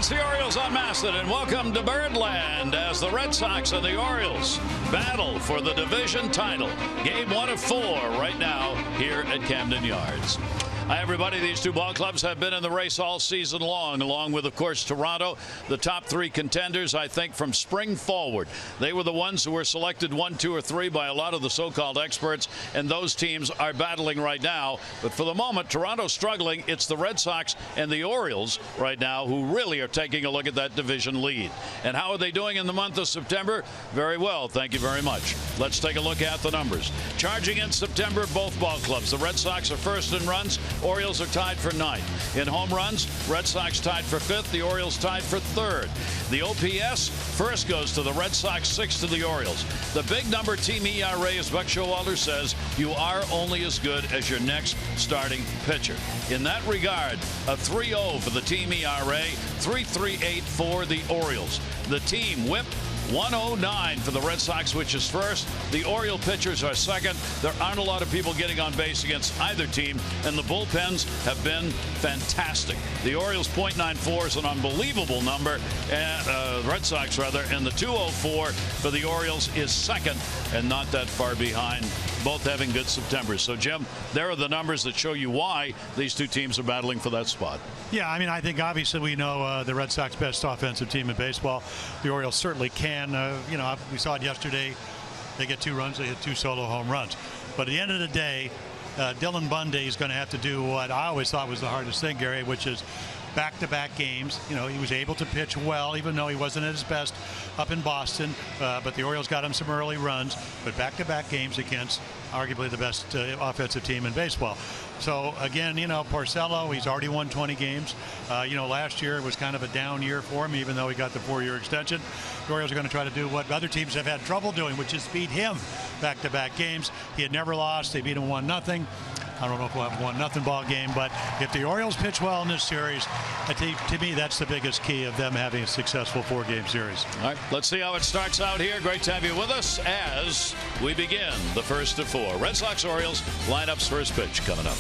It's the Orioles on Maston, and welcome to Birdland as the Red Sox and the Orioles battle for the division title. Game 1 of 4 right now here at Camden Yards. Hi, everybody. These two ball clubs have been in the race all season long, along with, of course, Toronto, the top 3 contenders, I think, from spring forward. They were the ones who were selected 1, 2, or 3 by a lot of the so-called experts, and those teams are battling right now. But for the moment, Toronto's struggling. It's the Red Sox and the Orioles right now who really are taking a look at that division lead. And how are they doing in the month of September? Very well, thank you very much. Let's take a look at the numbers. Charging in September, both ball clubs. The Red Sox are first in runs. Orioles are tied for 9th. In home runs, Red Sox tied for 5th. The Orioles tied for 3rd. The OPS first goes to the Red Sox, 6th to the Orioles. The big number team ERA, as Buck Showalter says, you are only as good as your next starting pitcher. In that regard, a 3.0 for the team ERA, 3.38 for the Orioles. The team whip, 109 for the Red Sox, which is first. The Oriole pitchers are second. There aren't a lot of people getting on base against either team, and the bullpens have been fantastic. The Orioles .94 is an unbelievable number, and Red Sox rather, and the 204 for the Orioles is second and not that far behind, both having good Septembers. So, Jim, there are the numbers that show you why these two teams are battling for that spot. Yeah, I mean, I think obviously we know the Red Sox best offensive team in baseball. The Orioles certainly can. You know, we saw it yesterday. They get 2 runs. They hit 2 solo home runs. But at the end of the day, Dylan Bundy is going to have to do what I always thought was the hardest thing, Gary, which is back-to-back games. You know, he was able to pitch well, even though he wasn't at his best up in Boston. But the Orioles got him some early runs. But back-to-back games against arguably the best offensive team in baseball. So, again, you know, Porcello, he's already won 20 games. You know, last year was kind of a down year for him, even though he got the 4-year extension. The Orioles are going to try to do what other teams have had trouble doing, which is beat him back-to-back games. He had never lost. They beat him 1-0. I don't know if we'll have a 1-0 ball game, but if the Orioles pitch well in this series, I think, to me, that's the biggest key of them having a successful 4-game series. All right, let's see how it starts out here. Great to have you with us as we begin the first of 4. Red Sox Orioles lineups, first pitch coming up.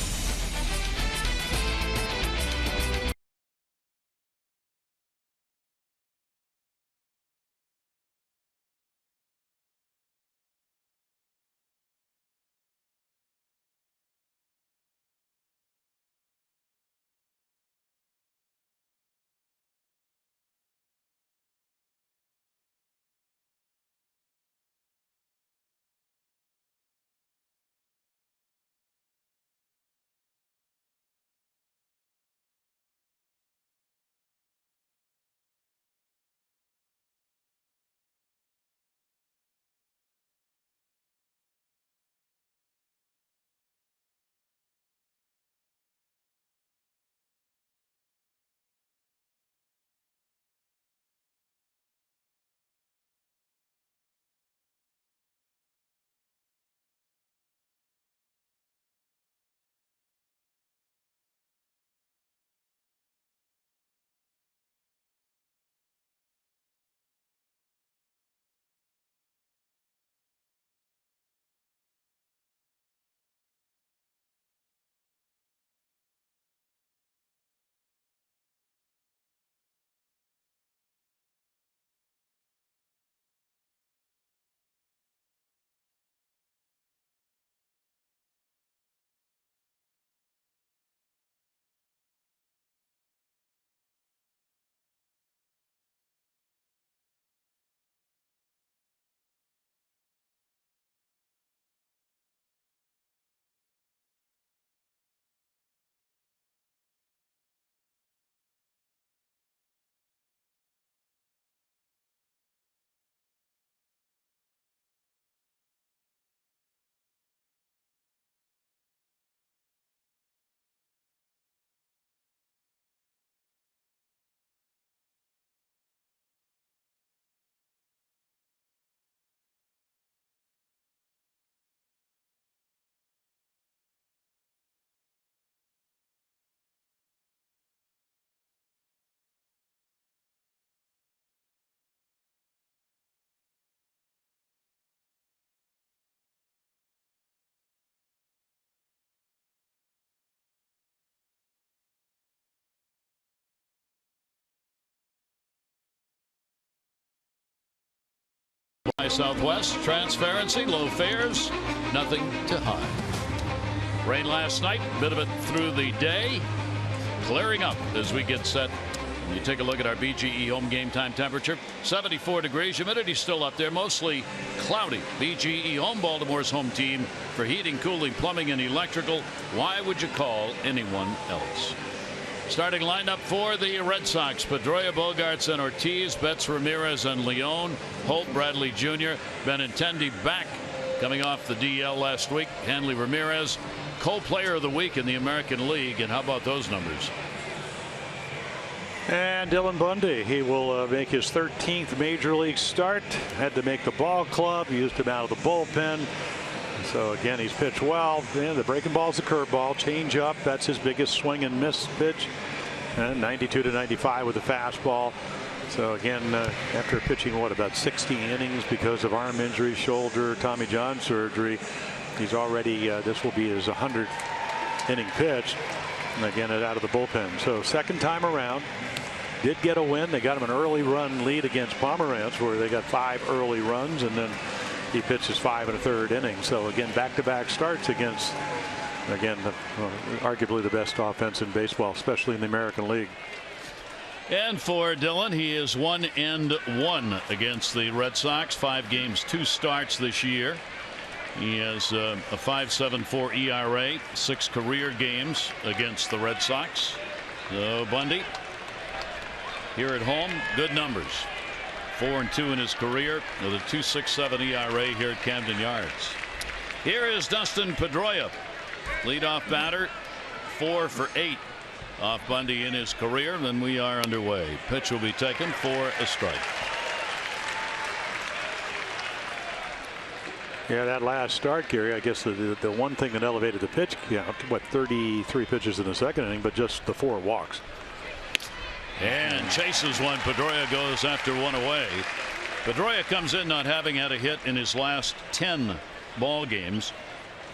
By Southwest, transparency, low fares, nothing to hide. Rain last night, bit of it through the day, clearing up as we get set. You take a look at our BGE home game time temperature, 74 degrees, humidity still up there, mostly cloudy. BGE home, Baltimore's home team for heating, cooling, plumbing, and electrical. Why would you call anyone else? Starting lineup for the Red Sox: Pedroia, Bogaerts, and Ortiz, Betts, Ramirez, and Leone, Holt, Bradley Jr., Benintendi back, coming off the DL last week, Hanley Ramirez, co-player of the week in the American League. And how about those numbers? And Dylan Bundy, he will make his 13th major league start. Had to make the ball club, used him out of the bullpen. So again, he's pitched well. The breaking ball is the curveball, change up. That's his biggest swing and miss pitch. And 92 to 95 with the fastball. So again, after pitching about 60 innings because of arm injury, shoulder, Tommy John surgery, he's already this will be his 100th inning pitch. And again, out of the bullpen. So second time around. Did get a win. They got him an early run lead against Pomerantz, where they got 5 early runs, and then he pitches 5 1/3 innings. So again, back-to-back starts against, again, arguably the best offense in baseball, especially in the American League. And for Dylan, he is 1-1 against the Red Sox. 5 games, 2 starts this year. He has a 5.74 ERA, 6 career games against the Red Sox. So Bundy, here at home, good numbers. 4-2 in his career with a 2.67 ERA here at Camden Yards. Here is Dustin Pedroia, leadoff batter, 4 for 8 off Bundy in his career. Then we are underway. Pitch will be taken for a strike. Yeah, that last start, Gary, I guess the one thing that elevated the pitch count, 33 pitches in the second inning, but just the 4 walks. And chases one. Pedroia goes after one away. Pedroia comes in not having had a hit in his last 10 ball games,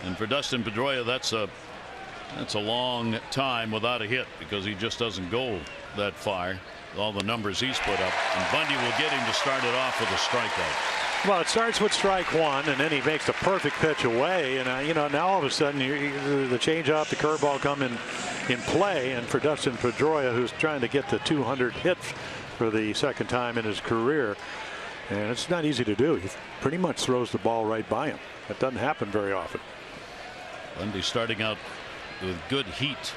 and for Dustin Pedroia, that's a long time without a hit, because he just doesn't go that far. All the numbers he's put up, and Bundy will get him to start it off with a strikeout. Well, it starts with strike 1, and then he makes the perfect pitch away, and now all of a sudden the changeup, the curveball come in play. And for Dustin Pedroia, who's trying to get the 200 hits for the second time in his career, and it's not easy to do. He pretty much throws the ball right by him. That doesn't happen very often. Bundy starting out with good heat.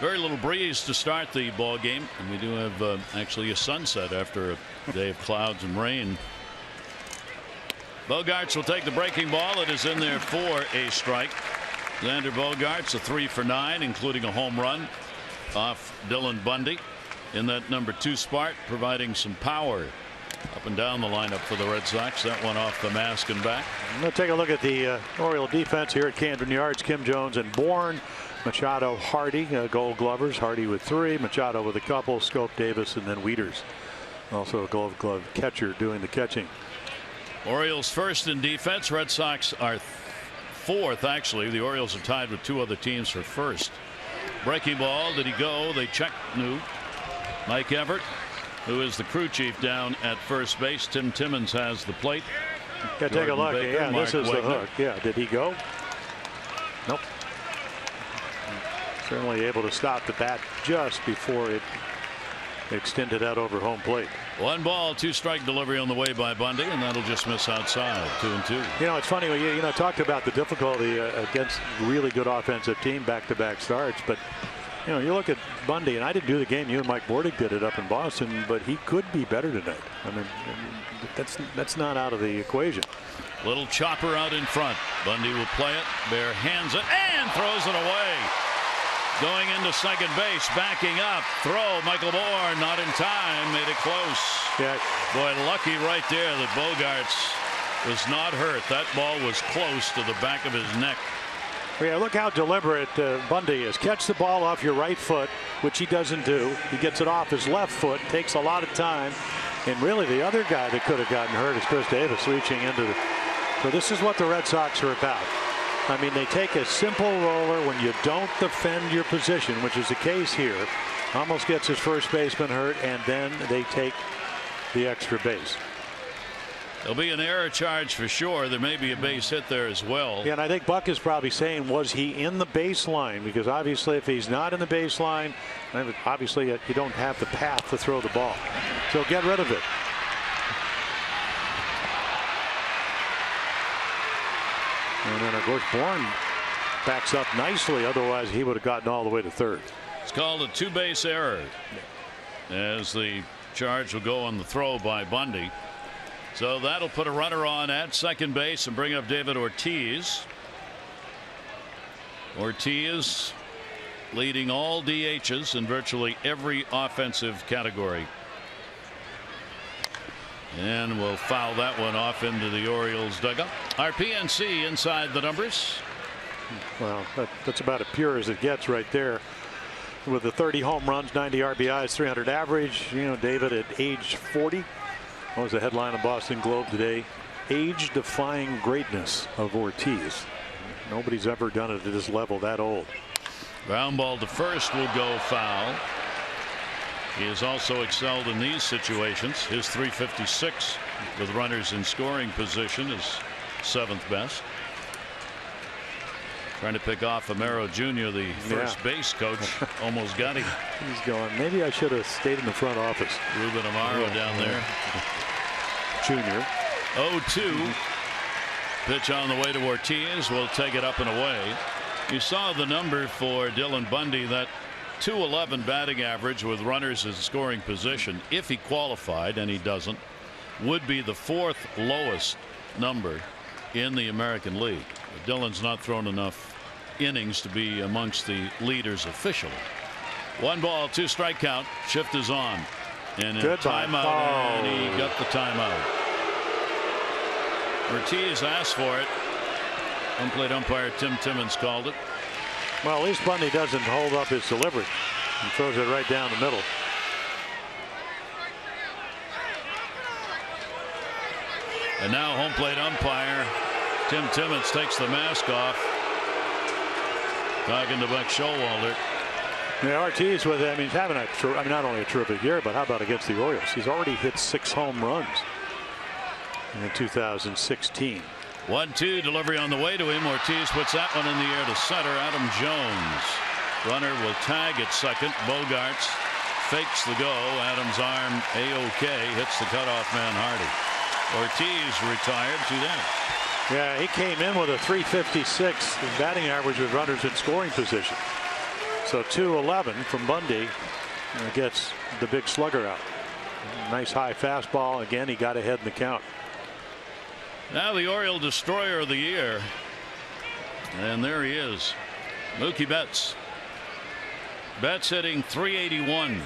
Very little breeze to start the ball game, and we do have actually a sunset after a day of clouds and rain. Bogaerts will take the breaking ball. It is in there for a strike. Xander Bogaerts, a 3 for 9, including a home run off Dylan Bundy in that number 2 spot, providing some power up and down the lineup for the Red Sox. That one off the mask and back. We'll take a look at the Oriole defense here at Camden Yards. Kim Jones and Bourne, Machado, Hardy, Gold Glovers. Hardy with 3, Machado with a couple, Scope, Davis, and then Wieters. Also a Gold Glove catcher doing the catching. Orioles first in defense. Red Sox are 4th, actually. The Orioles are tied with 2 other teams for first. Breaking ball. Did he go? They check. No. Mike Everett, who is the crew chief down at first base. Tim Timmons has the plate. Yeah, take a look. Baker, yeah, Mark this is Wegner. the hook. Yeah, did he go? Nope. Certainly able to stop the bat just before it extended out over home plate. 1 ball, 2 strike delivery on the way by Bundy, and that'll just miss outside. 2-2. You know, it's funny when you talked about the difficulty against really good offensive team, back-to-back starts, but you look at Bundy, and I didn't do the game. You and Mike Bordick did it up in Boston, but he could be better tonight. I mean, that's not out of the equation. Little chopper out in front. Bundy will play it, bare hands it, and throws it away. Going into second base, backing up, throw. Michael Bourne not in time, made it close. Yeah. Boy, lucky right there that Bogaerts was not hurt. That ball was close to the back of his neck. Yeah, look how deliberate Bundy is. Catch the ball off your right foot, which he doesn't do. He gets it off his left foot, takes a lot of time. And really the other guy that could have gotten hurt is Chris Davis reaching into the. So this is what the Red Sox are about. I mean, they take a simple roller when you don't defend your position, which is the case here. Almost gets his first baseman hurt, and then they take the extra base. There'll be an error charge for sure. There may be a base hit there as well. Yeah, and I think Buck is probably saying, was he in the baseline? Because obviously if he's not in the baseline, obviously you don't have the path to throw the ball. So get rid of it. And then of course Bourne backs up nicely. Otherwise he would have gotten all the way to third. It's called a two-base error as the charge will go on the throw by Bundy. So that'll put a runner on at second base and bring up David Ortiz. Ortiz leading all DHs in virtually every offensive category. And we'll foul that one off into the Orioles dugout. Our PNC inside the numbers. Well, that's about as pure as it gets right there. With the 30 home runs, 90 RBIs, 300 average. You know, David at age 40. What was the headline of Boston Globe today? Age-defying greatness of Ortiz. Nobody's ever done it at this level that old. Ground ball to first will go foul. He has also excelled in these situations. His .356 with runners in scoring position is 7th best. Trying to pick off Amaro Jr., the first base coach. Almost got him. He's going, maybe I should have stayed in the front office. Ruben Amaro down there. Junior. 0-2. Pitch on the way to Ortiz. Will take it up and away. You saw the number for Dylan Bundy, that .211 batting average with runners in scoring position. If he qualified, and he doesn't, would be the 4th lowest number in the American League. But Dylan's not thrown enough innings to be amongst the leaders officially. 1 ball, 2 strike count. Shift is on. And a timeout, and he got the timeout. Ortiz asked for it. Home plate umpire Tim Timmons called it. Well, at least Bundy doesn't hold up his delivery. He throws it right down the middle. And now home plate umpire Tim Timmons takes the mask off. Talking to Buck Showalter. Yeah, Ortiz with him. He's having not only a terrific year, but how about against the Orioles? He's already hit 6 home runs in 2016. 1-2 delivery on the way to him. Ortiz puts that one in the air to center. Adam Jones. Runner will tag at second. Bogarts fakes the go. Adams' arm A-OK. Hits the cutoff man Hardy. Ortiz retired 2 down. Yeah, he came in with a .356 batting average with runners in scoring position. So 2-11 from Bundy gets the big slugger out. Nice high fastball. Again, he got ahead in the count. Now the Oriole destroyer of the year. And there he is. Mookie Betts. Betts hitting .381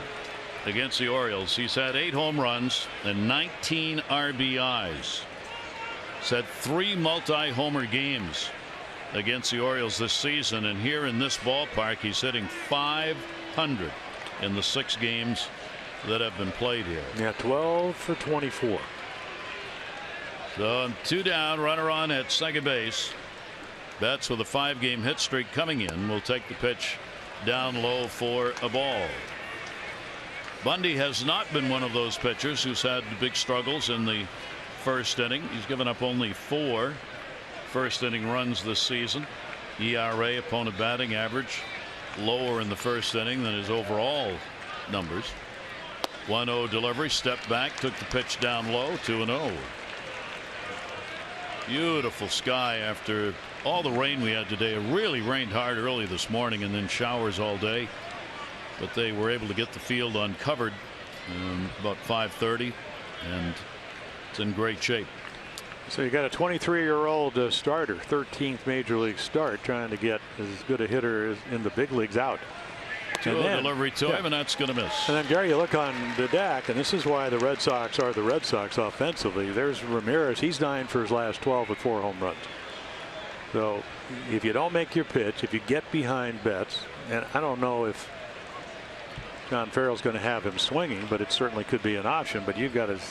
against the Orioles. He's had 8 home runs and 19 RBIs. He's had 3 multi-homer games against the Orioles this season, and here in this ballpark he's hitting .500 in the 6 games that have been played here. Yeah, 12 for 24. So 2 down, runner on at second base. Betts with a 5-game hit streak coming in will take the pitch down low for a ball. Bundy has not been one of those pitchers who's had big struggles in the first inning. He's given up only 4 first inning runs this season. ERA, opponent batting average, lower in the first inning than his overall numbers. 1-0 delivery, stepped back, took the pitch down low. 2-0. Beautiful sky after all the rain we had today. It really rained hard early this morning and then showers all day, but they were able to get the field uncovered about 5:30, and it's in great shape. So you got a 23-year-old starter, 13th major league start, trying to get as good a hitter in the big leagues out. 2-0 delivery to him, and that's going to miss. And then Gary, you look on the deck, and this is why the Red Sox are the Red Sox offensively. There's Ramirez. He's 9 for his last 12 with 4 home runs. So if you don't make your pitch, if you get behind Betts, and I don't know if John Farrell's going to have him swinging, but it certainly could be an option. But you've got his.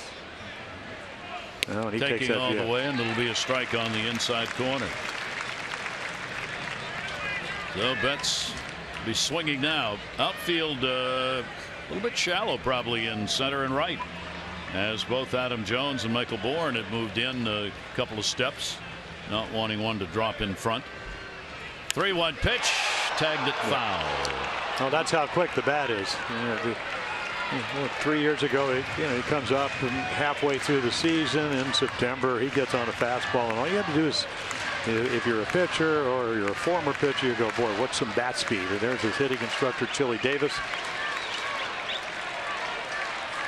He taking takes that all the way, and it'll be a strike on the inside corner. So Betts be swinging now. Outfield a little bit shallow probably in center and right. as both Adam Jones and Michael Bourne had moved in a couple of steps, not wanting one to drop in front. 3-1 pitch, tagged it foul. Oh, that's how quick the bat is. 3 years ago, he comes up and halfway through the season in September, he gets on a fastball, and all you have to do is, if you're a pitcher or you're a former pitcher, you go, boy, what's some bat speed? And there's his hitting instructor, Chili Davis.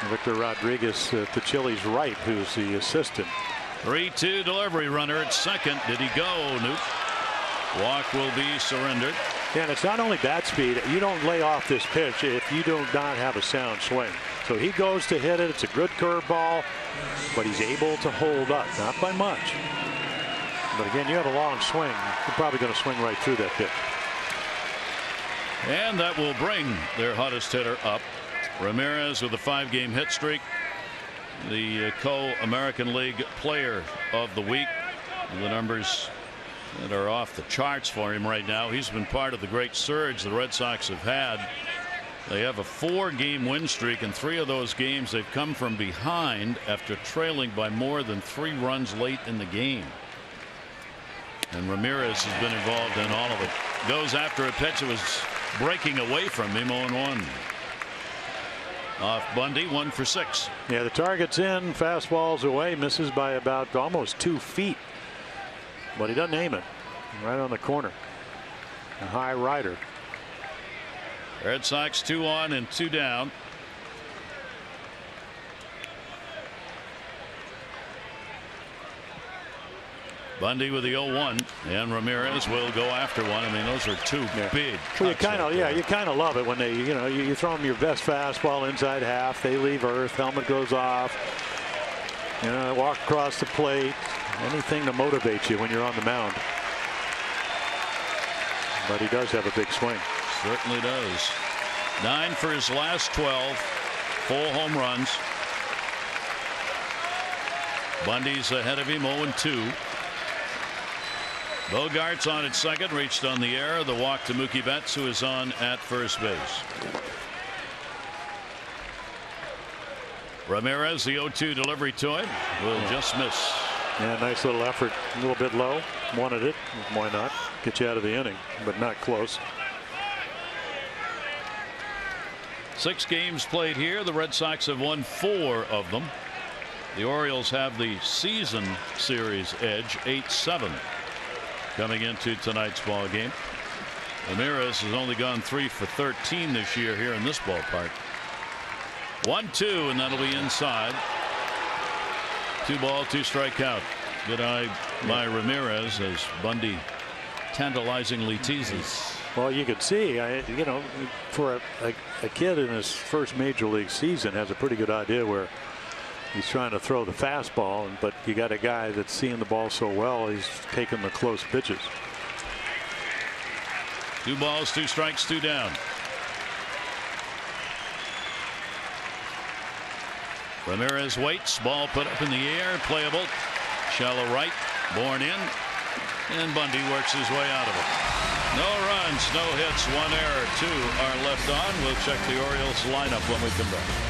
Victor Rodriguez to Chili's right, who's the assistant. 3-2 delivery runner at second. Did he go, Newt? Walk will be surrendered. Yeah, and it's not only bat speed. You don't lay off this pitch if you do not have a sound swing. So he goes to hit it. It's a good curveball, but he's able to hold up, not by much. But again, you have a long swing. You're probably going to swing right through that pitch. And that will bring their hottest hitter up. Ramirez with a 5-game hit streak. The co-American League Player of the Week. The numbers that are off the charts for him right now. He's been part of the great surge the Red Sox have had. They have a 4-game win streak, and 3 of those games they've come from behind after trailing by more than 3 runs late in the game. And Ramirez has been involved in all of it. Goes after a pitch that was breaking away from him. 0-1. Off Bundy, 1 for 6. Yeah, the target's in, fastball's away, misses by about almost 2 feet. But he doesn't aim it. Right on the corner. A high rider. Red Sox 2 on and 2 down. Bundy with the 0-1, and Ramirez will go after one. I mean, those are 2 big. Well, you kind of love it when they, you throw them your best fastball inside half. They leave earth. Helmet goes off. Walk across the plate. Anything to motivate you when you're on the mound. But he does have a big swing. Certainly does. 9 for his last 12. 4 home runs. Bundy's ahead of him, 0-2. Bogart's on at second, reached on the air. The walk to Mookie Betts, who is on at first base. Ramirez, the 0-2 delivery to him, will just miss. Yeah, nice little effort. A little bit low. Wanted it. Why not? Get you out of the inning, but not close. 6 games played here. The Red Sox have won 4 of them. The Orioles have the season series edge, 8-7. Coming into tonight's ball game. Ramirez has only gone 3 for 13 this year here in this ballpark. 1-2, and that'll be inside. 2 ball, 2 strike count. Good eye by Ramirez as Bundy tantalizingly teases. Well, you can see, for a kid in his first major league season, has a pretty good idea where he's trying to throw the fastball, but you got a guy that's seeing the ball so well, he's taking the close pitches. 2 balls, 2 strikes, 2 down. Ramirez waits. Ball put up in the air. Playable. Shallow right. Born in. And Bundy works his way out of it. No runs, no hits, 1 error. 2 are left on. We'll check the Orioles lineup when we come back.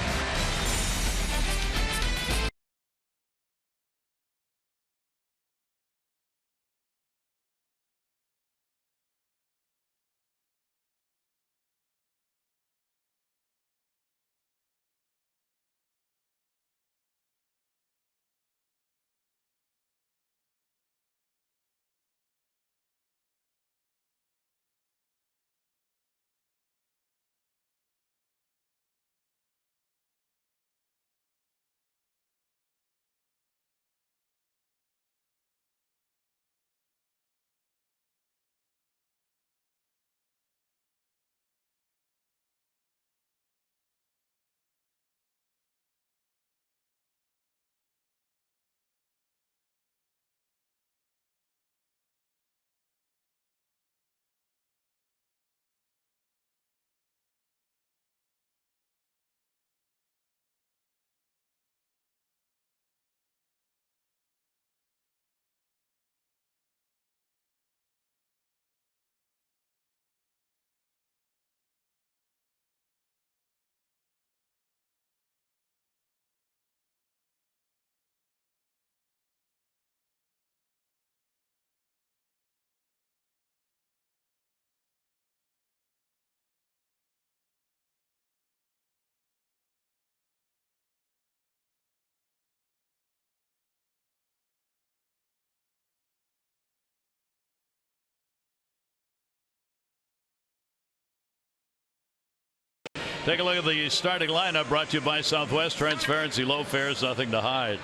Take a look at the starting lineup, brought to you by Southwest. Transparency, low fares, nothing to hide.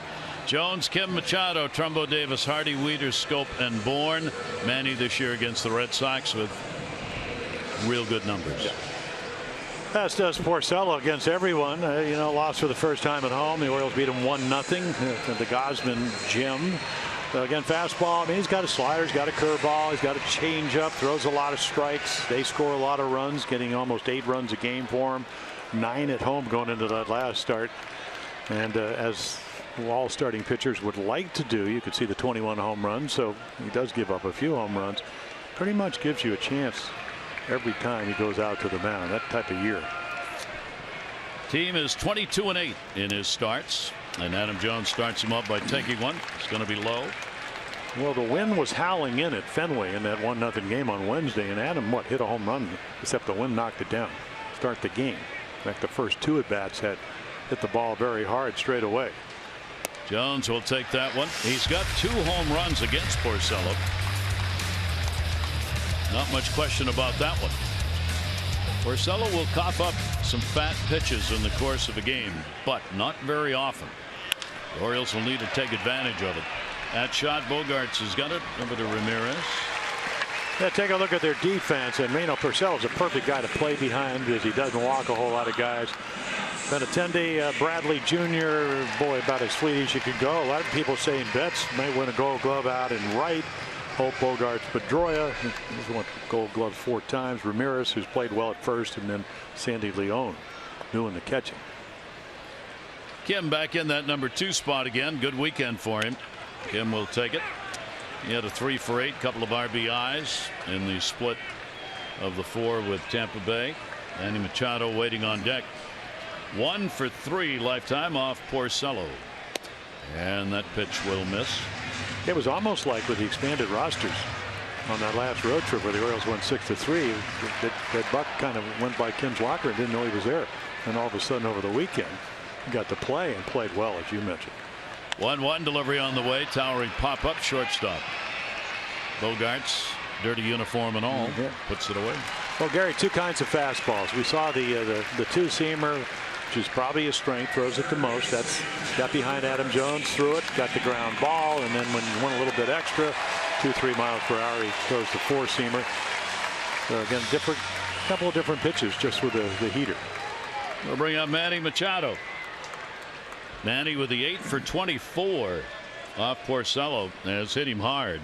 Jones, Kim, Machado, Trumbo, Davis, Hardy, Wieters, Scope, and Bourne. Manny this year against the Red Sox with real good numbers. Yeah. As does Porcello against everyone. Lost for the first time at home. The Orioles beat him 1-0 at the Gosman Gym. Again, fastball. I mean, he's got a slider, he's got a curveball, he's got a changeup, throws a lot of strikes. They score a lot of runs, getting almost 8 runs a game for him. 9 at home going into that last start. And as all starting pitchers would like to do, you could see the 21 home runs. So he does give up a few home runs. Pretty much gives you a chance every time he goes out to the mound. That type of year. Team is 22-8 in his starts, and Adam Jones starts him up by taking one. It's going to be low. Well, the wind was howling in at Fenway in that 1-0 game on Wednesday, and Adam hit a home run, except the wind knocked it down. Start the game. In fact, the first 2 at bats had hit the ball very hard straight away. Jones will take that one. He's got 2 home runs against Porcello. Not much question about that one. Porcello will cough up some fat pitches in the course of a game, but not very often. The Orioles will need to take advantage of it. That shot, Bogaerts has got it over to Ramirez. Yeah, take a look at their defense, and Porcello's a perfect guy to play behind because he doesn't walk a whole lot of guys. Benintendi, Bradley Jr., boy, about as fleet as you could go. A lot of people saying Betts might win a Gold Glove out in right. Hope, Bogaerts, Pedroia, who's won Gold Glove 4 times. Ramirez, who's played well at first, and then Sandy Leon doing the catching. Kim back in that number 2 spot again. Good weekend for him. Kim will take it. He had a 3 for 8, couple of RBIs in the split of the 4 with Tampa Bay. Manny Machado waiting on deck. 1 for 3 lifetime off Porcello, and that pitch will miss. It was almost like with the expanded rosters on that last road trip where the Orioles went 6-3. That buck kind of went by Kim's locker and didn't know he was there. And all of a sudden over the weekend he got to play and played well, as you mentioned. 1-1 delivery on the way. Towering pop up shortstop. Bogaerts, dirty uniform and all, puts it away. Well, Gary, 2 kinds of fastballs. We saw the 2-seamer, which is probably his strength, throws it the most. That's got behind Adam Jones, threw it, got the ground ball, and then when you want a little bit extra, 2-3 miles per hour, he throws the 4-seamer. So again, couple of different pitches just with the heater. We'll bring up Manny Machado. Manny with the 8 for 24 off Porcello has hit him hard.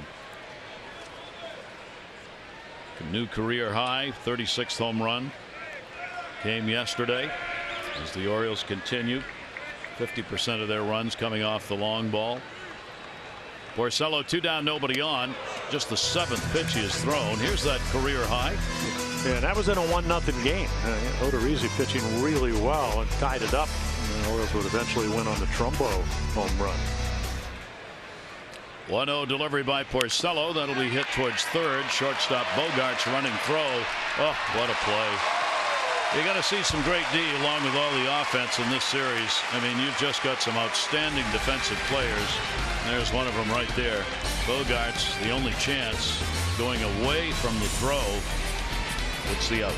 New career high, 36th home run came yesterday as the Orioles continue. 50% of their runs coming off the long ball. Porcello 2 down, nobody on. Just the 7th pitch he has thrown. Here's that career high. Yeah, that was in a 1-0 game. Odorizzi pitching really well and tied it up. And the Orioles would eventually win on the Trumbo home run. 1-0 delivery by Porcello. That'll be hit towards third. Shortstop Bogaerts running throw. Oh, what a play. You're going to see some great D along with all the offense in this series. I mean, you've just got some outstanding defensive players. There's one of them right there. Bogaerts, the only chance, going away from the throw. It's the out.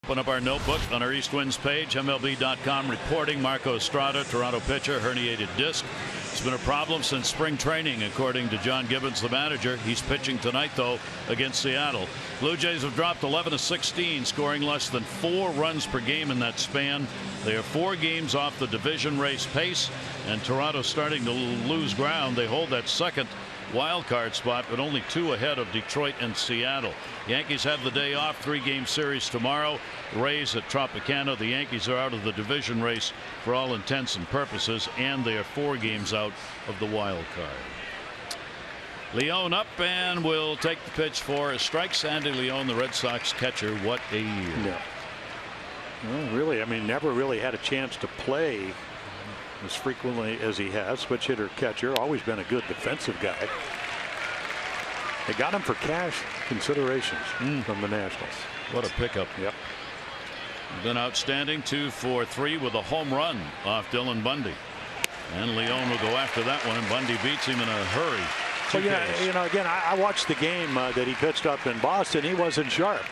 Open up our notebook on our East Winds page, MLB.com, reporting Marco Estrada, Toronto pitcher, herniated disc. It's been a problem since spring training, according to John Gibbons, the manager. He's pitching tonight, though, against Seattle. Blue Jays have dropped 11 of 16, scoring less than 4 runs per game in that span. They are 4 games off the division race pace, and Toronto's starting to lose ground. They hold that second wild card spot, but only 2 ahead of Detroit and Seattle. Yankees have the day off, 3-game series tomorrow. Rays at Tropicana. The Yankees are out of the division race for all intents and purposes, and they are 4 games out of the wild card. Leone up and will take the pitch for a strike. Sandy Leone, the Red Sox catcher. What a year. Yeah. Well, really, I mean, never really had a chance to play as frequently as he has. Switch hitter catcher, always been a good defensive guy. They got him for cash considerations from the Nationals. What a pickup. Yep. Been outstanding. 2 for 3 with a home run off Dylan Bundy. And Leone will go after that one, and Bundy beats him in a hurry. So, you know, again, I watched the game that he pitched up in Boston. He wasn't sharp.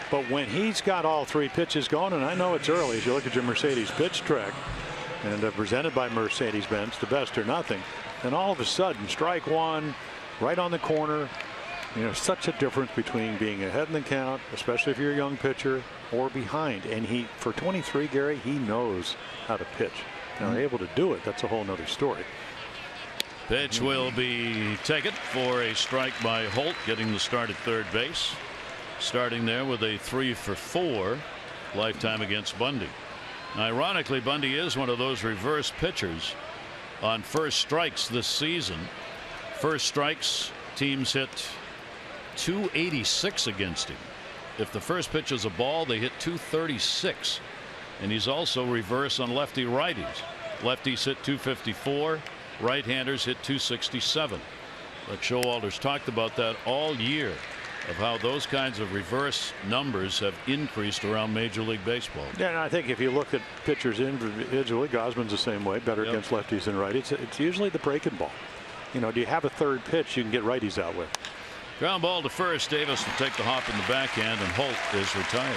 But when he's got all 3 pitches going, and I know it's early as you look at your Mercedes pitch track, and presented by Mercedes-Benz, the best or nothing, and all of a sudden, strike 1, right on the corner. You know, such a difference between being ahead in the count, especially if you're a young pitcher, or behind. And he, for 23, Gary, he knows how to pitch. Now, able to do it, that's a whole nother story. Pitch will be taken for a strike by Holt, getting the start at third base. Starting there with a 3 for 4 lifetime against Bundy. Ironically, Bundy is one of those reverse pitchers on first strikes this season. First strikes, teams hit 286 against him. If the first pitch is a ball, they hit 236. And he's also reverse on lefty righties. Lefties hit 254. Right-handers hit 267. But Showalter's talked about that all year, of how those kinds of reverse numbers have increased around Major League Baseball. Yeah, and I think if you look at pitchers individually, Gosman's the same way, better against lefties than righties. It's usually the breaking ball. You know, do you have a third pitch you can get righties out with? Ground ball to first. Davis will take the hop in the backhand, and Holt is retired.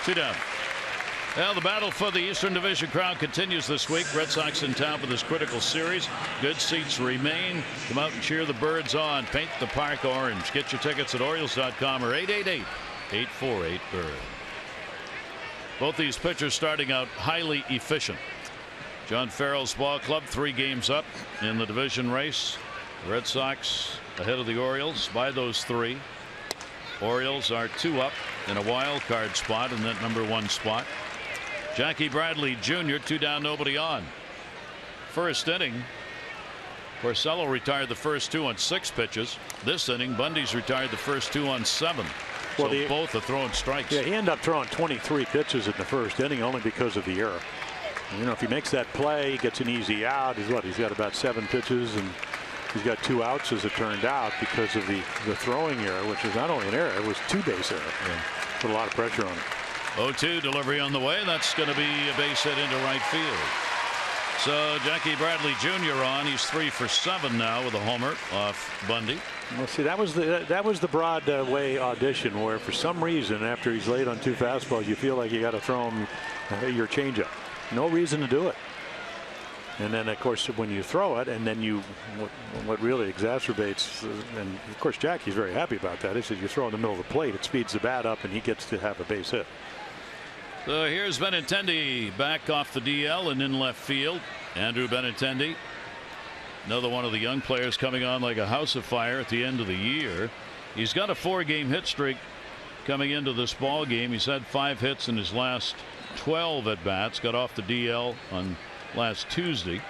2 down. Well, the battle for the Eastern Division crown continues this week. Red Sox in town for this critical series. Good seats remain. Come out and cheer the Birds on. Paint the park orange. Get your tickets at Orioles.com or 888-848-BIRD. Both these pitchers starting out highly efficient. John Farrell's ball club 3 games up in the division race. The Red Sox ahead of the Orioles by those 3. Orioles are 2 up in a wild card spot in that #1 spot. Jackie Bradley Jr. 2 down, nobody on. First inning, Porcello retired the first 2 on 6 pitches. This inning, Bundy's retired the first 2 on 7. Well, so both are throwing strikes. Yeah, he ended up throwing 23 pitches in the first inning only because of the error. You know, if he makes that play, he gets an easy out. He's got about 7 pitches, and he's got 2 outs as it turned out because of the throwing error, which is not only an error, it was 2-base error. Yeah. Put a lot of pressure on him. 0-2 delivery on the way. That's going to be a base hit into right field. So Jackie Bradley Jr. on. He's 3 for 7 now with a homer off Bundy. Well, see, that was the Broadway audition where, for some reason, after he's laid on 2 fastballs, you feel like you got to throw him your changeup. No reason to do it. And then, of course, when you throw it, and then what really exacerbates, and of course Jackie's very happy about that, is that you throw in the middle of the plate, it speeds the bat up, and he gets to have a base hit. So here's Benintendi back off the DL and in left field. Andrew Benintendi, another one of the young players coming on like a house of fire at the end of the year. He's got a 4-game hit streak coming into this ball game. He's had 5 hits in his last 12 at bats. Got off the DL on last Tuesday.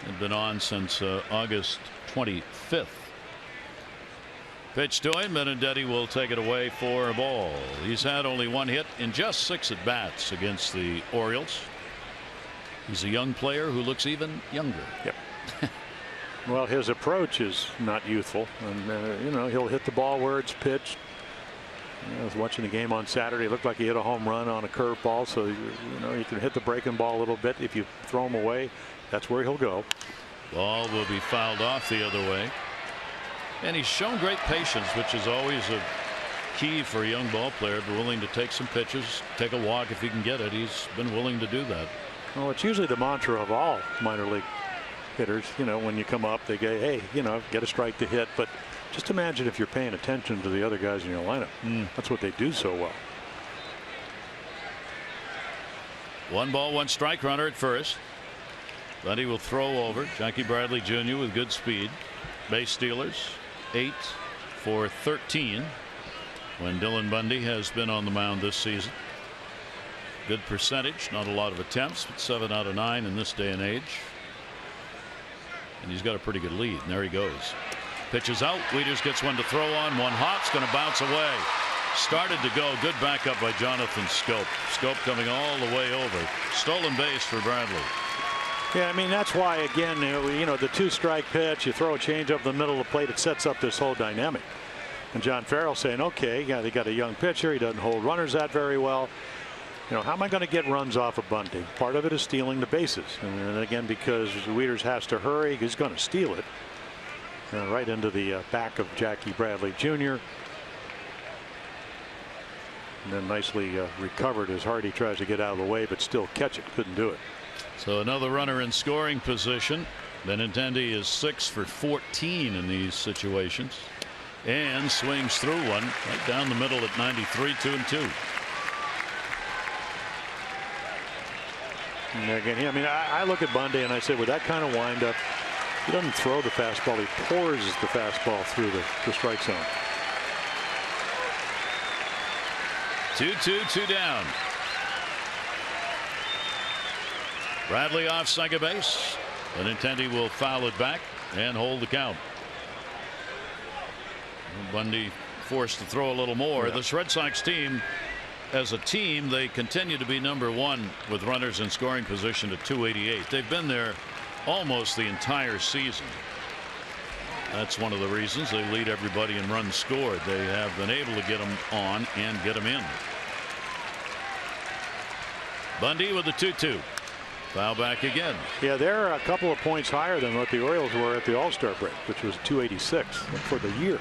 Had been on since August 25th. Pitch to him, Benintendi will take it away for a ball. He's had only 1 hit in just 6 at bats against the Orioles. He's a young player who looks even younger. Yep. Well, his approach is not youthful, and you know, he'll hit the ball where it's pitched. I was watching the game on Saturday. It looked like he hit a home run on a curveball, so you know, he can hit the breaking ball a little bit. If you throw him away, that's where he'll go. Ball will be fouled off the other way. And he's shown great patience, which is always a key for a young ball player, be willing to take some pitches, take a walk if he can get it. He's been willing to do that. Well, it's usually the mantra of all minor league hitters. You know, when you come up, they go, hey, you know, get a strike to hit. But just imagine if you're paying attention to the other guys in your lineup. That's what they do so well. 1 ball, 1 strike, runner at first. Bundy will throw over. Jackie Bradley Jr. with good speed. Base stealers 8 for 13 when Dylan Bundy has been on the mound this season. Good percentage, not a lot of attempts, but 7 out of 9 in this day and age. And he's got a pretty good lead. And there he goes. Pitches out. Wieters gets one to throw on. One hop's going to bounce away. Started to go. Good backup by Jonathan Scope. Scope coming all the way over. Stolen base for Bradley. Yeah, I mean, that's why, again, you know, the 2-strike pitch, you throw a change up the middle of the plate, it sets up this whole dynamic. And John Farrell saying, okay, yeah, they got a young pitcher. He doesn't hold runners that very well. You know, how am I going to get runs off of Bundy? Part of it is stealing the bases. And again, because Wieters has to hurry, he's going to steal it. Right into the back of Jackie Bradley Jr. And then nicely recovered as Hardy tries to get out of the way, but still catch it. Couldn't do it. So another runner in scoring position. Benintendi is 6 for 14 in these situations. And swings through one right down the middle at 93, 2-2. And again, I mean, I look at Bundy and I say, with that kind of windup, he doesn't throw the fastball. He pours the fastball through the strike zone. 2-2, 2 down. Bradley off second base. Benintendi will foul it back and hold the count. Bundy forced to throw a little more. This Red Sox team, as a team, they continue to be #1 with runners in scoring position at 288. They've been there almost the entire season. That's one of the reasons they lead everybody in runs scored. They have been able to get them on and get them in. Bundy with the 2-2. Foul back again. Yeah, they're a couple of points higher than what the Orioles were at the All-Star break, which was 286 for the year.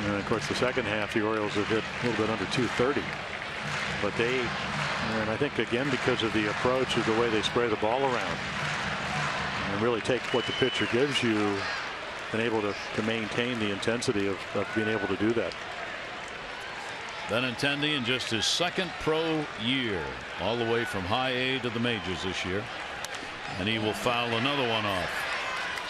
And of course, the second half, the Orioles have hit a little bit under 230. But they, and I think again because of the approach of the way they spray the ball around and really take what the pitcher gives you, and able to maintain the intensity of being able to do that. Benintendi in just his second pro year, all the way from high A to the majors this year, and he will foul another one off.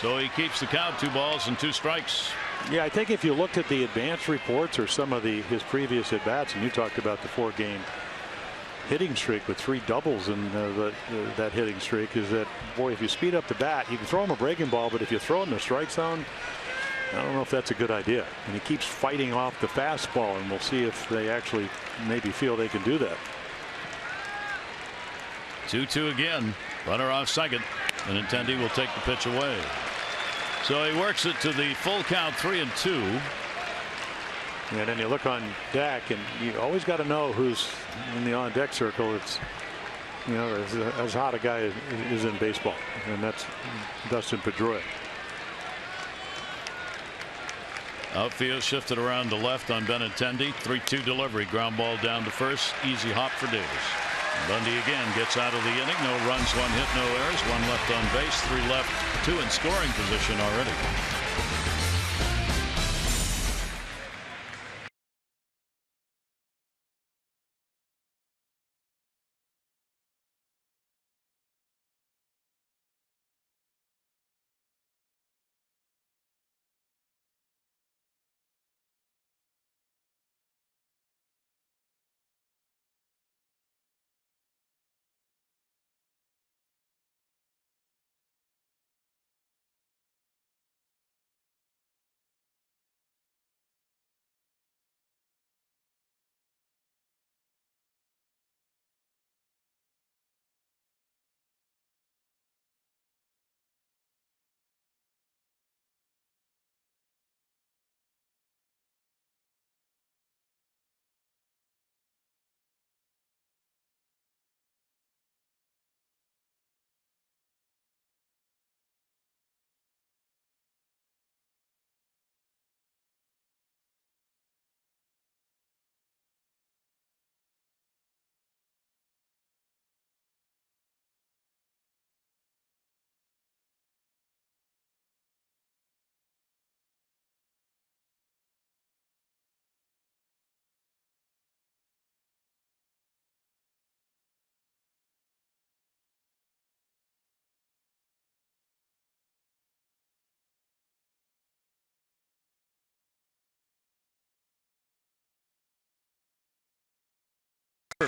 So he keeps the count, 2 balls and 2 strikes. Yeah, I think if you looked at the advance reports or some of his previous at bats, and you talked about the 4-game hitting streak with 3 doubles in that hitting streak, is that, boy, if you speed up the bat, you can throw him a breaking ball, but if you throw it in the strike zone, I don't know if that's a good idea. And he keeps fighting off the fastball, and we'll see if they actually maybe feel they can do that. 2-2 again. Runner off second. Benintendi will take the pitch away. So he works it to the full count, 3-2. And then you look on deck, and you always got to know who's in the on deck circle. It's, you know, as hot a guy is in baseball, and that's Dustin Pedroia. Outfield shifted around to left on Benintendi. 3-2 delivery. Ground ball down to first. Easy hop for Davis. Bundy again gets out of the inning. No runs, 1 hit, no errors. 1 left on base, 3 left, 2 in scoring position already.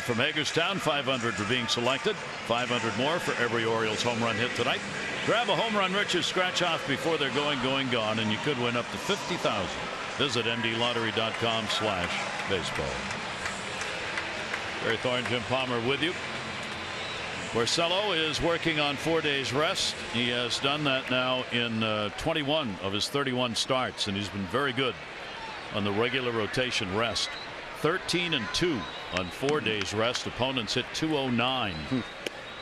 From Hagerstown, 500 for being selected, 500 more for every Orioles home run hit tonight. Grab a home run Rich's scratch off before they're going, gone, and you could win up to $50,000. Visit mdlottery.com/baseball. Barry Thorne, Jim Palmer with you. Porcello is working on 4 days rest. He has done that now in 21 of his 31 starts, and he's been very good on the regular rotation rest. 13-2 on 4 days rest. Opponents hit .209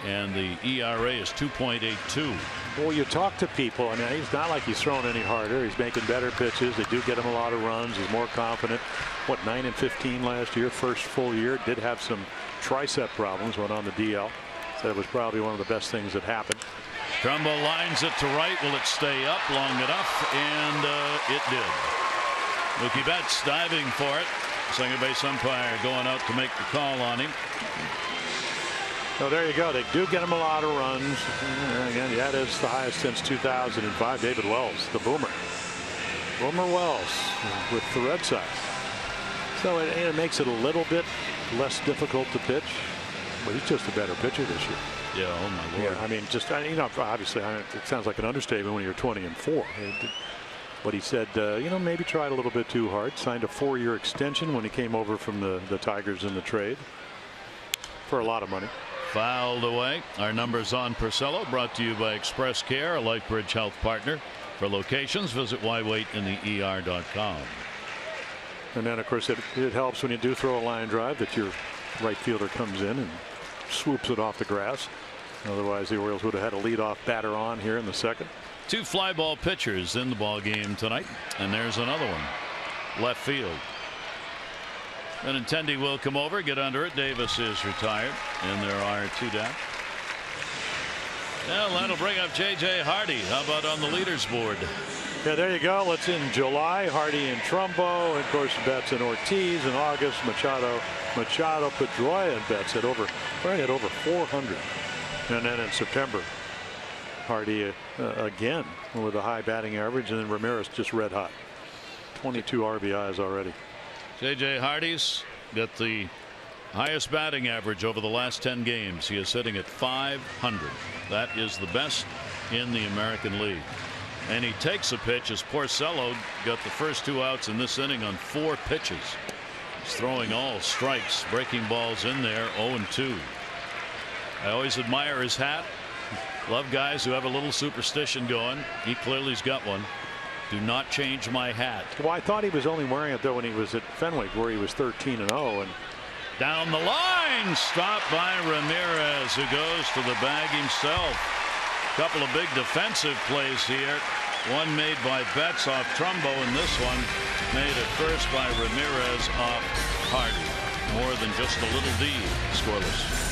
and the ERA is 2.82. Well, you talk to people. I mean, he's not like he's throwing any harder. He's making better pitches. They do get him a lot of runs. He's more confident. What, 9-15 last year, first full year. Did have some tricep problems. Went on the DL. Said it was probably one of the best things that happened. Trumbo lines it to right. Will it stay up long enough? And it did. Mookie Betts diving for it. Second base umpire going out to make the call on him. So there you go. They do get him a lot of runs. Again, that is the highest since 2005. David Wells, the Boomer. Boomer Wells with the Red Sox. So it makes it a little bit less difficult to pitch. But he's just a better pitcher this year. Yeah, oh my Lord. Yeah, I mean, just obviously, it sounds like an understatement when you're 20-4. But he said, maybe tried a little bit too hard. Signed a 4-year extension when he came over from the Tigers in the trade for a lot of money. Fouled away. Our numbers on Porcello brought to you by Express Care, a LifeBridge Health partner. For locations, visit www.waitintheer.com. And then, of course, it helps when you do throw a line drive that your right fielder comes in and swoops it off the grass. Otherwise, the Orioles would have had a leadoff batter on here in the second. 2 fly ball pitchers in the ball game tonight, and there's another one. Left field. Benintendi will come over, get under it. Davis is retired, and there are 2 down. Well, that'll bring up J.J. Hardy. How about on the leaders board? Yeah, there you go. Let's in July. Hardy and Trumbo, and of course Betts and Ortiz. In August, Machado, Pedroia, and Betts had over 400. And then in September, Hardy again with a high batting average, and then Ramirez just red hot. 22 RBIs already. J.J. Hardy's got the highest batting average over the last 10 games. He is sitting at .500. That is the best in the American League. And he takes a pitch as Porcello got the first 2 outs in this inning on 4 pitches. He's throwing all strikes, breaking balls in there. 0-2. I always admire his hat. Love guys who have a little superstition going. He clearly's got one. Do not change my hat. Well, I thought he was only wearing it though when he was at Fenwick, where he was 13-0. And down the line, stopped by Ramirez, who goes to the bag himself. Couple of big defensive plays here. One made by Betts off Trumbo, and this one made at first by Ramirez off Hardy. More than just a little D. Scoreless.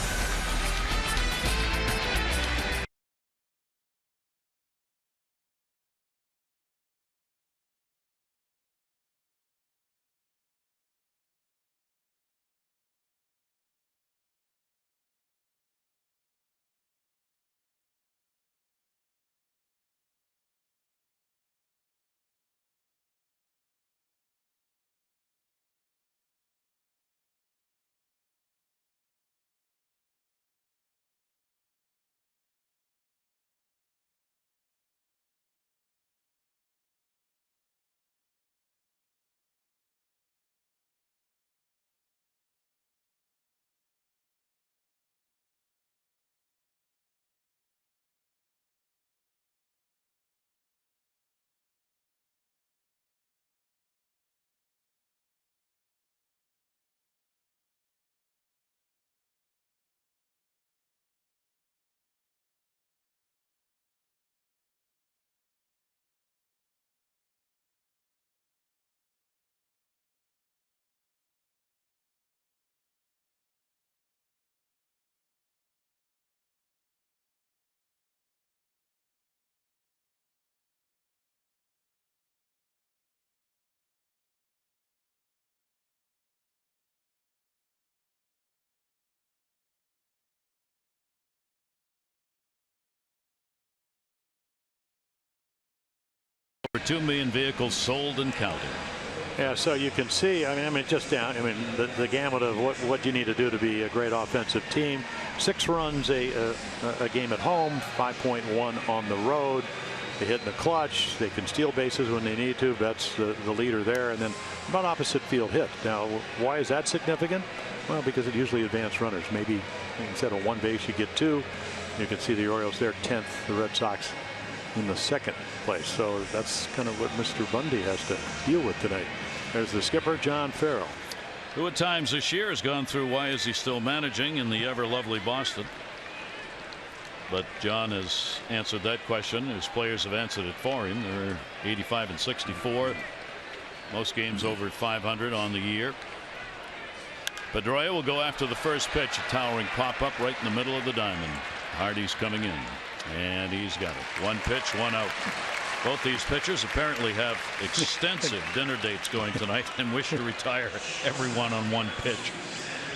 Over 2 million vehicles sold and counting. Yeah, so you can see, I mean, just down, I mean, the gamut of what you need to do to be a great offensive team. 6 runs a game at home, 5.1 on the road. They hit in the clutch. They can steal bases when they need to. That's the leader there. And then about opposite field hit. Now, why is that significant? Well, because it usually advanced runners. Maybe instead of 1 base, you get 2. You can see the Orioles there 10th, the Red Sox in the 2nd place. So that's kind of what Mr. Bundy has to deal with tonight. There's the skipper, John Farrell, who at times this year has gone through why is he still managing in the ever lovely Boston. But John has answered that question. His players have answered it for him. They're 85 and 64. Most games over 500 on the year. Pedroia will go after the first pitch. A towering pop up right in the middle of the diamond. Hardy's coming in, and he's got it. 1 pitch, 1 out. Both these pitchers apparently have extensive dinner dates going tonight and wish to retire everyone on 1 pitch.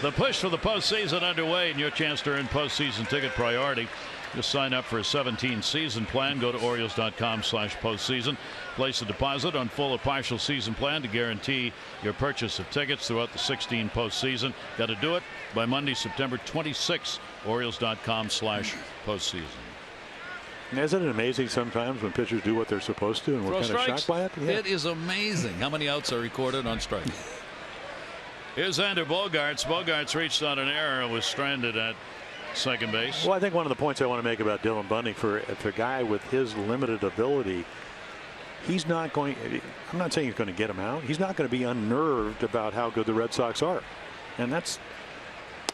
The push for the postseason underway, and your chance to earn postseason ticket priority. Just sign up for a 17-season plan. Go to Orioles.com/postseason. Place a deposit on full or partial season plan to guarantee your purchase of tickets throughout the 16 postseason. Got to do it by Monday, September 26th. Orioles.com/postseason. Isn't it amazing sometimes when pitchers do what they're supposed to and we're kind of shocked by it? Yeah. It is amazing how many outs are recorded on strike. Here's Xander Bogaerts. Bogaerts reached on an error and was stranded at second base. Well, I think one of the points I want to make about Dylan Bundy, for a guy with his limited ability, he's not going, I'm not saying he's going to get him out. He's not going to be unnerved about how good the Red Sox are. And that's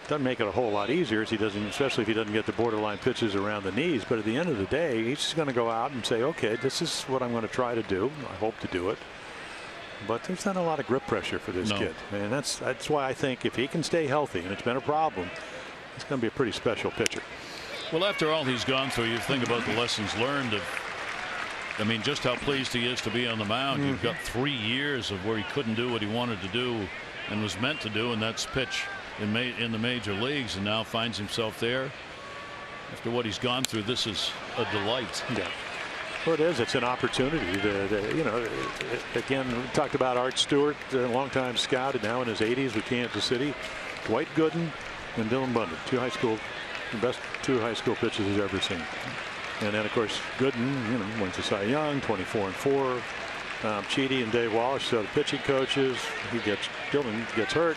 doesn't make it a whole lot easier, as he doesn't, especially if he doesn't get the borderline pitches around the knees. But at the end of the day, he's just going to go out and say, okay, this is what I'm going to try to do. I hope to do it. But there's not a lot of grip pressure for this kid. And that's why I think if he can stay healthy, and it's been a problem, he's going to be a pretty special pitcher. Well, after all he's gone through, you think about the lessons learned of, I mean, just how pleased he is to be on the mound. You've got 3 years of where he couldn't do what he wanted to do and was meant to do, and that's pitch in the major leagues, and now finds himself there. After what he's gone through, this is a delight. Yeah. Well, it is. It's an opportunity. You know, again, we talked about Art Stewart, a longtime scout, and now in his 80s with Kansas City. Dwight Gooden and Dylan Bundy, the best 2 high school pitchers he's ever seen. And then, of course, Gooden, you know, went to Cy Young, 24-4. Cheedy and Dave Walsh, so the pitching coaches. Dylan gets hurt.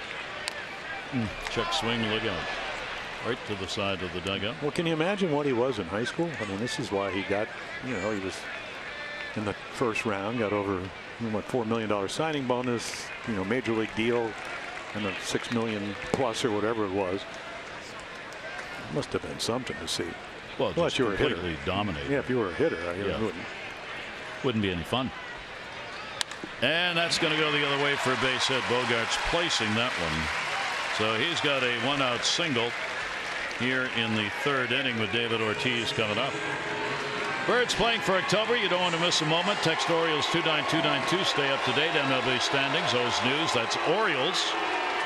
Check swing, look out. Right to the side of the dugout. Well, can you imagine what he was in high school? I mean, this is why he got, you know, he was in the first round, got over what, $4 million signing bonus, you know, major league deal, and a $6 million plus or whatever it was. Must have been something to see. Well, unless you were a hitter. Dominated. Yeah, if you were a hitter, wouldn't be any fun. And that's going to go the other way for a base hit. Bogaerts placing that one. So he's got a 1-out single here in the 3rd inning with David Ortiz coming up. Birds playing for October. You don't want to miss a moment. Text Orioles 29292. Stay up to date. MLB standings, O's news. That's Orioles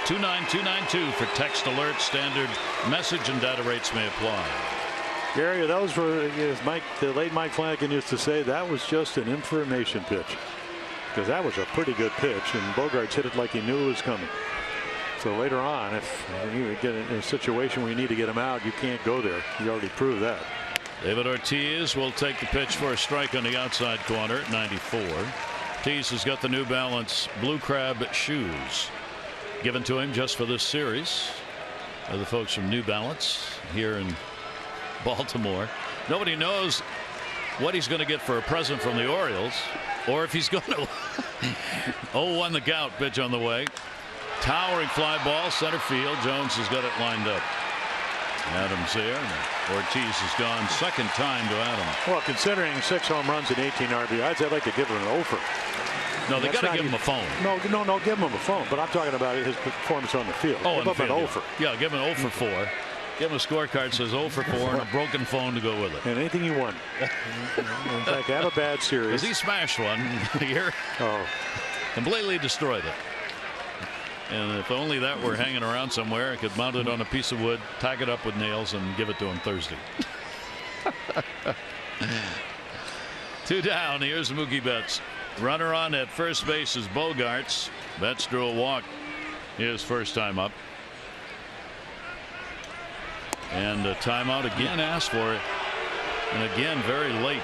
29292 for text alert. Standard message and data rates may apply. Gary, those were, as the late Mike Flanagan used to say, that was just an information pitch, because that was a pretty good pitch, and Bogaerts hit it like he knew it was coming. So later on, if you get in a situation where you need to get him out, you can't go there. You already proved that. David Ortiz will take the pitch for a strike on the outside corner at 94. Ortiz has got the New Balance Blue Crab shoes given to him just for this series by the folks from New Balance here in Baltimore. Nobody knows what he's going to get for a present from the Orioles, or if he's going to 0-1 the count. Pitch on the way. Towering fly ball, center field. Jones has got it lined up. Adams there. Ortiz has gone second time to Adams. Well, considering 6 home runs and 18 RBIs, I'd like to give him an offer. No, they got to give him a phone. No, give him a phone. But I'm talking about his performance on the field. Oh, give him an offer. Yeah, give him an 0 for 4. Give him a scorecard says 0 for 4 and a broken phone to go with it. And anything you want. In fact, have a bad series. Because he smashed one here. Oh. Completely destroyed it. And if only that were hanging around somewhere, I could mount it on a piece of wood, tack it up with nails, and give it to him Thursday. 2 down. Here's Mookie Betts. Runner on at first base is Bogaerts. Betts drew a walk his first time up. And a timeout again asked for it. And again, very late.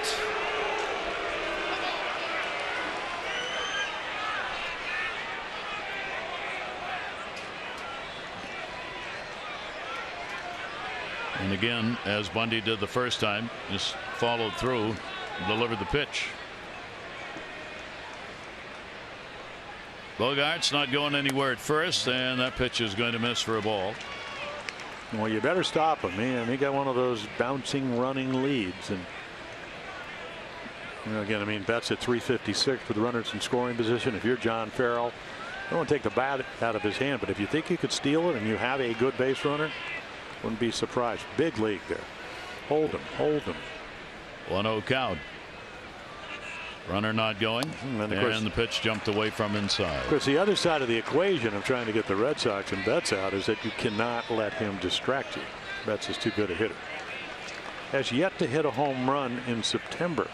And again, as Bundy did the first time, just followed through, delivered the pitch. Bogart's not going anywhere at first, and that pitch is going to miss for a ball. Well, you better stop him, man. He got one of those bouncing, running leads, and again, I mean, Betts at 356 with runners in scoring position. If you're John Farrell, I don't want to take the bat out of his hand, but if you think you could steal it and you have a good base runner, wouldn't be surprised. Big league there. Hold him, hold him. 1-0 count. Runner not going, and the pitch jumped away from inside. Of course, the other side of the equation of trying to get the Red Sox and Betts out is that you cannot let him distract you. Betts is too good a hitter. Has yet to hit a home run in September,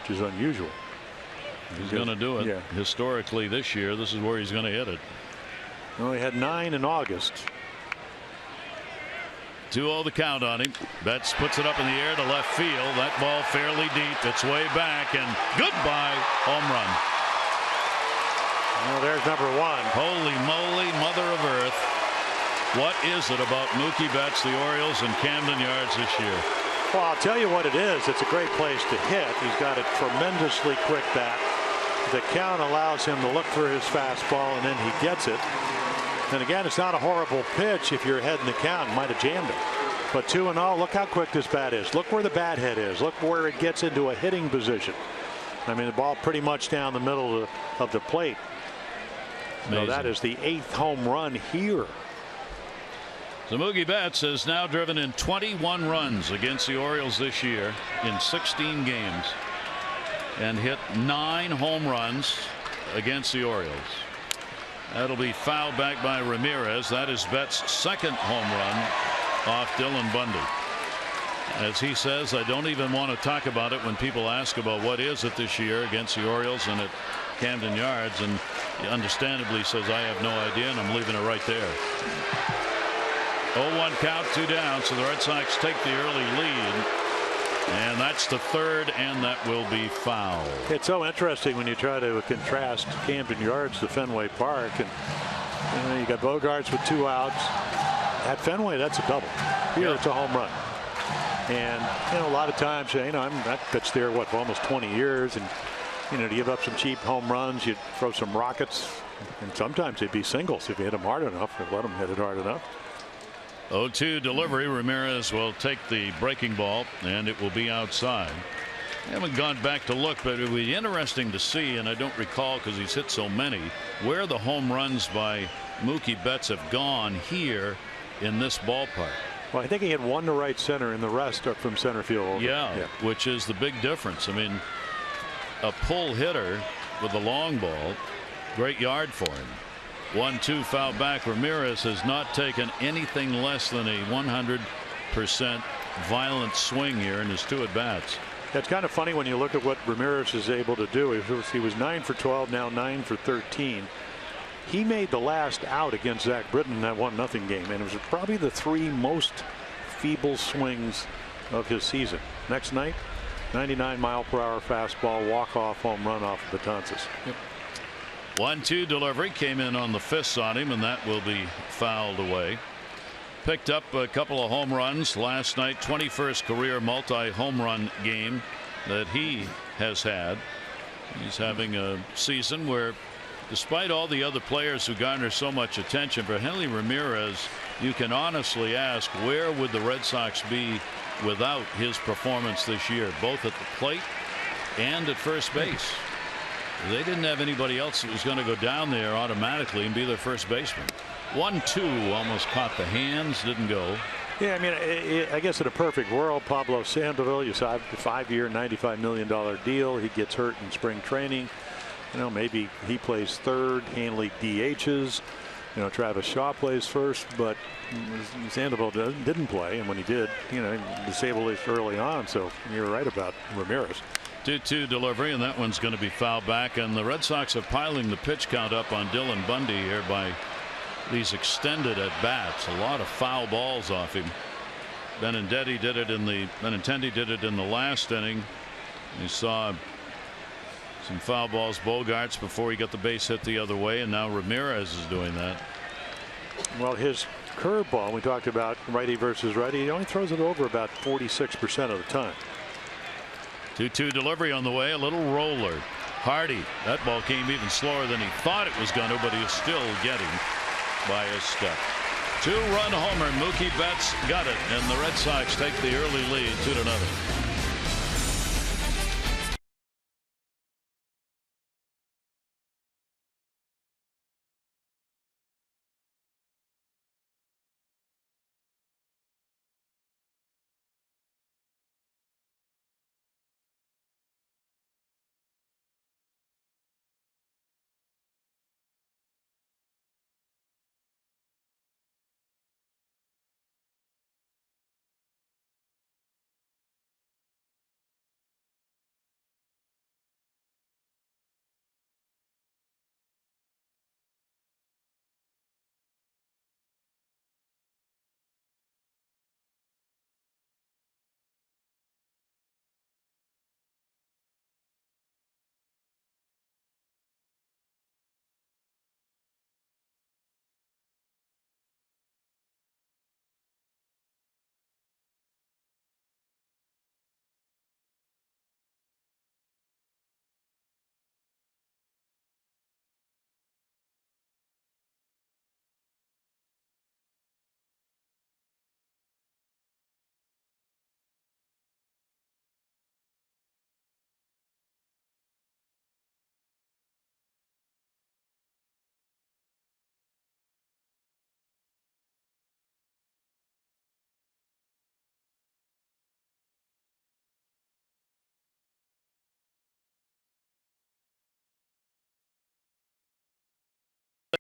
which is unusual. He's going to do it. Yeah. Historically, this year, this is where he's going to hit it. Well, he had 9 in August. 2-0 the count on him. Betts puts it up in the air to left field. That ball fairly deep. It's way back, and goodbye, home run. Well, there's number 1. Holy moly, mother of earth. What is it about Mookie Betts, the Orioles, and Camden Yards this year? Well, I'll tell you what it is. It's a great place to hit. He's got a tremendously quick bat. The count allows him to look for his fastball, and then he gets it. And again, it's not a horrible pitch if you're ahead in the count. Might have jammed it. But 2-0, look how quick this bat is. Look where the bat head is. Look where it gets into a hitting position. I mean, the ball pretty much down the middle of the plate. So that is the 8th home run here. So Mookie Betts has now driven in 21 runs against the Orioles this year in 16 games and hit 9 home runs against the Orioles. That'll be fouled back by Ramirez. That is Betts' 2nd home run off Dylan Bundy. As he says, I don't even want to talk about it when people ask about what is it this year against the Orioles and at Camden Yards, and he understandably says I have no idea, and I'm leaving it right there. 0-1 count, 2 down, so the Red Sox take the early lead. And that's the 3rd, and that will be foul. It's so interesting when you try to contrast Camden Yards to Fenway Park, and you got Bogarts with 2 outs. At Fenway, that's a double. Here, it's a home run. And a lot of times, I've pitched there for almost 20 years, and to give up some cheap home runs, you'd throw some rockets, and sometimes they'd be singles if you hit them hard enough, or let them hit it hard enough. 0-2 delivery. Ramirez will take the breaking ball, and it will be outside. I haven't gone back to look, but it would be interesting to see, and I don't recall because he's hit so many, where the home runs by Mookie Betts have gone here in this ballpark. Well, I think he had 1 to right center, and the rest are from center field. Yeah, which is the big difference. I mean, a pull hitter with a long ball, great yard for him. 1-2 foul back. Ramirez has not taken anything less than a 100% violent swing here in his 2 at bats. It's kind of funny when you look at what Ramirez is able to do. He was 9 for 12, now 9 for 13. He made the last out against Zach Britton in that 1-0 game, and it was probably the 3 most feeble swings of his season. Next night, 99-mile-per-hour fastball, walk-off home run off of Betances. Yep. 1-2 delivery came in on the fists on him, and that will be fouled away. Picked up a couple of home runs last night. 21st career multi-home run game that he has had. He's having a season where, despite all the other players who garner so much attention, for Henley Ramirez, you can honestly ask, where would the Red Sox be without his performance this year, both at the plate and at first base? They didn't have anybody else that was going to go down there automatically and be their first baseman. 1-2 almost caught the hands, didn't go. Yeah, I mean, I guess in a perfect world, Pablo Sandoval, you saw a 5-year, $95 million deal. He gets hurt in spring training. Maybe he plays third, Hanley DHs. Travis Shaw plays first, but Sandoval didn't play, and when he did, he disabled it early on. So you're right about Ramirez. 2-2 delivery, and that one's going to be fouled back. And the Red Sox are piling the pitch count up on Dylan Bundy here by these extended at bats. A lot of foul balls off him. Benintendi did it in the last inning. You saw some foul balls, Bogarts, before he got the base hit the other way, and now Ramirez is doing that. Well, his curveball, we talked about righty versus righty, he only throws it over about 46% of the time. 2-2 delivery on the way, a little roller. Hardy, that ball came even slower than he thought it was going to, but he was still getting by a step. 2-run homer. Mookie Betts got it, and the Red Sox take the early lead 2-0.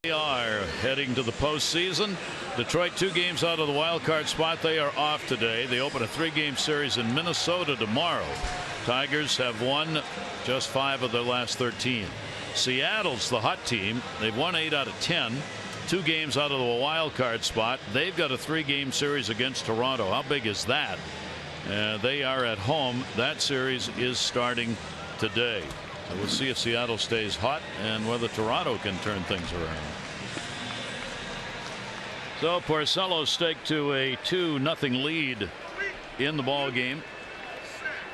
They are heading to the postseason. Detroit 2 games out of the wild card spot. They are off today. They open a 3-game series in Minnesota tomorrow. Tigers have won just 5 of their last 13. Seattle's the hot team. They've won 8 out of 10. 2 games out of the wild card spot. They've got a 3-game series against Toronto. How big is that? They are at home. That series is starting today. So we'll see if Seattle stays hot and whether Toronto can turn things around. So Porcello staked to a 2-0 lead in the ball game.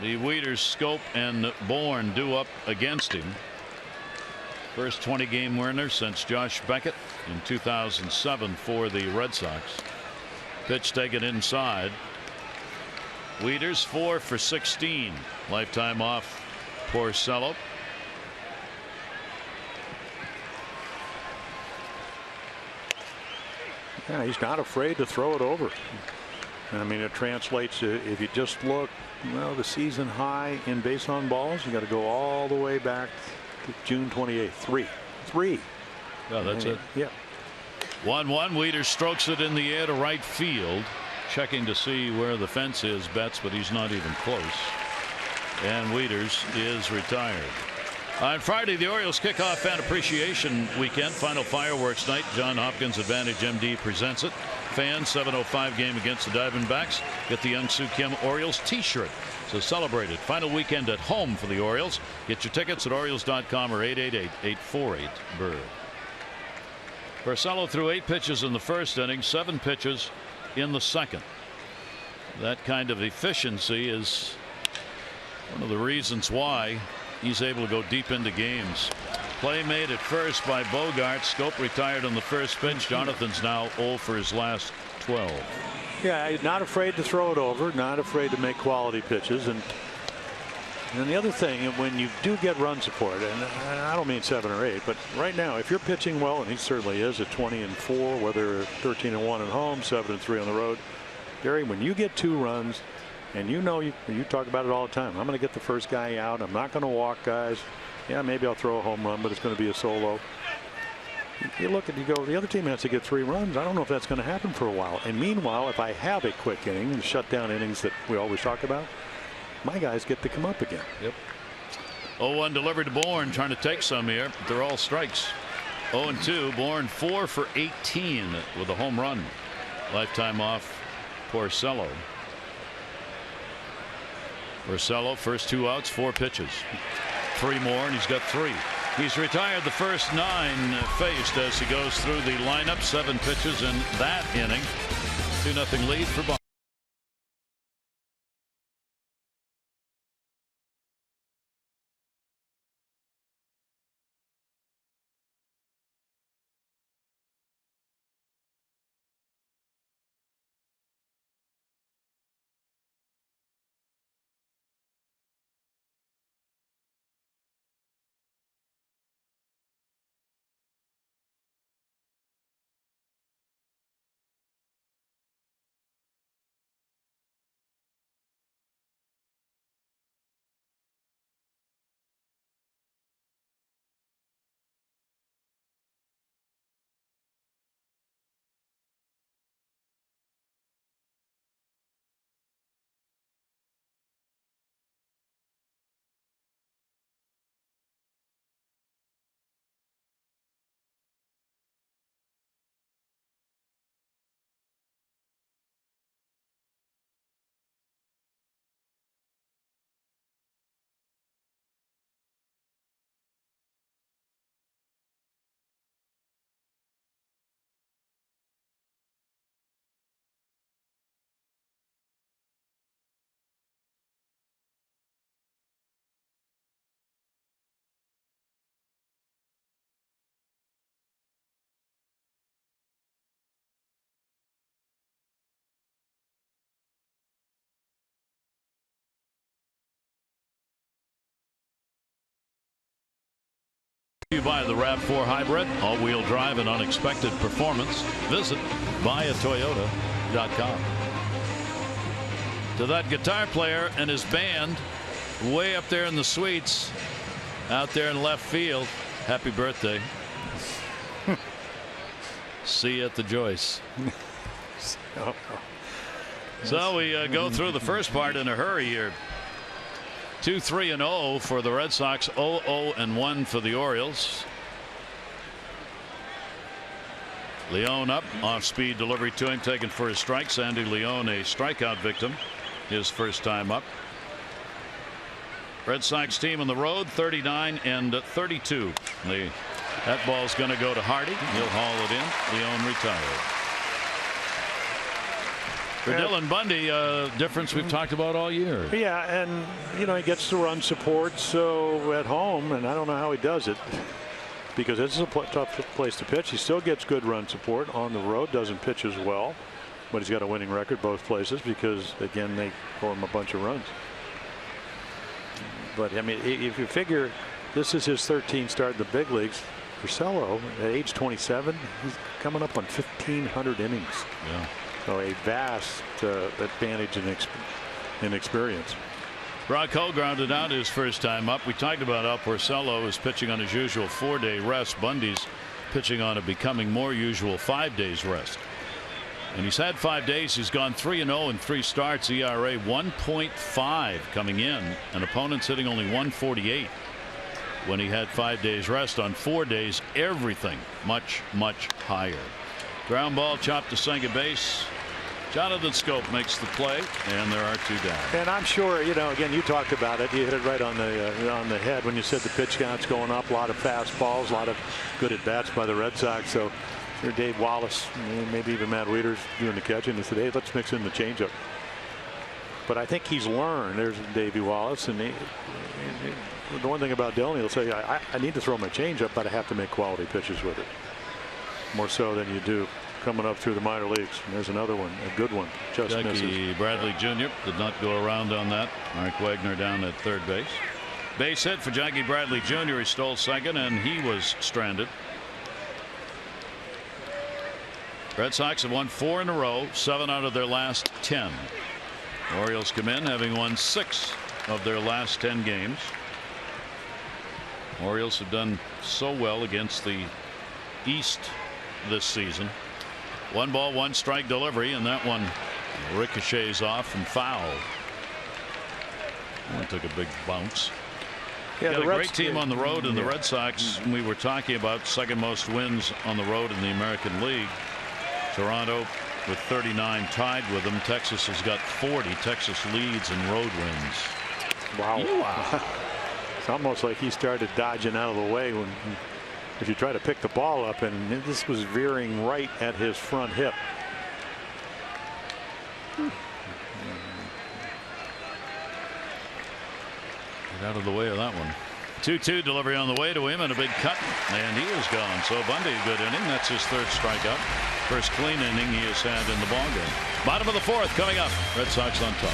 The Wieters, Scope, and Bourne due up against him. First 20-game winner since Josh Beckett in 2007 for the Red Sox. Pitch taken inside. Wieters 4 for 16. Lifetime off Porcello. Yeah, he's not afraid to throw it over. I mean, it translates to, if you just look, well, the season high in base on balls, you got to go all the way back to June 28th. 3. Oh, that's it. Yeah. 1-1. Wieters strokes it in the air to right field. Checking to see where the fence is, Betts, but he's not even close. And Wieters is retired. On Friday, the Orioles kick off Fan Appreciation Weekend. Final fireworks night. John Hopkins Advantage MD presents it. Fans, 7:05 game against the Diamondbacks. Get the Young Soo Kim Orioles t-shirt. So celebrate it. Final weekend at home for the Orioles. Get your tickets at Orioles.com or 888-848-BIRD. Porcello threw 8 pitches in the first inning, 7 pitches in the second. That kind of efficiency is one of the reasons why he's able to go deep into games. Play made at first by Bogart. Scope retired on the first pitch. Jonathan's now 0 for his last 12. Yeah, not afraid to throw it over, not afraid to make quality pitches. And the other thing, when you do get run support, and I don't mean 7 or 8, but right now, if you're pitching well, and he certainly is at 20-4, whether 13-1 at home, 7-3 on the road, Gary, when you get 2 runs, and you know, you talk about it all the time. I'm going to get the first guy out. I'm not going to walk guys. Yeah, maybe I'll throw a home run, but it's going to be a solo. You look and you go, the other team has to get 3 runs. I don't know if that's going to happen for a while. And meanwhile, if I have a quick inning, the shutdown innings that we always talk about, my guys get to come up again. Yep. 0-1 delivered to Bourne, trying to take some here. They're all strikes. 0-2. Bourne 4 for 18 with a home run. Lifetime off Porcello. Porcello, first 2 outs, 4 pitches. 3 more, and he's got 3. He's retired the first 9 faced as he goes through the lineup. 7 pitches in that inning. 2-0 lead for Baltimore. By the RAV4 Hybrid, all-wheel drive and unexpected performance. Visit buyatoyota.com. To that guitar player and his band way up there in the suites out there in left field, happy birthday. See you at the Joyce. So we go through the first part in a hurry here. 2-3-0 for the Red Sox. 0-0-1 for the Orioles. Leone up, off speed delivery to him, taken for his strike. Sandy Leone, a strikeout victim, his first time up. Red Sox team on the road, 39-32. That ball's going to go to Hardy. He'll haul it in. Leone retired. For Dylan Bundy, difference we've talked about all year. Yeah, and he gets the run support. So at home, and I don't know how he does it, because this is a tough place to pitch. He still gets good run support. On the road, doesn't pitch as well, but he's got a winning record both places because, again, they score him a bunch of runs. But I mean, if you figure this is his 13th start in the big leagues, Porcello at age 27, he's coming up on 1,500 innings. Yeah. So a vast advantage in experience. Rocco grounded out his first time up. We talked about how Porcello is pitching on his usual 4-day rest. Bundy's pitching on a becoming more usual 5 days rest. And he's had 5 days. He's gone 3-0 in 3 starts. ERA 1.5 coming in. And opponents hitting only 148 when he had 5 days rest. On 4 days, everything much higher. Ground ball chopped to second base. Jonathan Scope makes the play, and there are 2 down. And I'm sure, again, you talked about it. You hit it right on the head when you said the pitch count's going up. A lot of fastballs, a lot of good at bats by the Red Sox. So here, Dave Wallace, maybe even Matt Wieters doing the catching, and said, hey, let's mix in the changeup. But I think he's learned. There's Davey Wallace, and the one thing about Dylan, he'll say, I need to throw my changeup, but I have to make quality pitches with it. More so than you do coming up through the minor leagues. And there's another one, a good one. Just Jackie misses. Bradley Jr. did not go around on that. Mark Wagner down at third base. Base hit for Jackie Bradley Jr. He stole second, and he was stranded. Red Sox have won 4 in a row, 7 out of their last 10. Orioles come in having won 6 of their last 10 games. Orioles have done so well against the East this season. 1 ball, 1 strike delivery, and that one ricochets off and foul. That took a big bounce. got a great team on the road, and the Red Sox, we were talking about second most wins on the road in the American League. Toronto with 39 tied with them. Texas has got 40. Texas leads in road wins. Wow. It's almost like he started dodging out of the way when if you try to pick the ball up, and this was veering right at his front hip. Get out of the way of that one. 2-2 delivery on the way to him, and a big cut, and he is gone. So Bundy, a good inning. That's his third strikeout. First clean inning he has had in the ballgame. Bottom of the fourth coming up. Red Sox on top.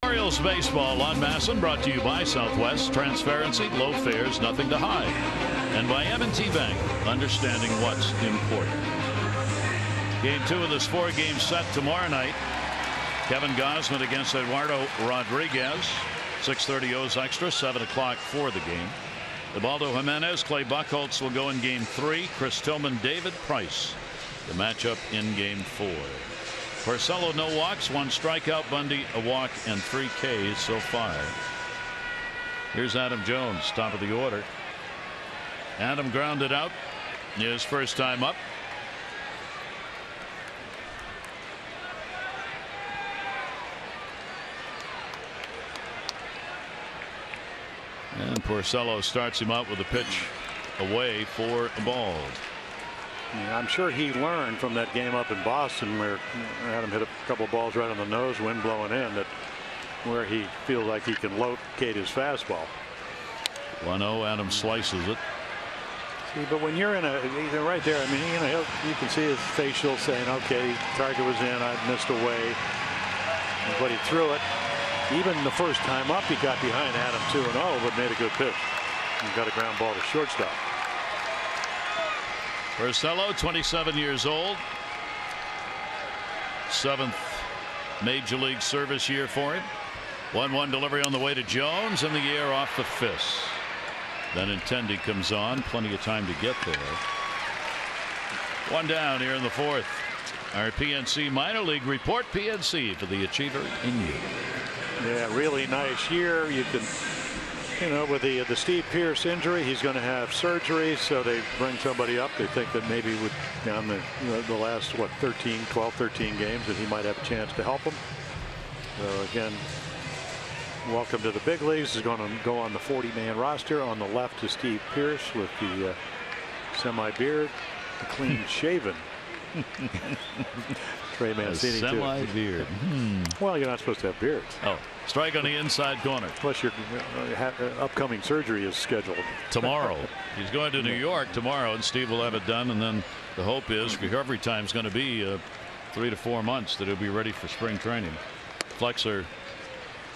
Orioles baseball on Masson, brought to you by Southwest. Transparency, low fares, nothing to hide. And by M&T Bank, understanding what's important. Game 2 of this 4-game set tomorrow night. Kevin Gausman against Eduardo Rodriguez. 6:30 O's Extra, 7 o'clock for the game. Ubaldo Jimenez, Clay Buchholz will go in Game 3. Chris Tillman, David Price, the matchup in Game 4. Porcello, no walks, 1 strikeout. Bundy, a walk, and 3 Ks so far. Here's Adam Jones, top of the order. Adam grounded out his first time up. And Porcello starts him out with a pitch away for a ball. Yeah, I'm sure he learned from that game up in Boston where Adam hit a couple of balls right on the nose, wind blowing in, that where he feels like he can locate his fastball. 1-0, Adam slices it. See, but when you're in right there, I mean, you can see his facial saying, okay, target was in, I missed away, but he threw it. Even the first time up, he got behind Adam 2-0, but made a good pitch. He got a ground ball to shortstop. Porcello, 27 years old. 7th major league service year for him. 1-1 delivery on the way to Jones, in the air off the fist. Then Intendi comes on, plenty of time to get there. 1 down here in the 4th. Our PNC minor league report. PNC for the achiever in you. Yeah, really nice year. You can, with the Steve Pearce injury, he's going to have surgery, so they bring somebody up. They think that maybe with down the last 12, 13 games that he might have a chance to help them. So again, welcome to the big leagues. He's going to go on the 40-man roster. On the left is Steve Pearce with the semi-beard, the clean-shaven Trey Mancini. Semi-beard. Well, you're not supposed to have beards. Oh, strike on the inside corner. Plus, your upcoming surgery is scheduled tomorrow. He's going to New York tomorrow, and Steve will have it done. And then the hope is recovery time is going to be 3 to 4 months, that he'll be ready for spring training. Flexor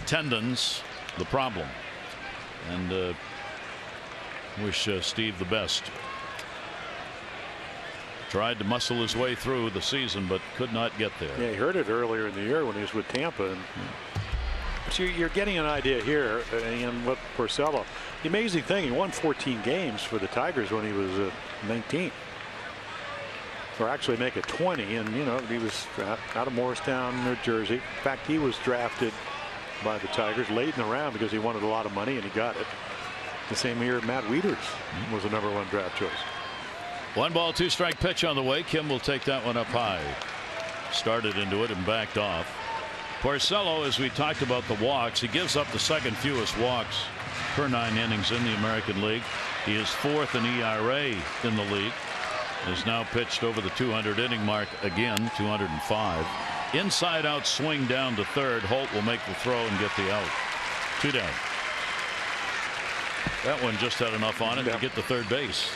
tendons, the problem, and wish Steve the best. Tried to muscle his way through the season, but could not get there. Yeah, he hurt it earlier in the year when he was with Tampa, and So you're getting an idea here, and what Porcello. The amazing thing, he won 14 games for the Tigers when he was 19. Or actually make it 20, and he was out of Morristown, New Jersey. In fact, he was drafted by the Tigers late in the round because he wanted a lot of money, and he got it. The same year, Matt Wieters was the #1 draft choice. 1-ball, 2-strike pitch on the way. Kim will take that one up high. Started into it and backed off. Porcello, as we talked about the walks, he gives up the second fewest walks per 9 innings in the American League. He is 4th in ERA in the league. Has now pitched over the 200 inning mark again, 205. Inside out swing down to third. Holt will make the throw and get the out. 2 down. That one just had enough on it to get to third base.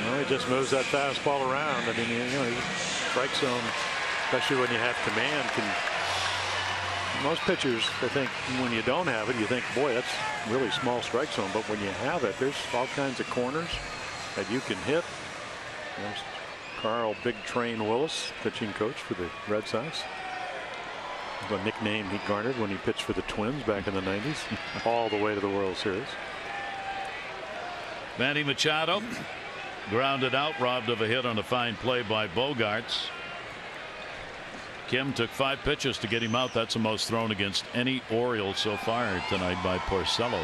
Well, he just moves that fastball around. I mean, strike zone, especially when you have command, most pitchers, I think, when you don't have it, you think, boy, that's really small strike zone. But when you have it, there's all kinds of corners that you can hit. There's Carl Big Train Willis, pitching coach for the Red Sox. The nickname he garnered when he pitched for the Twins back in the 90s, all the way to the World Series. Manny Machado grounded out, robbed of a hit on a fine play by Bogarts. Kim took 5 pitches to get him out. That's the most thrown against any Oriole so far tonight by Porcello.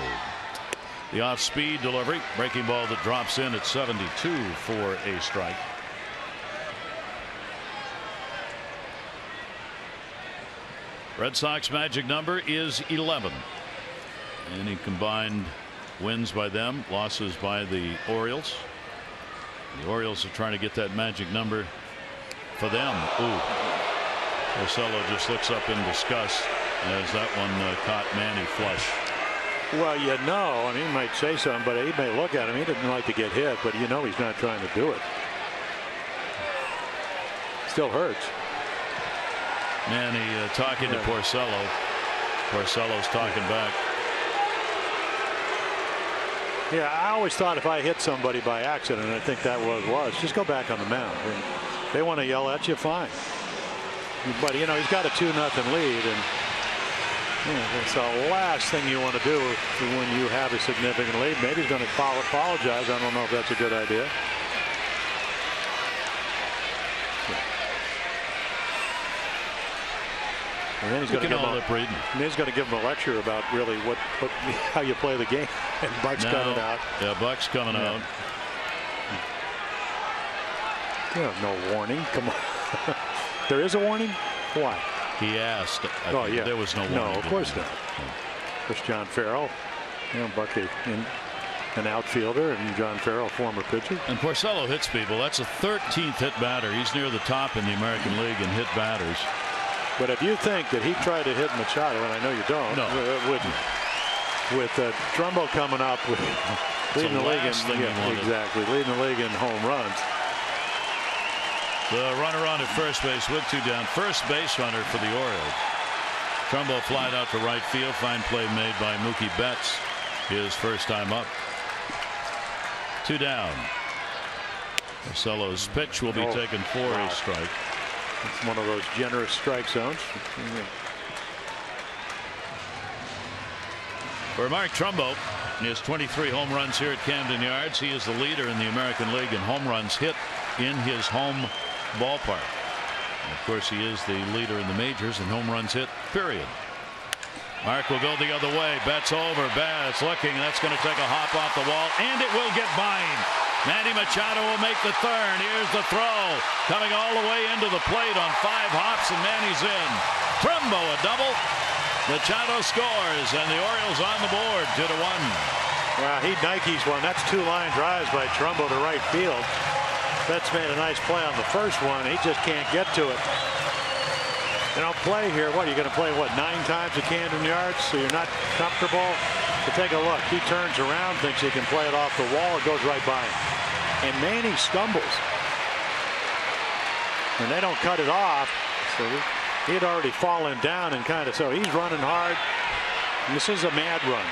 The off-speed delivery, breaking ball that drops in at 72 for a strike. Red Sox magic number is 11. Any combined wins by them, losses by the Orioles. The Orioles are trying to get that magic number for them. Ooh. Porcello just looks up in disgust as that one caught Manny flush. Well, I mean, he might say something, but he may look at him. He didn't like to get hit, but he's not trying to do it. Still hurts. Manny talking to Porcello. Porcello's talking back. Yeah, I always thought if I hit somebody by accident, I think that was just go back on the mound. And they want to yell at you, fine. But he's got a 2-0 lead, and it's the last thing you want to do when you have a significant lead. Maybe he's going to apologize. I don't know if that's a good idea. And then he's going to give him a lecture about really how you play the game. And Buck's coming out. Yeah, Buck's coming out. No warning. Come on. There is a warning? Why? He asked. There was no warning. No, of course not. There's John Farrell. Buck, an outfielder, and John Farrell, former pitcher. And Porcello hits people. That's a 13th hit batter. He's near the top in the American League in hit batters. But if you think that he tried to hit Machado, and I know you don't, with Trumbo coming up with leading the league leading the league in home runs. The runner on at first base with 2 down. First base runner for the Orioles. Trumbo flied out to right field. Fine play made by Mookie Betts. His first time up. 2 down. Porcello's pitch will be taken for a strike. It's one of those generous strike zones. For Mark Trumbo, he has 23 home runs here at Camden Yards. He is the leader in the American League in home runs hit in his home ballpark. And of course, he is the leader in the majors in home runs hit, period. Mark will go the other way. Betts over. Betts looking. That's going to take a hop off the wall, and it will get by him. Manny Machado will make the turn. Here's the throw. Coming all the way into the plate on 5 hops, and Manny's in. Trumbo a double. Machado scores, and the Orioles on the board, 2-1. Wow, he Nikes one. That's 2 line drives by Trumbo to right field. Betts made a nice play on the first one. He just can't get to it. Play here. What, are you going to play, 9 times at Camden Yards? So you're not comfortable? But take a look. He turns around, thinks he can play it off the wall. It goes right by him. And Manny stumbles. And they don't cut it off. So he had already fallen down and so he's running hard. And this is a mad run.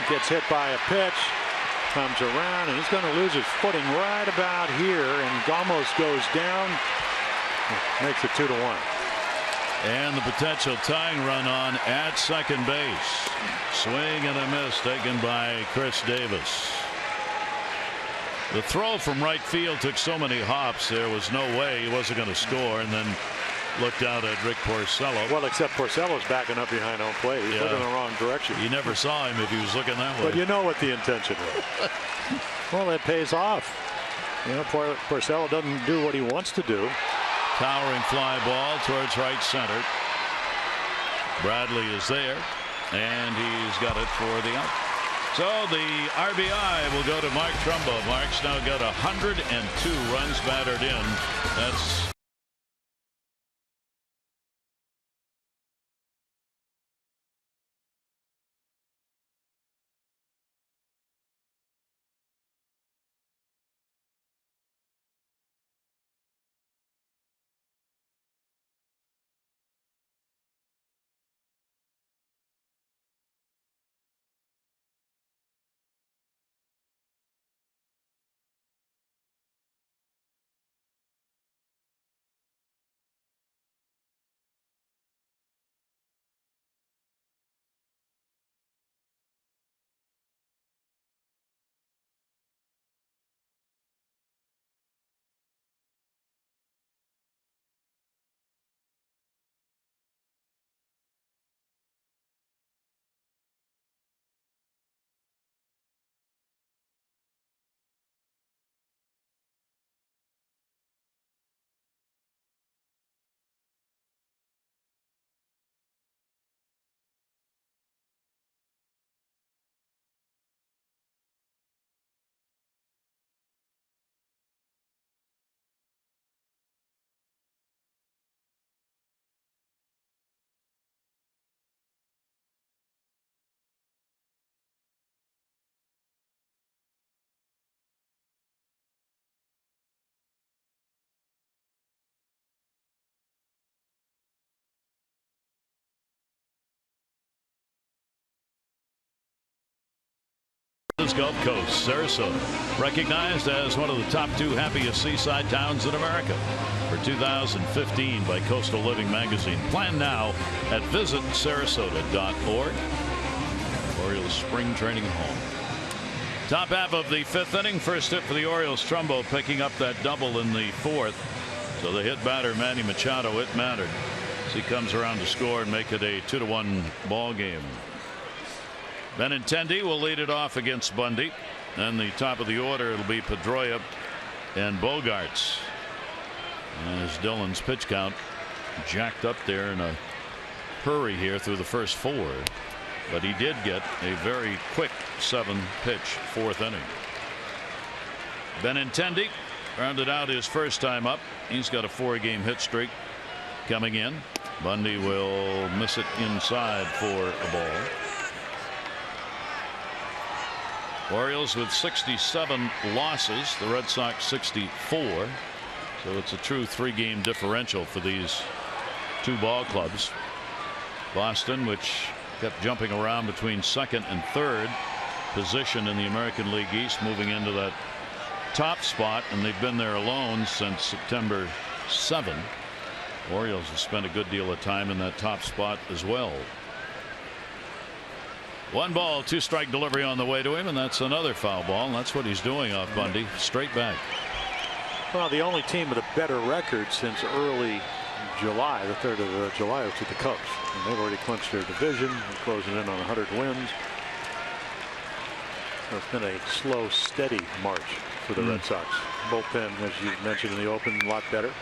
He gets hit by a pitch. Comes around, and he's going to lose his footing right about here, and almost goes down. Makes it 2-1. And the potential tying run on at second base. Swing and a miss taken by Chris Davis. The throw from right field took so many hops, there was no way he wasn't going to score, and then looked out at Rick Porcello. Well, except Porcello's backing up behind home plate. He's looking in the wrong direction. You never saw him if he was looking that way. But you know what the intention was. Well, it pays off. You know, Porcello doesn't do what he wants to do. Towering fly ball towards right center. Bradley is there, and he's got it for the out. So the RBI will go to Mark Trumbo. Mark's now got 102 runs batted in. That's Gulf Coast, Sarasota, recognized as one of the top 2 happiest seaside towns in America for 2015 by Coastal Living magazine. Plan now at visitsarasota.org. Orioles spring training home. Top half of the 5th inning. First hit for the Orioles. Trumbo picking up that double in the 4th. So the hit batter Manny Machado, it mattered as he comes around to score and make it a 2-1 ball game. Benintendi will lead it off against Bundy. And the top of the order, it'll be Pedroia and Bogarts. As Dylan's pitch count jacked up there in a hurry here through the first 4. But he did get a very quick 7-pitch 4th inning. Benintendi rounded out his first time up. He's got a 4-game hit streak coming in. Bundy will miss it inside for a ball. Orioles with 67 losses, the Red Sox 64. So it's a true 3-game differential for these 2 ball clubs. Boston, which kept jumping around between 2nd and 3rd position in the American League East, moving into that top spot, and they've been there alone since September 7. Orioles have spent a good deal of time in that top spot as well. 1 ball, 2 strike delivery on the way to him, and that's another foul ball, and that's what he's doing off Bundy. Straight back. Well, the only team with a better record since early July, the 3rd of July, was to the Cubs. And they've already clinched their division. They're closing in on 100 wins. So it's been a slow, steady march for the Red Sox. Bullpen, as you mentioned in the open, a lot better.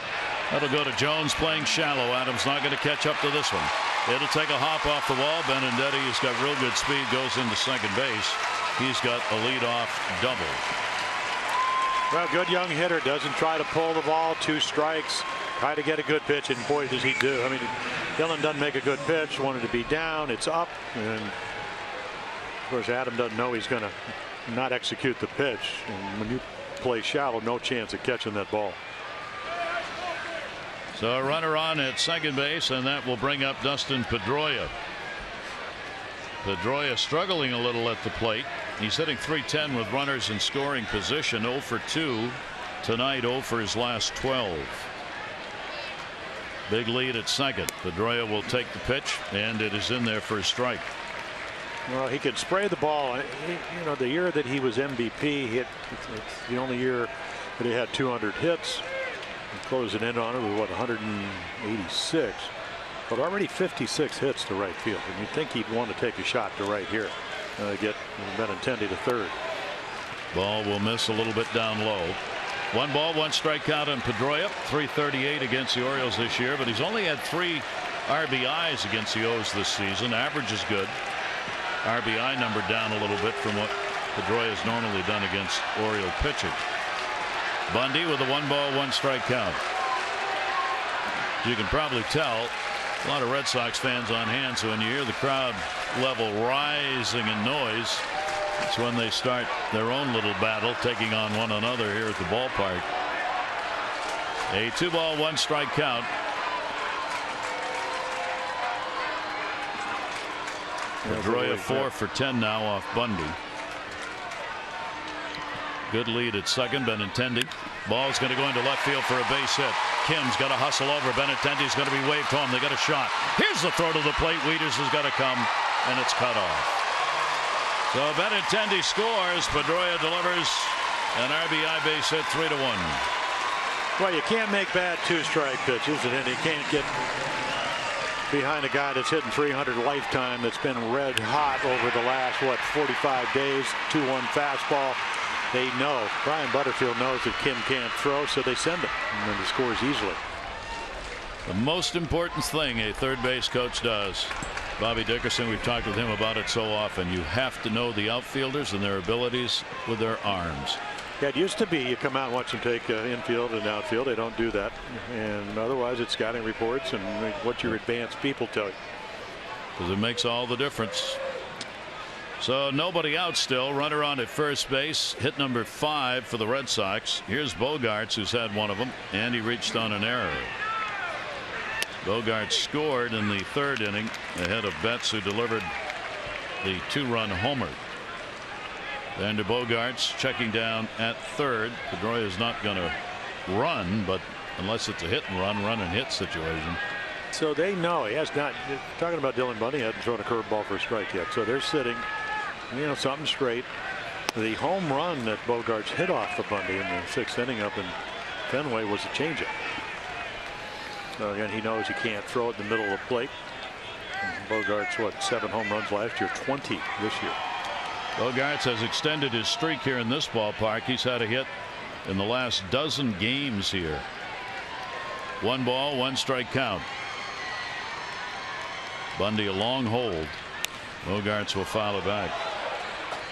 That'll go to Jones playing shallow. Adams not going to catch up to this one. It'll take a hop off the wall. Benintendi has got real good speed, goes into second base. He's got a leadoff double. Well, good young hitter, doesn't try to pull the ball. 2 strikes. Try to get a good pitch, and boy, does he do. I mean, Dylan doesn't make a good pitch. Wanted to be down. It's up, and of course Adam doesn't know he's going to not execute the pitch. And when you play shallow, no chance of catching that ball. So a runner on at second base, and that will bring up Dustin Pedroia. Pedroia struggling a little at the plate. He's hitting .310 with runners in scoring position. 0 for 2 tonight, 0 for his last 12. Big lead at second. Pedroia will take the pitch, and it is in there for a strike. Well, he could spray the ball. You know, the year that he was MVP, it's the only year that he had 200 hits. He closed an end on it with what, 186, but already 56 hits to right field. And you'd think he'd want to take a shot to right here, get Benintendi to third. Ball will miss a little bit down low. 1 ball, 1 strikeout on Pedroia. .338 against the Orioles this year, but he's only had 3 RBIs against the O's this season. Average is good. RBI number down a little bit from what Pedroia has normally done against Oriole pitching. Bundy with a 1 ball, 1 strike count. You can probably tell a lot of Red Sox fans on hand, so when you hear the crowd level rising in noise, it's when they start their own little battle, taking on one another here at the ballpark. A 2 ball, 1 strike count. Pedroia 4 for 10 now off Bundy. Good lead at second. Benintendi. Ball's going to go into left field for a base hit. Kim's got to hustle over. Benintendi's going to be waved home. They got a shot. Here's the throw to the plate. Wieters has got to come, and it's cut off. So Benintendi scores. Pedroia delivers an RBI base hit, 3-1. Well, you can't make bad 2-strike pitches, and you can't get behind a guy that's hitting 300 lifetime, that's been red hot over the last 45 days. 2-1 fastball. They know, Brian Butterfield knows that Kim can't throw, so they send him, and then he scores easily. The most important thing a third base coach does, Bobby Dickerson, we've talked with him about it so often, you have to know the outfielders and their abilities with their arms. Yeah, it used to be you come out and watch them take infield and outfield. They don't do that, and otherwise it's scouting reports and what your advanced people tell you. Because it makes all the difference. So nobody out still. Runner on at first base. Hit number 5 for the Red Sox. Here's Bogaerts, who's had one of them, and he reached on an error. Bogaerts scored in the 3rd inning ahead of Betts, who delivered the 2-run homer. Then to Bogaerts, checking down at 3rd. Pedroia is not going to run, but unless it's a hit and run and hit situation. So they know he has not. Talking about Dylan Bundy, hadn't thrown a curveball for a strike yet. So they're sitting, something straight. The home run that Bogaerts hit off the Bundy in the 6th inning up in Fenway was a changeup. So again, he knows he can't throw it in the middle of the plate. And Bogaerts, 7 home runs last year, 20 this year. Bogaerts has extended his streak here in this ballpark. He's had a hit in the last dozen games here. 1 ball, 1 strike count. Bundy a long hold. Bogaerts will foul it back.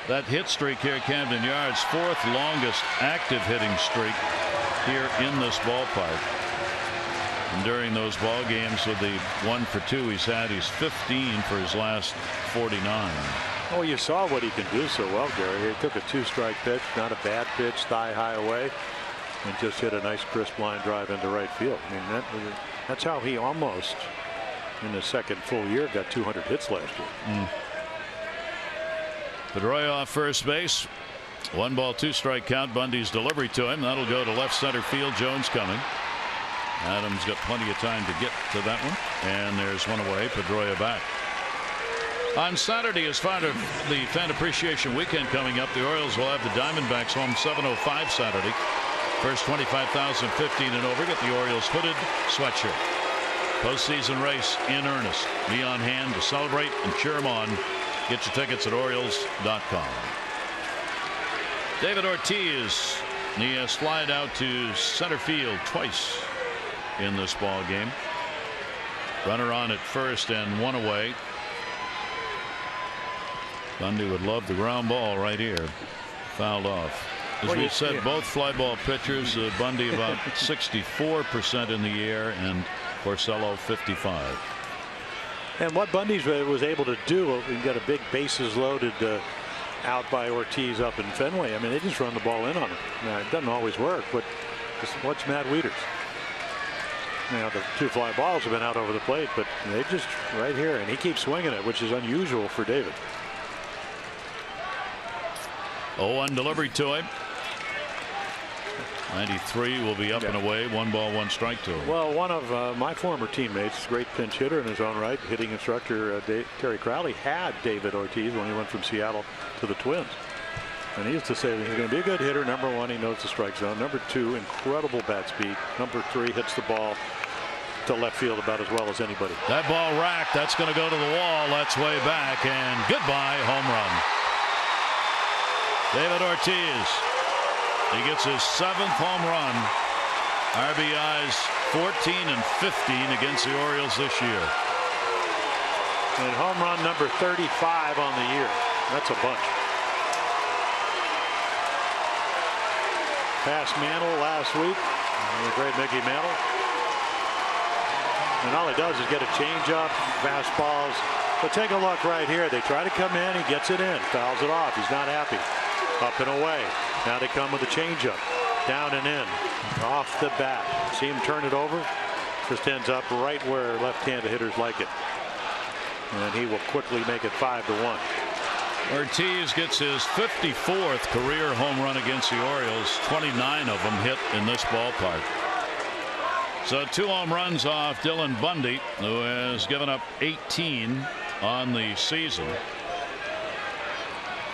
That hit streak here at Camden Yards, 4th longest active hitting streak here in this ballpark. And during those ball games with the 1 for 2 he's had, he's 15 for his last 49. Oh, you saw what he can do so well, Gary. He took a 2-strike pitch, not a bad pitch, thigh high away, and just hit a nice crisp line drive into right field. I mean, that's how he almost, in his 2nd full year, got 200 hits last year. Pedroia off first base. 1 ball, 2 strike count. Bundy's delivery to him. That'll go to left center field. Jones coming. Adams got plenty of time to get to that one. And there's one away. Pedroia back. On Saturday, as part of the Fan Appreciation Weekend coming up, the Orioles will have the Diamondbacks home 7:05 Saturday. First 25,000 15 and over get the Orioles hooded sweatshirt. Postseason race in earnest. Be on hand to celebrate and cheer them on. Get your tickets at Orioles.com. David Ortiz, he has flied out to center field twice in this ball game. Runner on at first and 1 away. Bundy would love the ground ball right here. Fouled off. As we said, both fly ball pitchers, Bundy about 64% in the air and Porcello 55. And what Bundy was able to do, he got a big bases loaded out by Ortiz up in Fenway. I mean, they just run the ball in on him. Now, it doesn't always work, but just watch Matt Wieters. Now, the 2 fly balls have been out over the plate, but they just right here, and he keeps swinging it, which is unusual for David. 0-1 delivery to him. 93 will be up and away. 1 ball, 1 strike to him. Well, one of my former teammates, great pinch hitter in his own right, hitting instructor Terry Crowley, had David Ortiz when he went from Seattle to the Twins. And he used to say that he's going to be a good hitter. Number 1, he knows the strike zone. Number 2, incredible bat speed. Number 3, hits the ball to left field about as well as anybody. That ball racked. That's going to go to the wall. That's way back. And goodbye, home run. David Ortiz. He gets his 7th home run. RBIs 14 and 15 against the Orioles this year. And home run number 35 on the year. That's a bunch. Passed Mantle last week. The great Mickey Mantle. And all he does is get a changeup, fastballs. But take a look right here. They try to come in. He gets it in. Fouls it off. He's not happy. Up and away. Now they come with a changeup. Down and in. Off the bat. See him turn it over. Just ends up right where left-handed hitters like it. And he will quickly make it 5-1. Ortiz gets his 54th career home run against the Orioles. 29 of them hit in this ballpark. So 2 home runs off Dylan Bundy, who has given up 18 on the season.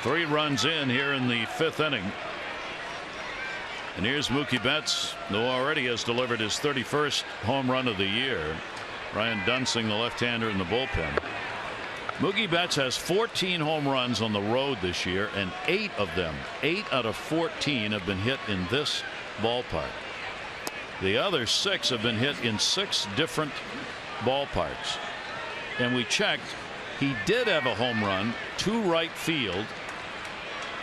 3 runs in here in the 5th inning. And here's Mookie Betts, who already has delivered his 31st home run of the year. Ryan Dunsing, the left-hander in the bullpen. Mookie Betts has 14 home runs on the road this year, and 8 of them, 8 out of 14, have been hit in this ballpark. The other 6 have been hit in 6 different ballparks. And we checked, he did have a home run to right field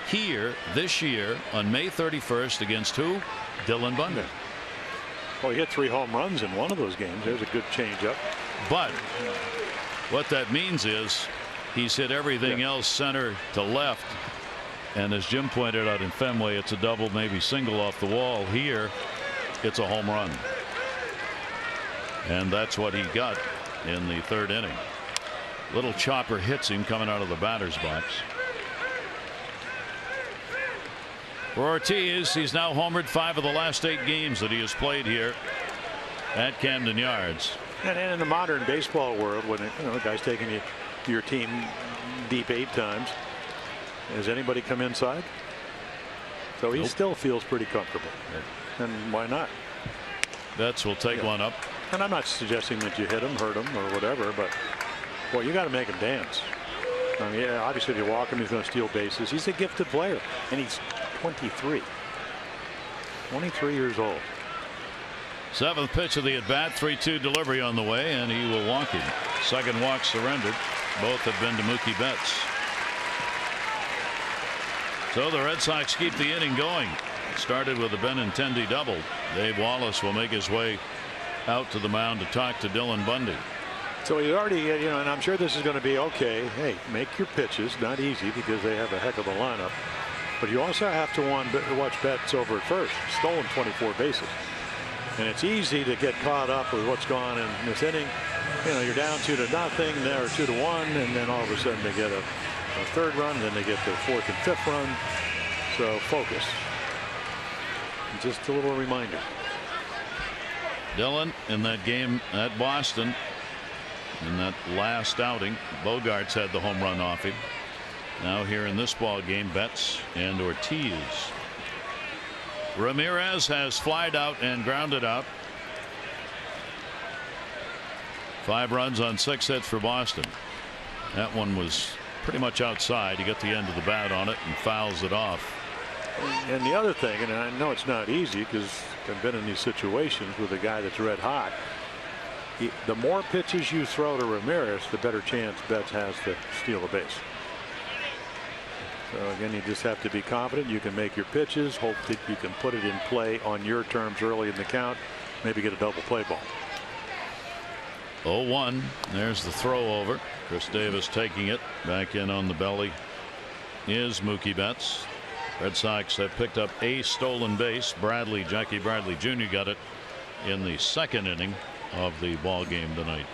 here this year on May 31st against who? Dylan Bundy. Well, he hit 3 home runs in one of those games. There's a good changeup. But what that means is he's hit everything else center to left. And as Jim pointed out in Fenway, it's a double, maybe single off the wall. Here, it's a home run. And that's what he got in the 3rd inning. Little chopper hits him coming out of the batter's box. For Ortiz, he's now homered 5 of the last 8 games that he has played here at Camden Yards. And in the modern baseball world, when a guy's taking your team deep 8 times, has anybody come inside? So he still feels pretty comfortable. And why not? Betts will take one up. And I'm not suggesting that you hit him, hurt him, or whatever, but well, you got to make him dance. I mean, obviously, if you walk him, he's going to steal bases. He's a gifted player, and he's 23. 23 years old. 7th pitch of the at bat. 3-2 delivery on the way, and he will walk him. 2nd walk surrendered. Both have been to Mookie Betts. So the Red Sox keep the inning going. Started with a Benintendi double. Dave Wallace will make his way out to the mound to talk to Dylan Bundy. So he already, and I'm sure this is going to be okay. Hey, make your pitches. Not easy because they have a heck of a lineup. But you also have to watch Betts over at first. Stolen 24 bases. And it's easy to get caught up with what's gone in this inning. You're down 2-0 there, or 2-1, and then all of a sudden they get a 3rd run, then they get their 4th and 5th run. So focus. Just a little reminder. Dylan in that game at Boston, in that last outing, Bogarts had the home run off him. Now here in this ball game, Betts and Ortiz. Ramirez has flied out and grounded out. 5 runs on 6 hits for Boston. That one was pretty much outside. He got the end of the bat on it and fouls it off. And the other thing, and I know it's not easy because I've been in these situations with a guy that's red hot. The more pitches you throw to Ramirez, the better chance Betts has to steal a base. So again, you just have to be confident. You can make your pitches, hope that you can put it in play on your terms early in the count, maybe get a double play ball. 0-1. There's the throw over. Chris Davis taking it back in on the belly is Mookie Betts. Red Sox have picked up a stolen base. Jackie Bradley Jr. got it in the 2nd inning of the ball game tonight.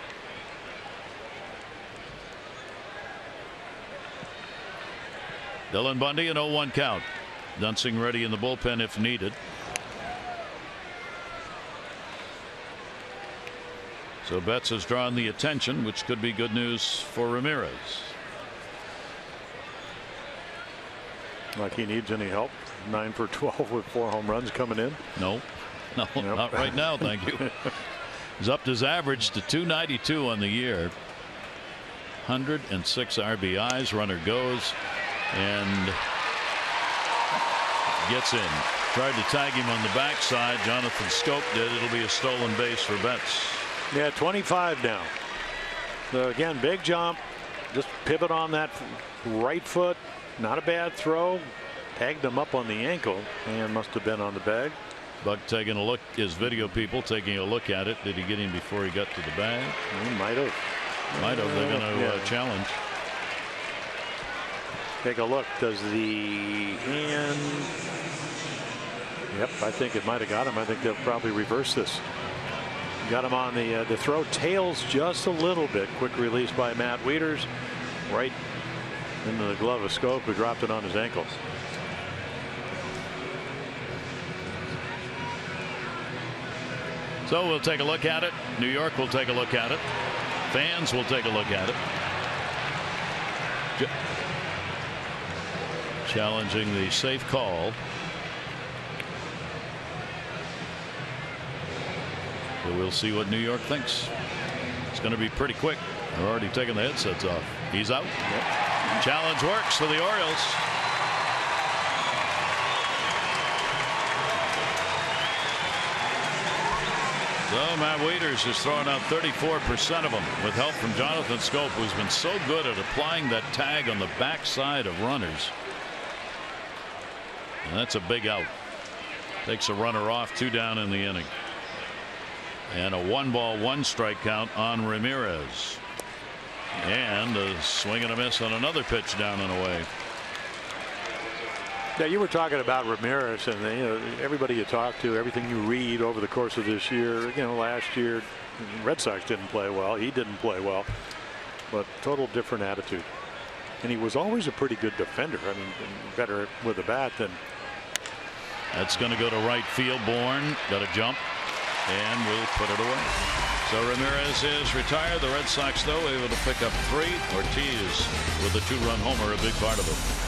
Dylan Bundy, an 0-1 count. Dunsing ready in the bullpen if needed. So Betts has drawn the attention, which could be good news for Ramirez. Like he needs any help. 9 for 12 with 4 home runs coming in. No, Yep. not right now. Thank you. He's upped his average to 292 on the year. 106 RBIs. Runner goes and gets in. Tried to tag him on the backside. Jonathan Scope did. It'll be a stolen base for Betts. Yeah, 25 now. So again, big jump. Just pivot on that right foot. Not a bad throw. Tagged him up on the ankle and must have been on the bag. Buck taking a look. His video people taking a look at it. Did he get him before he got to the bag? He might have. Might have. They're going to challenge. Take a look. Does the hand? Yep, I think it might have got him. I think they'll probably reverse this. Got him on the throw. Tails just a little bit. Quick release by Matt Wieters. Right into the glove of Scope, who dropped it on his ankle. So we'll take a look at it. New York will take a look at it. Fans will take a look at it. Challenging the safe call. So we'll see what New York thinks. It's going to be pretty quick. They're already taking the headsets off. He's out. Yep. Challenge works for the Orioles. So Matt Wieters is throwing out 34% of them with help from Jonathan Scope, who's been so good at applying that tag on the backside of runners. And that's a big out. Takes a runner off, 2 down in the inning. And a 1-ball 1-strike count on Ramirez. And a swing and a miss on another pitch down and away. Yeah, you were talking about Ramirez, and everybody you talk to, everything you read over the course of this year. Last year, Red Sox didn't play well. He didn't play well, but total different attitude. And he was always a pretty good defender. I mean, better with the bat than. That's going to go to right field. Bourne got a jump and will put it away. So Ramirez is retired. The Red Sox, though, able to pick up 3. Ortiz with a 2-run homer, a big part of it.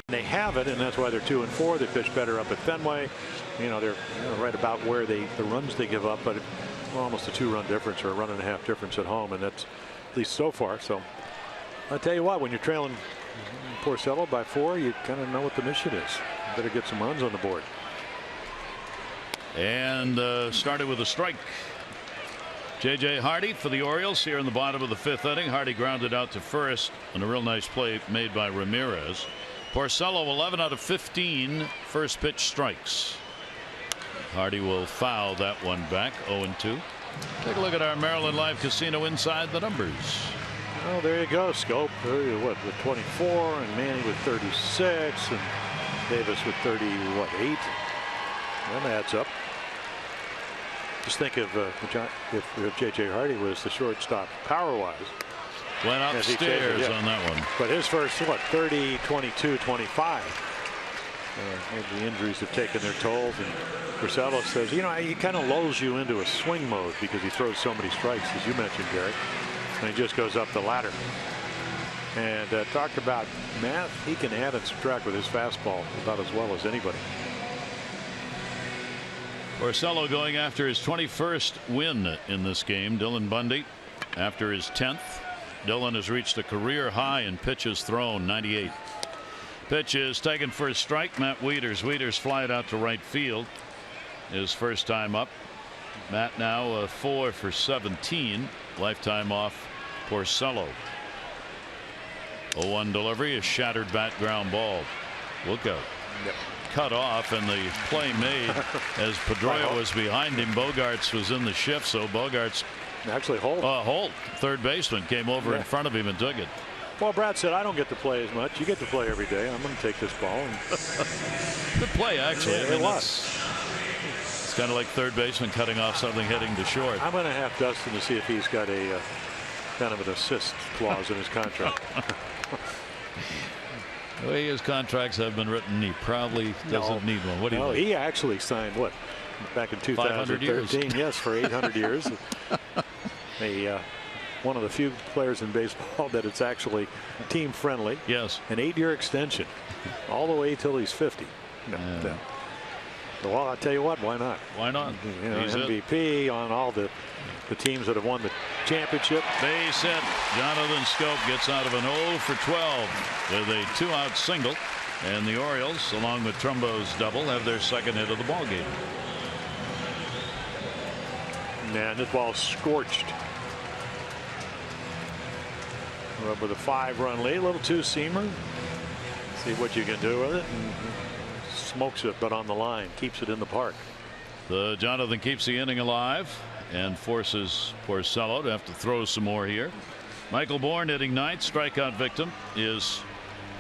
They have it, and that's why they're 2-4. They pitch better up at Fenway. They're right about where the runs they give up, but almost a 2-run difference or a 1.5 difference at home, and that's at least so far. So I'll tell you what, when you're trailing Porcello by 4, you kind of know what the mission is. You better get some runs on the board. And started with a strike. J.J. Hardy for the Orioles here in the bottom of the 5th inning. Hardy grounded out to first, and a real nice play made by Ramirez. Porcello 11 out of 15 first pitch strikes. Hardy will foul that one back. 0-2. Take a look at our Maryland Live Casino Inside the Numbers. Well, there you go. Scope, what, with 24, and Manny with 36, and Davis with 8. That adds up. Just think of if J.J. Hardy was the shortstop power-wise. Went upstairs on that one. But his first, 30, 22, 25. The injuries have taken their tolls, and Porcello says, he kind of lulls you into a swing mode because he throws so many strikes, as you mentioned, Gary, and he just goes up the ladder. And talked about math, he can add and subtract with his fastball about as well as anybody. Porcello going after his 21st win in this game. Dylan Bundy after his 10th. Dylan has reached a career high in pitches thrown, 98. Pitch is taken for a strike. Matt Wieters. Wieters fly it out to right field. His first time up. Matt now 4 for 17. Lifetime off Porcello. 0-1 delivery. A shattered bat ground ball. Look out. Yep. Cut off, and the play made as Pedroia was behind him. Bogarts was in the shift, so Bogarts actually Holt, third baseman, came over in front of him and took it. Well, Brad said, I don't get to play as much. You get to play every day. I'm going to take this ball. And good play, actually. Yeah, it was. It's kind of like third baseman cutting off something heading to short. I'm going to have Dustin to see if he's got a kind of an assist clause in his contract. The way his contracts have been written, he probably doesn't need one. What do you think? He actually signed what back in 2013? Yes, for 800 years. One of the few players in baseball that it's actually team friendly. Yes. An 8-year extension, all the way till he's 50. Well, I'll tell you what. Why not? Why not? He's MVP on all the teams that have won the championship. Base hit. Jonathan Scope gets out of an 0 for 12 with a 2-out single, and the Orioles, along with Trumbo's double, have their second hit of the ball game. And this ball scorched. With a 5-run lead, a little two-seamer. See what you can do with it. And smokes it, but on the line, keeps it in the park. The Jonathan keeps the inning alive and forces Porcello to have to throw some more here. Michael Bourne hitting ninth, strikeout victim, is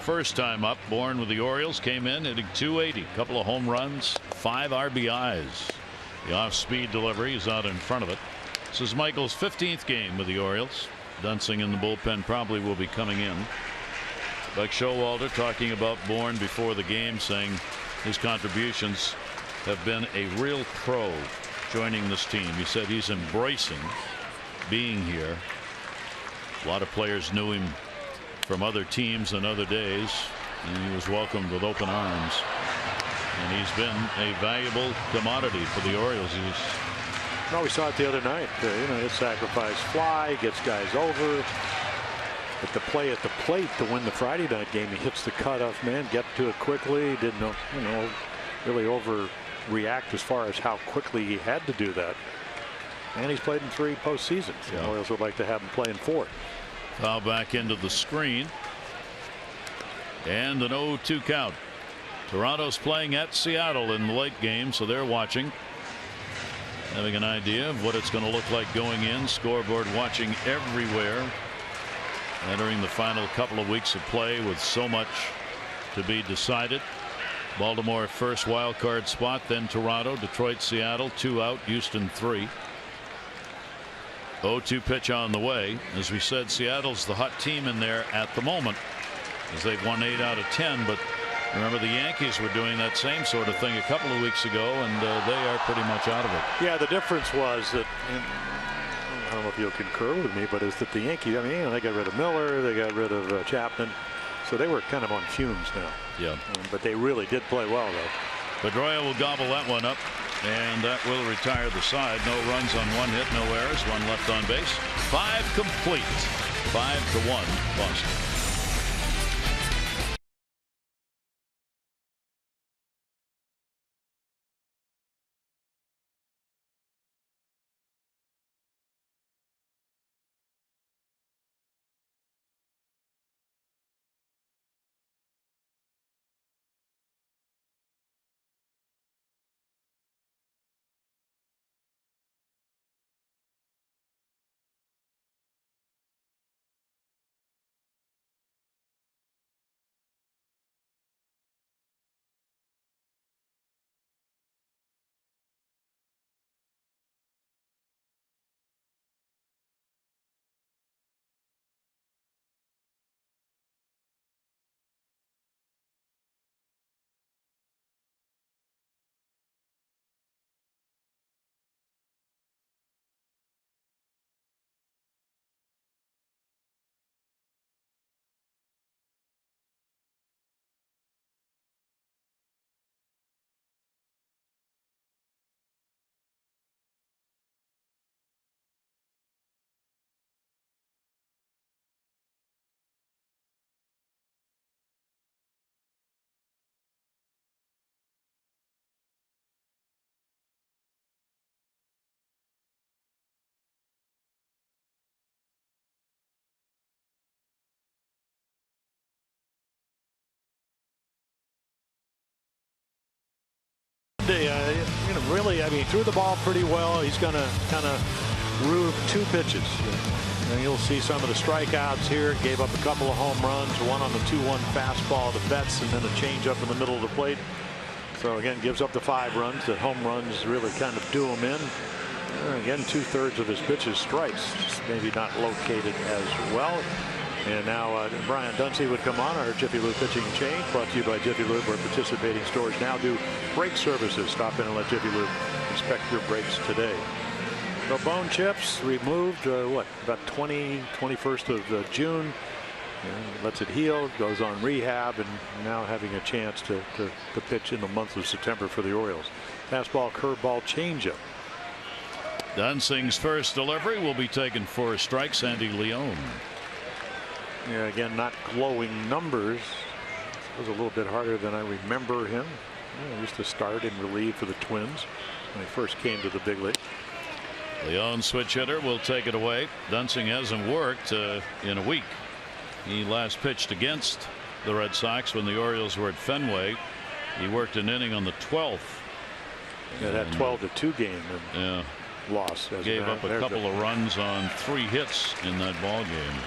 first time up. Bourne with the Orioles came in hitting .280, couple of home runs, 5 RBIs. The off-speed delivery is out in front of it. This is Michael's 15th game with the Orioles. Dunsing in the bullpen probably will be coming in. Buck Showalter talking about Bourne before the game, saying his contributions have been a real pro joining this team. He said he's embracing being here. A lot of players knew him from other teams and other days, and he was welcomed with open arms. And he's been a valuable commodity for the Orioles. We saw it the other night. His sacrifice fly gets guys over. But the play at the plate to win the Friday night game, he hits the cutoff man, get to it quickly. Didn't really overreact as far as how quickly he had to do that. And he's played in 3 postseasons. The Orioles would like to have him play in 4. Foul back into the screen. And an 0-2 count. Toronto's playing at Seattle in the late game, so they're watching, having an idea of what it's going to look like going in. Scoreboard watching everywhere. Entering the final couple of weeks of play with so much to be decided. Baltimore first wild card spot, then Toronto, Detroit, Seattle, 2 out, Houston 3. 0-2 pitch on the way. As we said, Seattle's the hot team in there at the moment, as they've won 8 out of 10. But remember, the Yankees were doing that same sort of thing a couple of weeks ago, and they are pretty much out of it. Yeah, the difference was that, I don't know if you'll concur with me, but is that the Yankees, they got rid of Miller, they got rid of Chapman, so they were kind of on fumes now. Yeah. But they really did play well, though. Pedroia will gobble that one up, and that will retire the side. No runs on 1 hit, no errors, 1 left on base. 5 complete. 5-1 Boston. Really, I mean, threw the ball pretty well. He's going to kind of rue 2 pitches. And you'll see some of the strikeouts here. Gave up a couple of home runs, one on the 2-1 fastball to Betts, and then a changeup in the middle of the plate. So again, gives up the 5 runs. The home runs really kind of do him in. Again, 2/3 of his pitches strikes, maybe not located as well. And now Brian Dunsey would come on. Our Jiffy Lube pitching change brought to you by Jiffy Lube, where participating stores now do brake services. Stop in and let Jiffy Lube inspect your brakes today. So bone chips removed, about 21st of June. And lets it heal, goes on rehab, and now having a chance to pitch in the month of September for the Orioles. Fastball, curveball, changeup. Dunsing's first delivery will be taken for a strike. Sandy Leone. Yeah, again, not glowing numbers. It was a little bit harder than I remember him. He used to start and relieve for the Twins when he first came to the big league. Leone, switch hitter, will take it away. Dunsing hasn't worked in a week. He last pitched against the Red Sox when the Orioles were at Fenway. He worked an inning on the 12th. Yeah, that 12-2 game. And loss. Gave up a couple of runs on 3 hits in that ball game.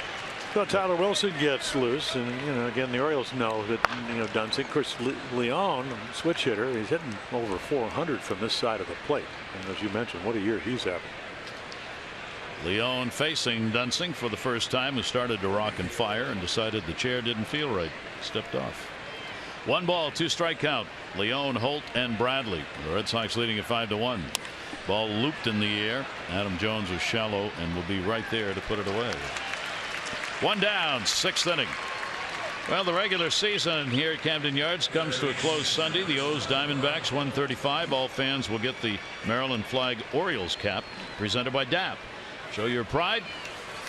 So Tyler Wilson gets loose, and again, the Orioles know that Dunsing, of course, Leone, switch hitter, he's hitting over 400 from this side of the plate. And as you mentioned, what a year he's having. Leone facing Dunsing for the first time, who started to rock and fire and decided the chair didn't feel right. Stepped off. 1 ball, 2 strike count. Leone, Holt, and Bradley. The Red Sox leading at 5-1. Ball looped in the air. Adam Jones was shallow and will be right there to put it away. 1 down, 6th inning. Well, the regular season here at Camden Yards comes to a close Sunday. The O's Diamondbacks 135. All fans will get the Maryland flag Orioles cap presented by DAP. Show your pride,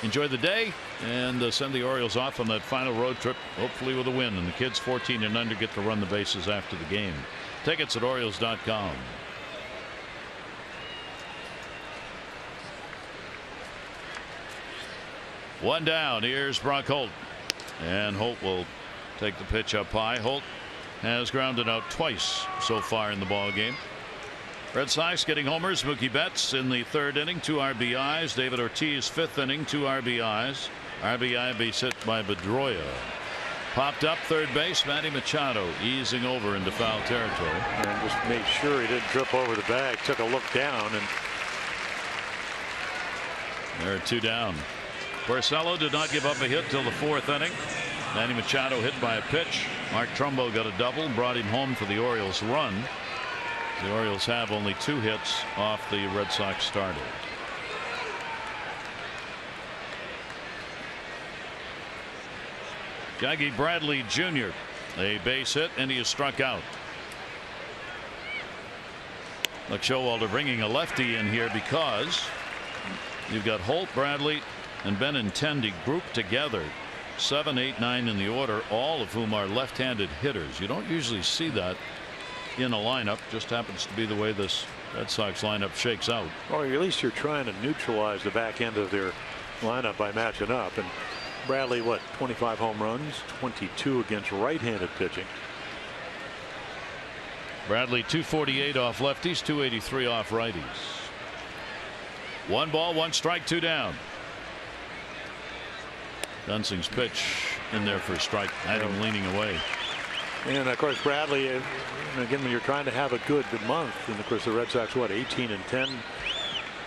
enjoy the day, and send the Orioles off on that final road trip, hopefully with a win. And the kids 14 and under get to run the bases after the game. Tickets at Orioles.com. One down. Here's Brock Holt, and Holt will take the pitch up high. Holt has grounded out twice so far in the ball game. Red Sox getting homers. Mookie Betts in the 3rd inning, 2 RBIs. David Ortiz, 5th inning, 2 RBIs. RBI base hit by Pedroia. Popped up third base. Manny Machado easing over into foul territory. And just made sure he didn't trip over the bag. Took a look down, and there are 2 down. Porcello did not give up a hit till the 4th inning. Manny Machado hit by a pitch. Mark Trumbo got a double, brought him home for the Orioles run. The Orioles have only 2 hits off the Red Sox starter. Jackie Bradley Jr. a base hit, and he is struck out. Look, Showalter bringing a lefty in here because you've got Holt, Bradley, and Benintendi grouped together. 7, 8, 9 in the order, all of whom are left-handed hitters. You don't usually see that in a lineup. Just happens to be the way this Red Sox lineup shakes out. Or at least you're trying to neutralize the back end of their lineup by matching up. And Bradley, 25 home runs, 22 against right-handed pitching. Bradley 248 off lefties, 283 off righties. 1 ball, 1 strike, 2 down. Dunsing's pitch in there for a strike, had him leaning away. And of course, Bradley, again, when you're trying to have a good month, and of course the Red Sox 18 and 10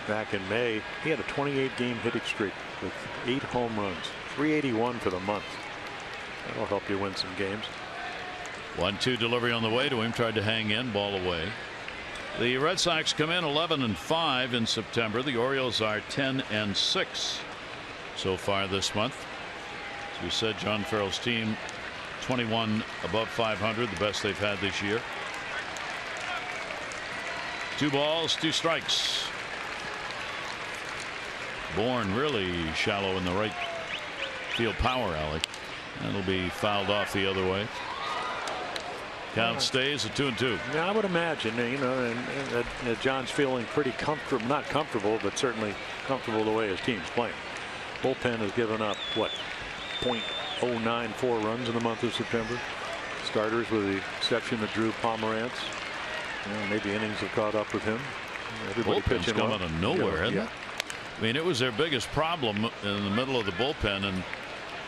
back in May. He had a 28-game hitting streak with 8 home runs, 381 for the month. That'll help you win some games. 1-2 delivery on the way to him, tried to hang in, ball away. The Red Sox come in 11 and 5 in September. The Orioles are 10 and 6 so far this month. As we said, John Farrell's team 21 above 500, the best they've had this year. 2 balls, 2 strikes. Bourne really shallow in the right field power alley. That'll be fouled off the other way. Count stays at 2-2. Yeah, I would imagine, and John's feeling pretty comfortable, not comfortable, but certainly comfortable the way his team's playing. Bullpen has given up what, 0.094 runs in the month of September. Starters, with the exception of Drew Pomerantz. Maybe innings have caught up with him. Everybody Bullpen's pitching come well. out of nowhere, hasn't Yeah. it? I mean, it was their biggest problem in the middle of the bullpen, and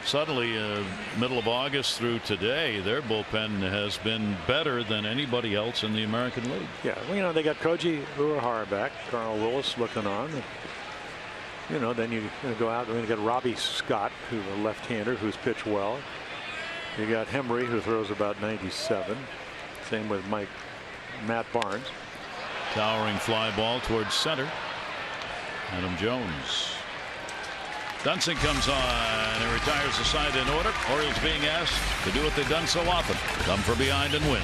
suddenly, middle of August through today, their bullpen has been better than anybody else in the American League. Yeah, well, they got Koji Uehara back, Carl Willis looking on. Then you go out and you got Robbie Scott, who's a left-hander who's pitched well. You got Hemry, who throws about 97. Same with Matt Barnes. Towering fly ball towards center. Adam Jones. Dunsing comes on and retires the side in order. Orioles being asked to do what they've done so often, come from behind and win.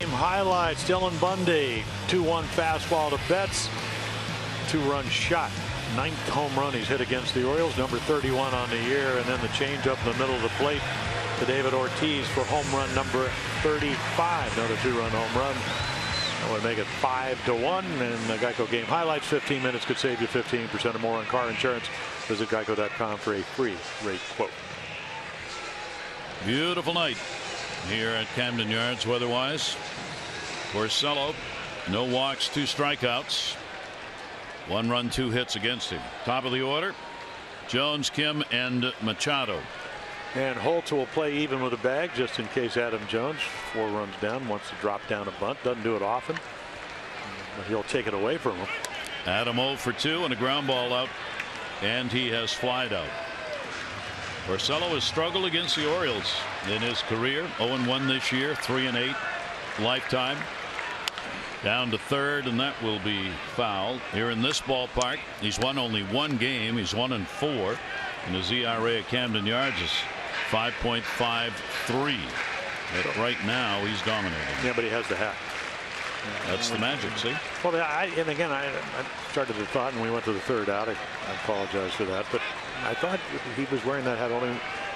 Highlights: Dylan Bundy, 2-1 fastball to Betts, 2-run shot. 9th home run he's hit against the Orioles, number 31 on the year, and then the change up in the middle of the plate to David Ortiz for home run number 35. Another 2-run home run. That would make it 5-1. And the Geico game highlights: 15 minutes could save you 15% or more on car insurance. Visit geico.com for a free rate quote. Beautiful night here at Camden Yards weather-wise. Porcello, no walks, 2 strikeouts. 1 run, 2 hits against him. Top of the order, Jones, Kim, and Machado. And Holtz will play even with a bag just in case Adam Jones, 4 runs down, wants to drop down a bunt. Doesn't do it often, but he'll take it away from him. Adam 0 for 2 and a ground ball out, and he has flied out. Porcello has struggled against the Orioles in his career. 0-1 this year, 3-8 lifetime. Down to third, and that will be foul. Here in this ballpark, he's won only 1 game. He's 1-4, and his ERA at Camden Yards is 5.53. But right now, he's dominating. Yeah, but he has the hat. That's the magic, see? Well, and again, I started the thought, and we went to the third out. I apologize for that, but I thought he was wearing that hat only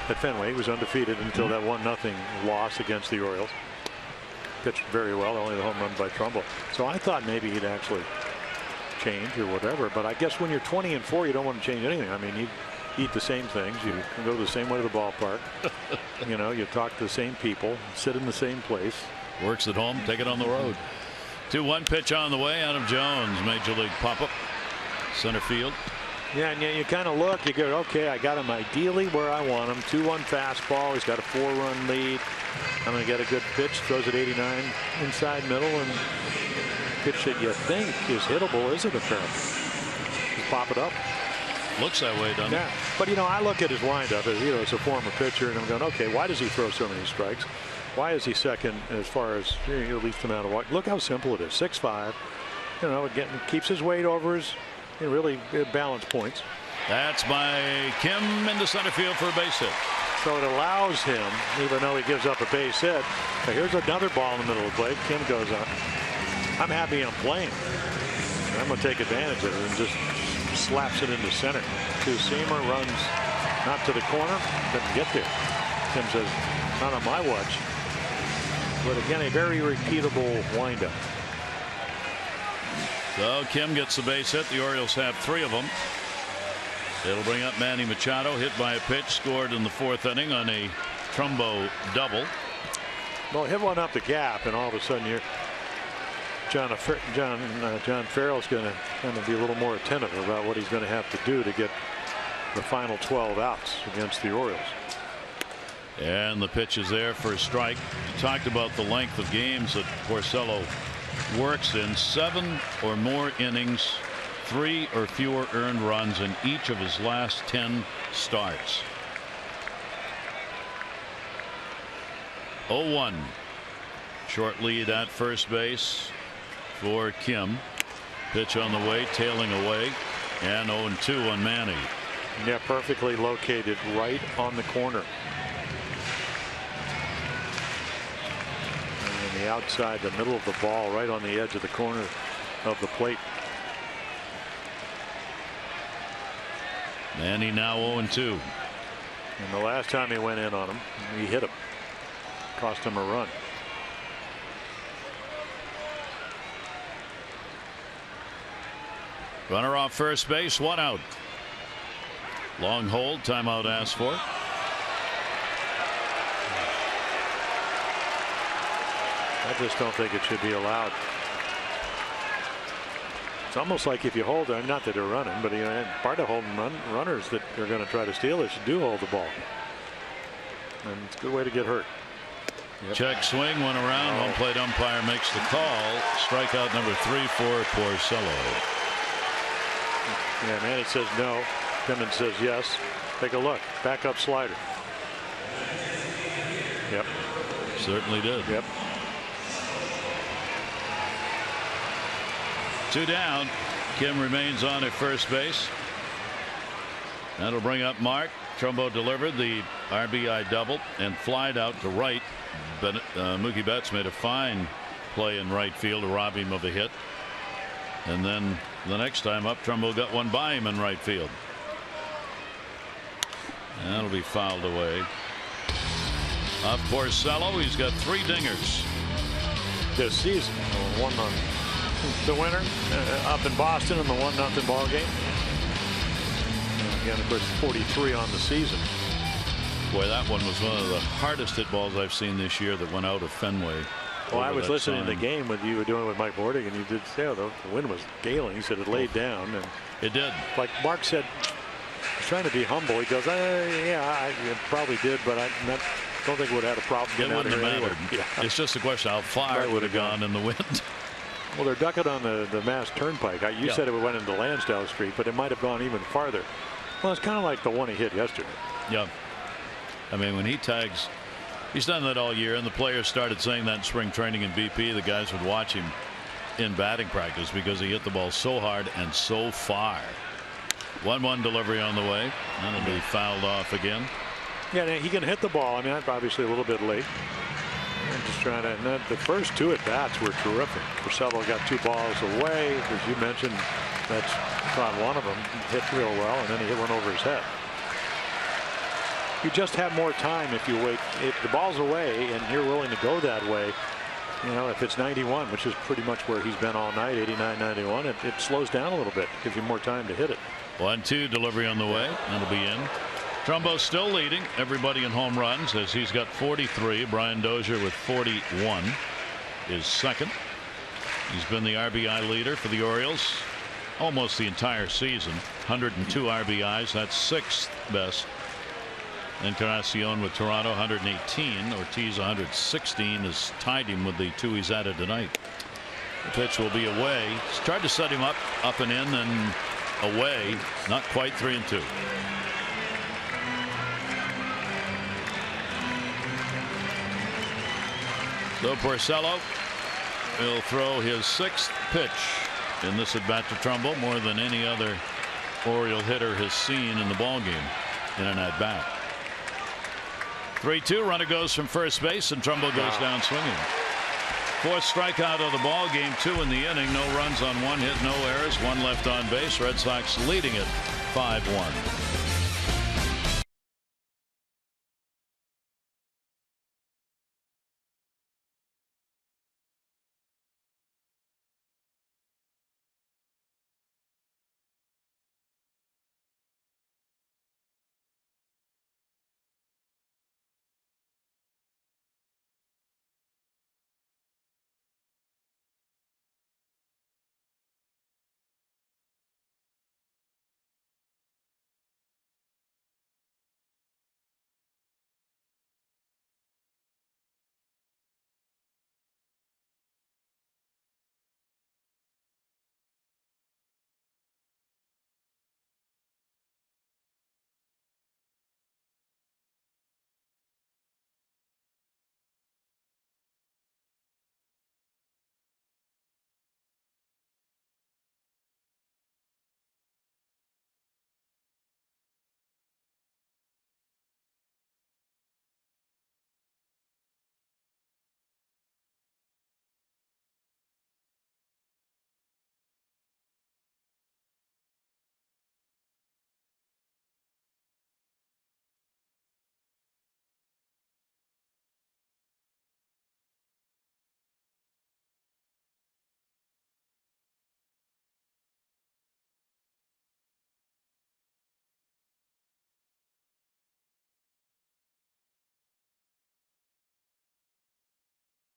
at Fenway. He was undefeated until that 1-0 loss against the Orioles. Pitched very well, only the home run by Trumbull. So I thought maybe he'd actually change or whatever. But I guess when you're 20-4, you don't want to change anything. I mean, you eat the same things. You can go the same way to the ballpark. You talk to the same people, sit in the same place. Works at home, take it on the road. 2-1 pitch on the way. Adam Jones, major league pop-up, center field. Yeah, and you kind of look, you go, okay, I got him ideally where I want him. 2-1 fastball. He's got a 4-run lead. I'm going to get a good pitch. Throws at 89 inside middle, and pitch that you think is hittable isn't apparently. Just pop it up. Looks that way, doesn't it? But I look at his windup as a former pitcher, and I'm going, okay, why does he throw so many strikes? Why is he second as far as least amount of walk? Look how simple it is. 6'5". Again, keeps his weight over his really balanced points. That's by Kim into center field for a base hit. So it allows him, even though he gives up a base hit. Here's another ball in the middle of the plate. Kim goes on. I'm happy I'm playing. I'm going to take advantage of it and just slaps it into center. Two-seamer runs not to the corner, doesn't get there. Kim says, not on my watch. But again, a very repeatable windup. So Kim gets the base hit. The Orioles have 3 of them. It'll bring up Manny Machado, hit by a pitch, scored in the 4th inning on a Trumbo double. Well, hit one up the gap, and all of a sudden you're John Farrell's going to kind of be a little more attentive about what he's going to have to do to get the final 12 outs against the Orioles. And the pitch is there for a strike. You talked about the length of games that Porcello works in. 7 or more innings, 3 or fewer earned runs in each of his last 10 starts. 0-1. Short lead at first base for Kim. Pitch on the way, tailing away, and 0-2 on Manny. Yeah, perfectly located right on the corner. And the outside, the middle of the ball, right on the edge of the corner of the plate. Manny now 0-2. And the last time he went in on him, he hit him. Cost him a run. Runner off first base, 1 out. Long hold, timeout asked for. I just don't think it should be allowed. It's almost like if you hold, not that they're running, but part of holding runners that are going to try to steal it should do hold the ball. And it's a good way to get hurt. Yep. Check swing, went around. Home plate umpire makes the call. Strikeout number 3 for Porcello. Yeah, Manny says no. Timmons says yes. Take a look. Backup slider. Yep. Certainly did. Yep. 2 down. Kim remains on at first base. That'll bring up Mark. Trumbo delivered the RBI double and flied out to right. But Mookie Betts made a fine play in right field to rob him of a hit. And then the next time up, Trumbo got one by him in right field. That'll be fouled away. Up Porcello, he's got 3 dingers this season. 1 on the winner up in Boston in the 1-0 ball game. Again, of course, 43 on the season. Boy, that one was one of the hardest hit balls I've seen this year that went out of Fenway. Well, I was listening to the game with you were doing with Mike Bordig, and you did say the wind was galing. He said it laid down, and it did. Like Mark said, he's trying to be humble. He goes, yeah, I probably did, but I don't think it would have had a problem getting out of here anyway. Yeah. It's just a question how far it would have gone in the wind. Well, they're ducking on the Mass Turnpike. You said it went into Lansdowne Street, but it might have gone even farther. Well, it's kind of like the one he hit yesterday. Yeah. I mean, when he tags, he's done that all year, and the players started saying that in spring training in BP. The guys would watch him in batting practice because he hit the ball so hard and so far. 1-1 delivery on the way. That'll be fouled off again. Yeah, he can hit the ball. I mean, I'm obviously a little bit late. I'm just trying to. The first 2 at bats were terrific. Porcello got 2 balls away, as you mentioned. That's caught one of them, hit real well, and then he hit one over his head. You just have more time if you wait. If the ball's away and you're willing to go that way, if it's 91, which is pretty much where he's been all night, 89, 91, it slows down a little bit, gives you more time to hit it. 1-2 delivery on the way. That'll be in. Trumbo still leading everybody in home runs as he's got 43. Brian Dozier with 41 is second. He's been the RBI leader for the Orioles almost the entire season. 102 RBIs. That's 6th best. Encarnacion with Toronto 118. Ortiz 116 has tied him with the 2 he's added tonight. The pitch will be away. He's tried to set him up and in and away. Not quite 3-2. So Porcello will throw his 6th pitch in this at bat to Trumbo, more than any other Oriole hitter has seen in the ball game in an at bat. 3-2. Runner goes from first base, and Trumbo goes down swinging. 4th strikeout of the ball game, 2 in the inning. No runs on 1 hit, no errors, 1 left on base. Red Sox leading it 5-1.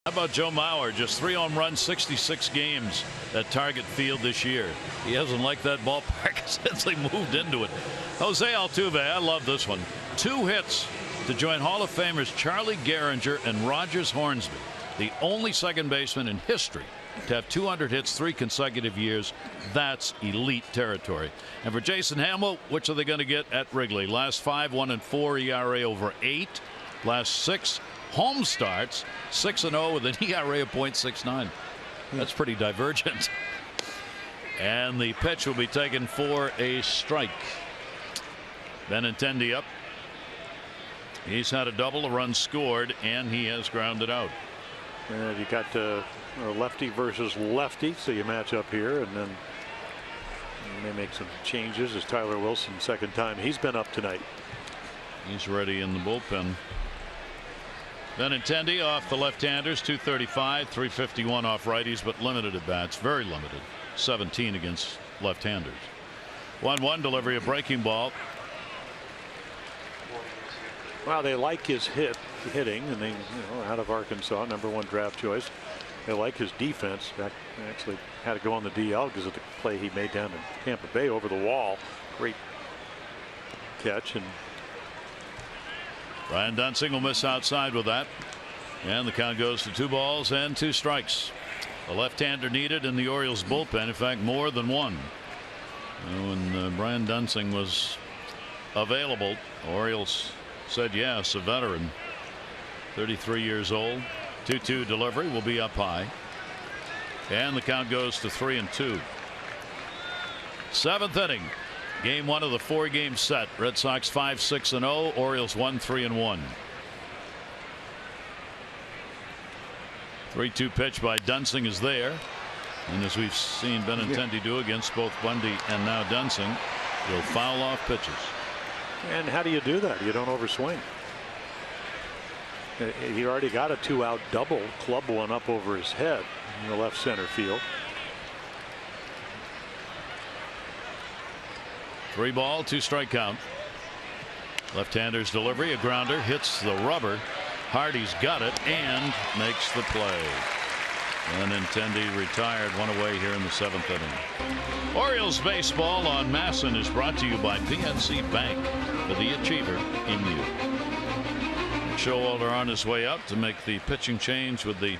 How about Joe Mauer? Just 3 home runs, 66 games at Target Field this year. He hasn't liked that ballpark since they moved into it. Jose Altuve, I love this one. 2 hits to join Hall of Famers Charlie Gehringer and Rogers Hornsby, the only second baseman in history to have 200 hits 3 consecutive years. That's elite territory. And for Jason Hamill, which are they going to get at Wrigley? Last 5, 1-4 ERA over 8. Last 6 home starts, 6-0 with an ERA of .69. That's pretty divergent. And the pitch will be taken for a strike. Benintendi up. He's had a double, a run scored, and he has grounded out. And you got lefty versus lefty, so you match up here, and then you may make some changes as Tyler Wilson, second time he's been up tonight. He's ready in the bullpen. Benintendi off the left-handers, 235, 351 off righties, but limited at bats, very limited. 17 against left-handers. 1-1 delivery, a breaking ball. Well, they like his hitting, and they, out of Arkansas, #1 draft choice. They like his defense. Actually had to go on the DL because of the play he made down in Tampa Bay over the wall. Great catch. And Brian Dunsing will miss outside with that. And the count goes to 2 balls and 2 strikes. A left-hander needed in the Orioles bullpen. In fact, more than one. When Brian Dunsing was available, Orioles said yes, a veteran. 33 years old. 2-2 delivery will be up high. And the count goes to 3-2. 7th inning. Game 1 of the 4-game set. Red Sox 5-6-0. Orioles 1-3-1. 3-2 pitch by Dunsing is there. And as we've seen Benintendi do against both Bundy and now Dunsing, he'll foul off pitches. And how do you do that? You don't overswing. He already got a 2-out double, club one up over his head in the left center field. 3 ball, 2 strike count. Left-hander's delivery, a grounder, hits the rubber. Hardy's got it and makes the play. And Benintendi retired, 1 away here in the 7th inning. Orioles baseball on Masson is brought to you by PNC Bank, for the achiever in you. Showalter on his way up to make the pitching change with the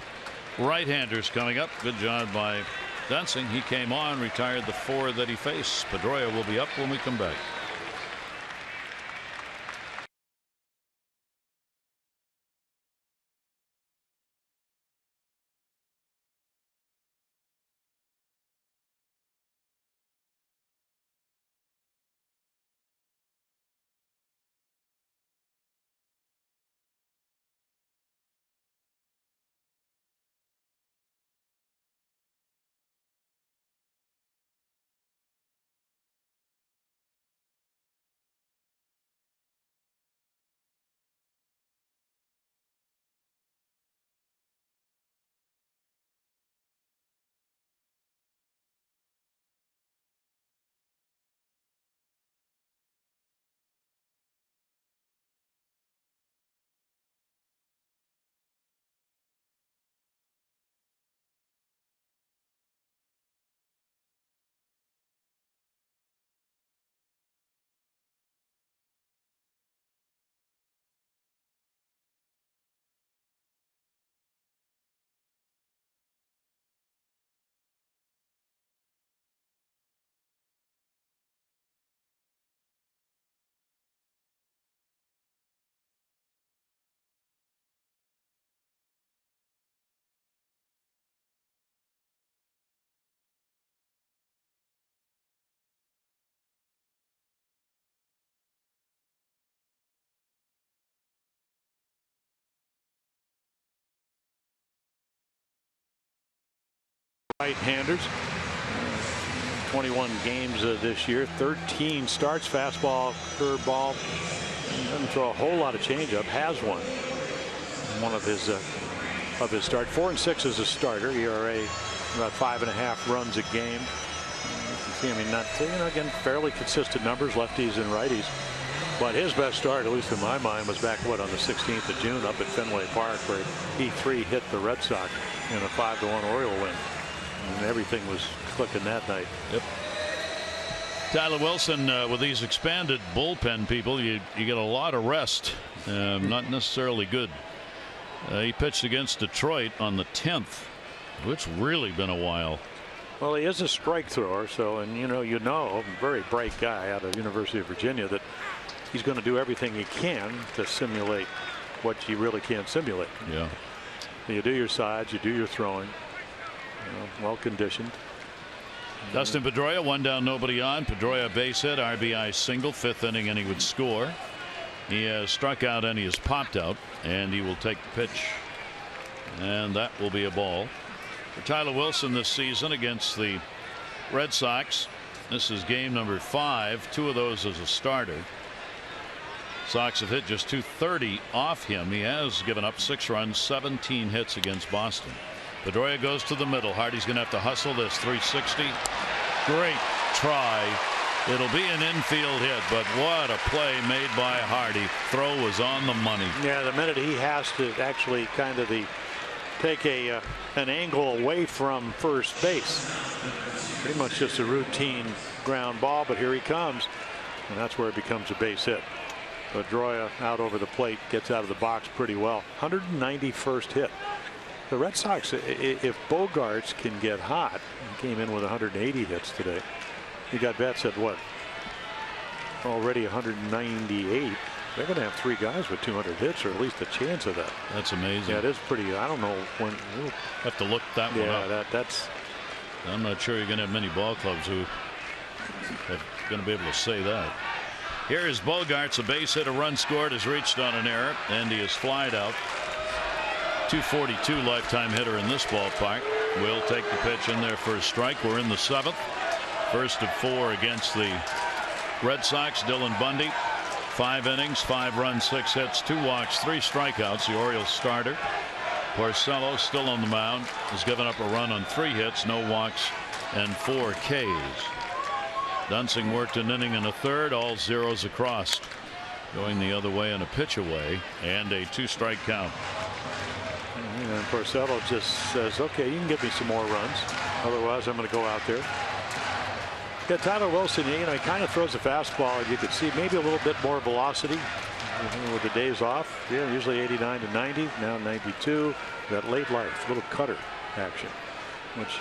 right-handers coming up. Good job by Dunsing. He came on, retired the 4 that he faced. Pedroia will be up when we come back. Right-handers. 21 games this year, 13 starts, fastball, curveball. Doesn't throw a whole lot of changeup. Has one. One of his start. 4 and 6 as a starter. ERA about 5.5 runs a game. You can see, I mean, not again fairly consistent numbers, lefties and righties. But his best start, at least in my mind, was back on the 16th of June up at Fenway Park, where he hit the Red Sox in a 5-1 Oriole win, and everything was clicking that night. Yep. Tyler Wilson, with these expanded bullpen people, you get a lot of rest. Not necessarily good. He pitched against Detroit on the 10th, which really been a while. Well, he is a strike thrower, so, and you know, a very bright guy out of University of Virginia, that he's going to do everything he can to simulate what you really can't simulate. Yeah. You do your sides, you do your throwing, well conditioned. Dustin Pedroia, 1 down, nobody on. Pedroia base hit, RBI single, 5th inning, and he would score. He has struck out and he has popped out, and he will take the pitch, and that will be a ball. For Tyler Wilson this season against the Red Sox, this is game number 5, 2 of those as a starter. Sox have hit just .230 off him. He has given up 6 runs, 17 hits against Boston. Pedroia goes to the middle. Hardy's going to have to hustle this. 360. Great try. It'll be an infield hit, but what a play made by Hardy. Throw was on the money. Yeah, the minute he has to actually kind of take an angle away from first base. Pretty much just a routine ground ball, but here he comes, and that's where it becomes a base hit. Pedroia out over the plate, gets out of the box pretty well. 191st hit. The Red Sox, if Bogaerts can get hot, he came in with 180 hits today. You got Betts at what? Already 198. They're going to have 3 guys with 200 hits, or at least a chance of that. That's amazing. Yeah, it is pretty. I don't know when. We'll have to look that one up. Yeah, that's. I'm not sure you're going to have many ball clubs who are going to be able to say that. Here is Bogaerts, a base hit, a run scored, has reached on an error, and he is flied out. 242 lifetime hitter in this ballpark. Will take the pitch in there for a strike. We're in the 7th. First of 4 against the Red Sox. Dylan Bundy, 5 innings, 5 runs, 6 hits, 2 walks, 3 strikeouts. The Orioles starter. Porcello still on the mound, has given up a run on 3 hits, no walks, and 4 Ks. Dunsing worked an inning and a third, all zeros across. Going the other way and a pitch away, and a 2-strike count. And Porcello just says, okay, you can give me some more runs. Otherwise, I'm going to go out there. Yeah, Tyler Wilson, he kind of throws a fastball, and you could see maybe a little bit more velocity with the days off. Yeah, usually 89 to 90, now 92. That late life, little cutter action, which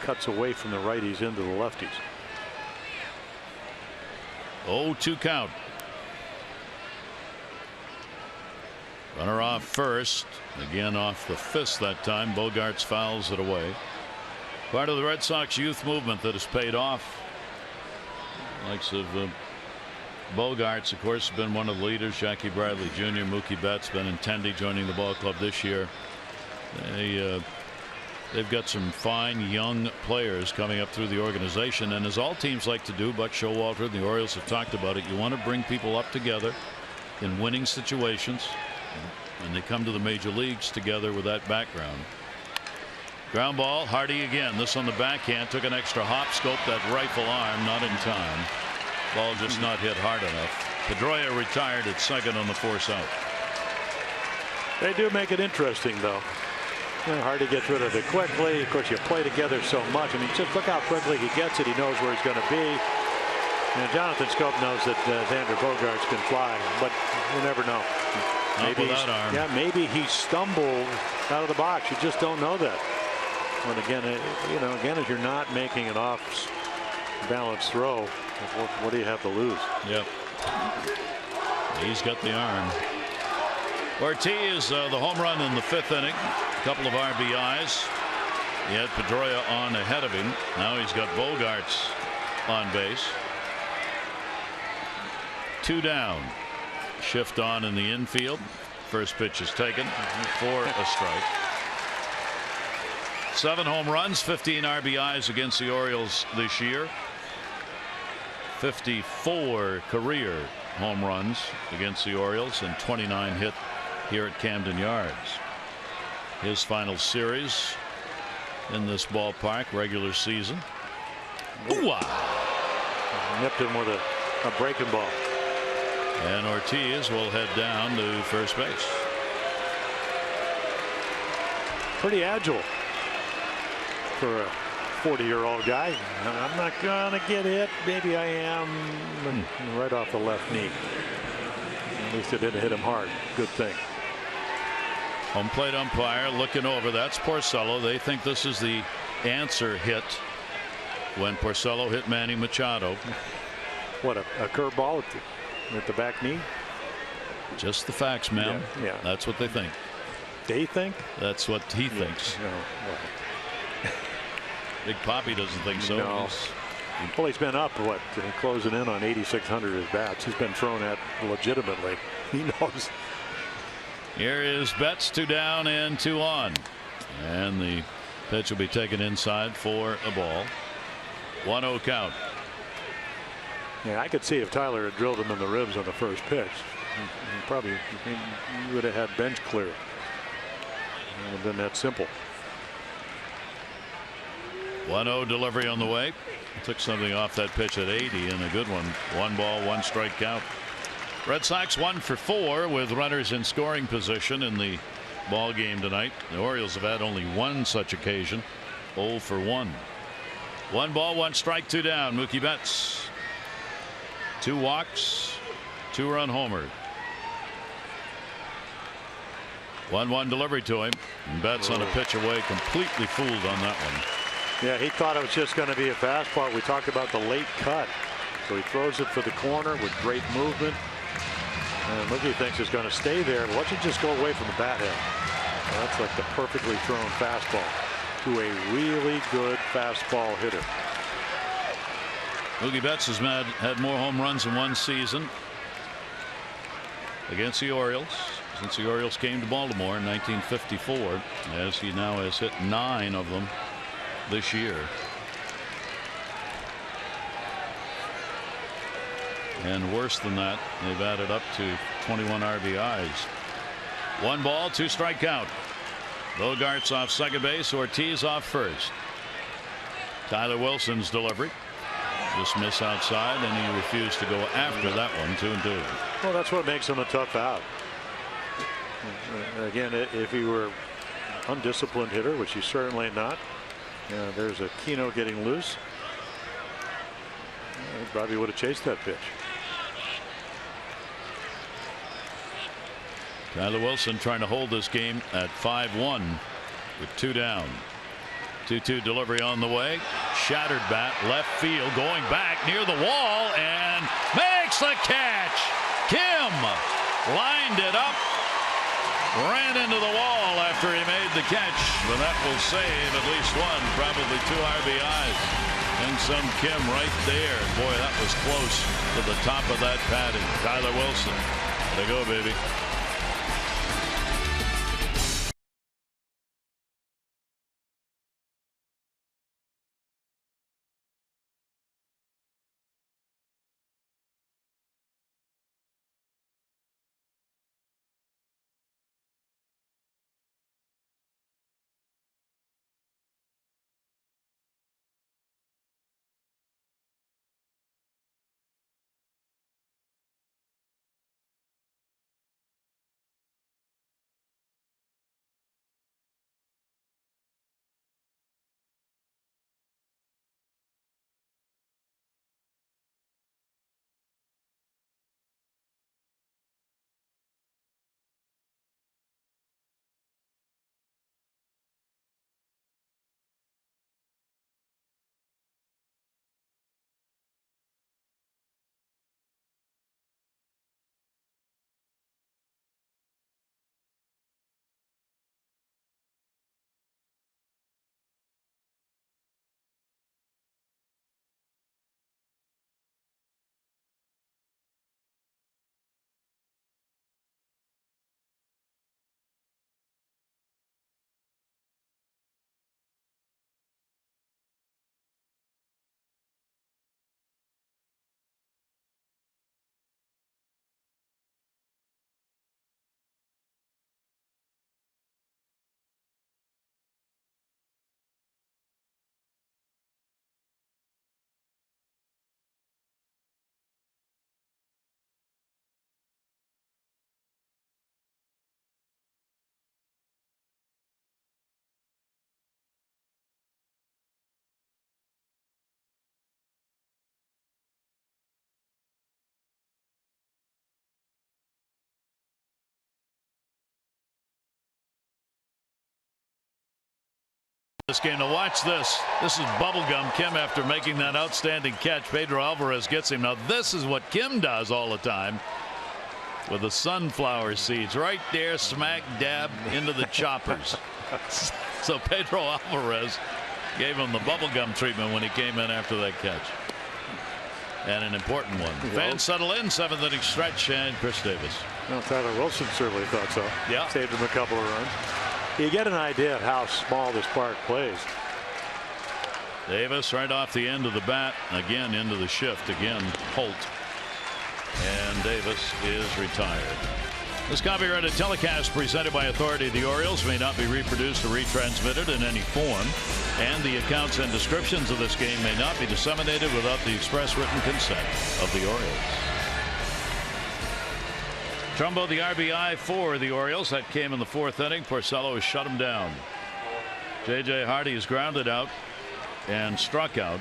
cuts away from the righties into the lefties. 0-2 count. Runner off first, again off the fist that time. Bogaerts fouls it away. Part of the Red Sox youth movement that has paid off. Likes of Bogaerts, of course, has been one of the leaders. Jackie Bradley Jr., Mookie Betts, Benintendi joining the ball club this year. They've got some fine young players coming up through the organization, and as all teams like to do, Buck Showalter and the Orioles have talked about it, you want to bring people up together in winning situations, and they come to the major leagues together with that background. Ground ball, Hardy again. This on the backhand, took an extra hop, scoped that rifle arm, not in time. Ball just not hit hard enough. Pedroia retired at second on the force out. They do make it interesting, though. Hardy gets rid of it quickly. Of course, you play together so much. I mean, just look how quickly he gets it. He knows where he's going to be. And Jonathan Scope knows that Xander Bogaerts can fly, but you never know. Maybe that arm. Yeah, maybe he stumbled out of the box. You just don't know that. And again, again, if you're not making an off-balance throw, what do you have to lose? Yep. He's got the arm. Ortiz, the home run in the 5th inning. A couple of RBIs. He had Pedroia on ahead of him. Now he's got Bogaerts on base. 2 down. Shift on in the infield. First pitch is taken for a strike. 7 home runs, 15 RBIs against the Orioles this year. 54 career home runs against the Orioles, and 29 hit here at Camden Yards. His final series in this ballpark, regular season. Ooh-wah. Nipped him with a breaking ball. And Ortiz will head down to first base. Pretty agile for a 40-year-old guy. I'm not gonna get hit. Maybe I am. Right off the left knee. At least it didn't hit him hard. Good thing. Home plate umpire looking over. That's Porcello. They think this is the answer hit when Porcello hit Manny Machado. What, a curveball at the back knee? Just the facts, ma'am. Yeah. That's what they think. They think? That's what he thinks. No, well. Big Papi doesn't think so. No. Well, he's been up, what, closing in on 8,600 at bats. He's been thrown at legitimately. He knows. Here is Betts, 2 down and 2 on. And the pitch will be taken inside for a ball. 1-0 count. Yeah, I could see if Tyler had drilled him in the ribs on the first pitch. He probably would have had bench clear. It would have been that simple. 1-0 delivery on the way. Took something off that pitch at 80 and a good one. 1 ball, 1 strike count. Red Sox 1 for 4 with runners in scoring position in the ball game tonight. The Orioles have had only one such occasion. 0 for 1. 1 ball, 1 strike, 2 down. Mookie Betts. 2 walks, 2-run homer. 1-1 delivery to him. And Betts on a pitch away, completely fooled on that one. Yeah, he thought it was just going to be a fastball. We talked about the late cut. So he throws it for the corner with great movement. And Mookie thinks it's going to stay there. But watch it just go away from the bat head. Well, that's like the perfectly thrown fastball to a really good fastball hitter. Mookie Betts has had more home runs in one season against the Orioles since the Orioles came to Baltimore in 1954, as he now has hit 9 of them this year. And worse than that, they've added up to 21 RBIs. 1 ball, 2 strike count. Bogart's off second base, Ortiz off first. Tyler Wilson's delivery. Just miss outside, and he refused to go after that one. 2-2. Well, that's what makes him a tough out. Again, if he were undisciplined hitter, which he's certainly not. There's a Keno getting loose. He probably would have chased that pitch. Tyler Wilson trying to hold this game at 5-1 with 2 down. 2-2 delivery on the way. Shattered bat, left field, going back near the wall and makes the catch. Kim lined it up, ran into the wall after he made the catch, but that will save at least 1, probably 2 RBIs. And some Kim right there. Boy, that was close to the top of that padding. Tyler Wilson. There you go, baby. this game. Now watch this. This is bubblegum Kim after making that outstanding catch. Pedro Alvarez gets him. Now this is what Kim does all the time with the sunflower seeds right there, smack dab into the choppers. So Pedro Alvarez gave him the bubblegum treatment when he came in after that catch. And an important one. Fans settle in, 7th inning stretch, and Chris Davis. Well, Tyler Wilson certainly thought so. Yeah. Saved him a couple of runs. You get an idea of how small this park plays. Davis right off the end of the bat, again into the shift, again Holt. And Davis is retired. This copyrighted telecast presented by authority of the Orioles may not be reproduced or retransmitted in any form, and the accounts and descriptions of this game may not be disseminated without the express written consent of the Orioles. Trumbo the RBI for the Orioles. That came in the 4th inning. Porcello has shut him down. J.J. Hardy is grounded out and struck out.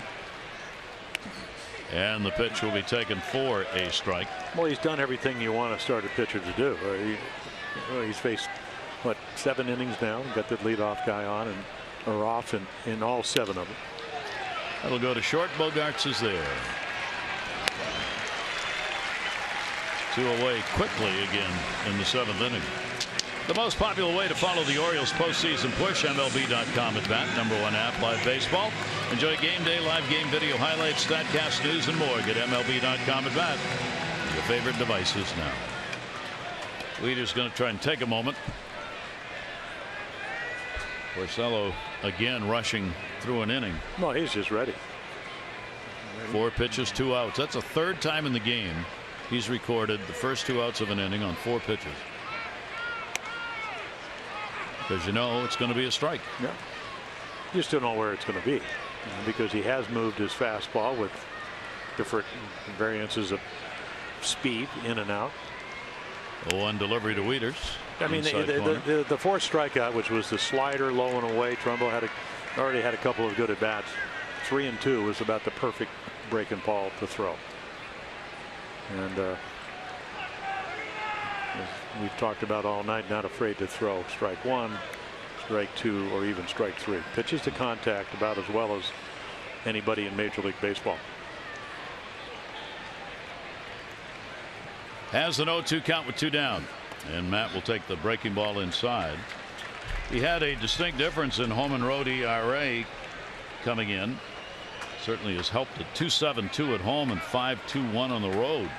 And the pitch will be taken for a strike. Well, he's done everything you want a starter pitcher to do. He's faced, what, 7 innings now. Got the leadoff guy on or off in all 7 of them. That'll go to short. Bogarts is there. 2 away quickly again in the 7th inning. The most popular way to follow the Orioles postseason push, MLB.com at bat, #1 app, live baseball. Enjoy game day, live game video highlights, StatCast news, and more. Get MLB.com at bat. Your favorite devices now. Leader's going to try and take a moment. Porcello again rushing through an inning. Well, he's just ready. 4 pitches, 2 outs. That's the 3rd time in the game he's recorded the first 2 outs of an inning on 4 pitches. Because you know it's going to be a strike. Yeah. You just don't know where it's going to be, because he has moved his fastball with different variances of speed in and out. 0-1 delivery to Wieters. I mean, the 4th strikeout, which was the slider low and away. Trumbo already had a couple of good at bats. 3 and 2 was about the perfect breaking ball to throw. And as we've talked about all night, not afraid to throw strike 1, strike 2, or even strike 3. Pitches to contact about as well as anybody in Major League Baseball. Has an 0-2 count with 2 down, and Matt will take the breaking ball inside. He had a distinct difference in home and road ERA coming in. Certainly has helped at 2.72 at home and 5.21 on the road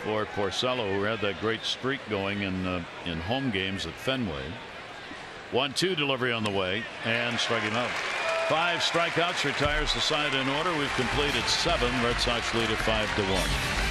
for Porcello, who had that great streak going in home games at Fenway. 1-2 delivery on the way, and strike him out. 5 strikeouts, retires the side in order. We've completed 7. Red Sox lead at 5-1.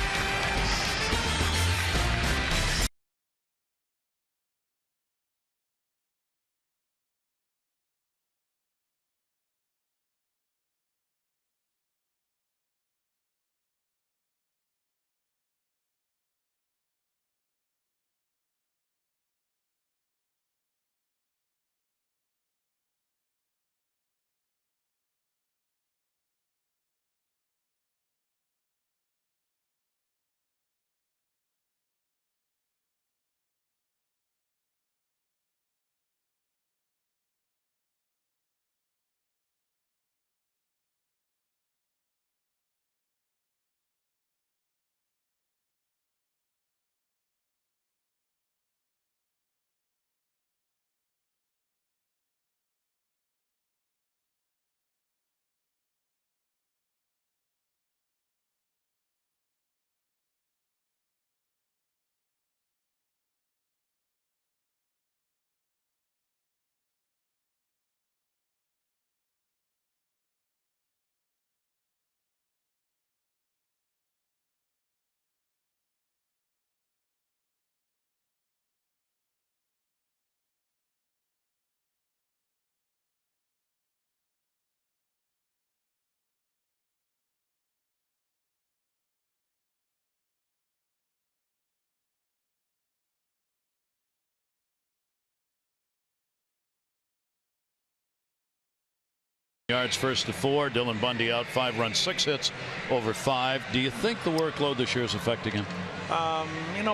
Yards first to 4. Dylan Bundy out, 5 runs, 6 hits over 5. Do you think the workload this year is affecting him?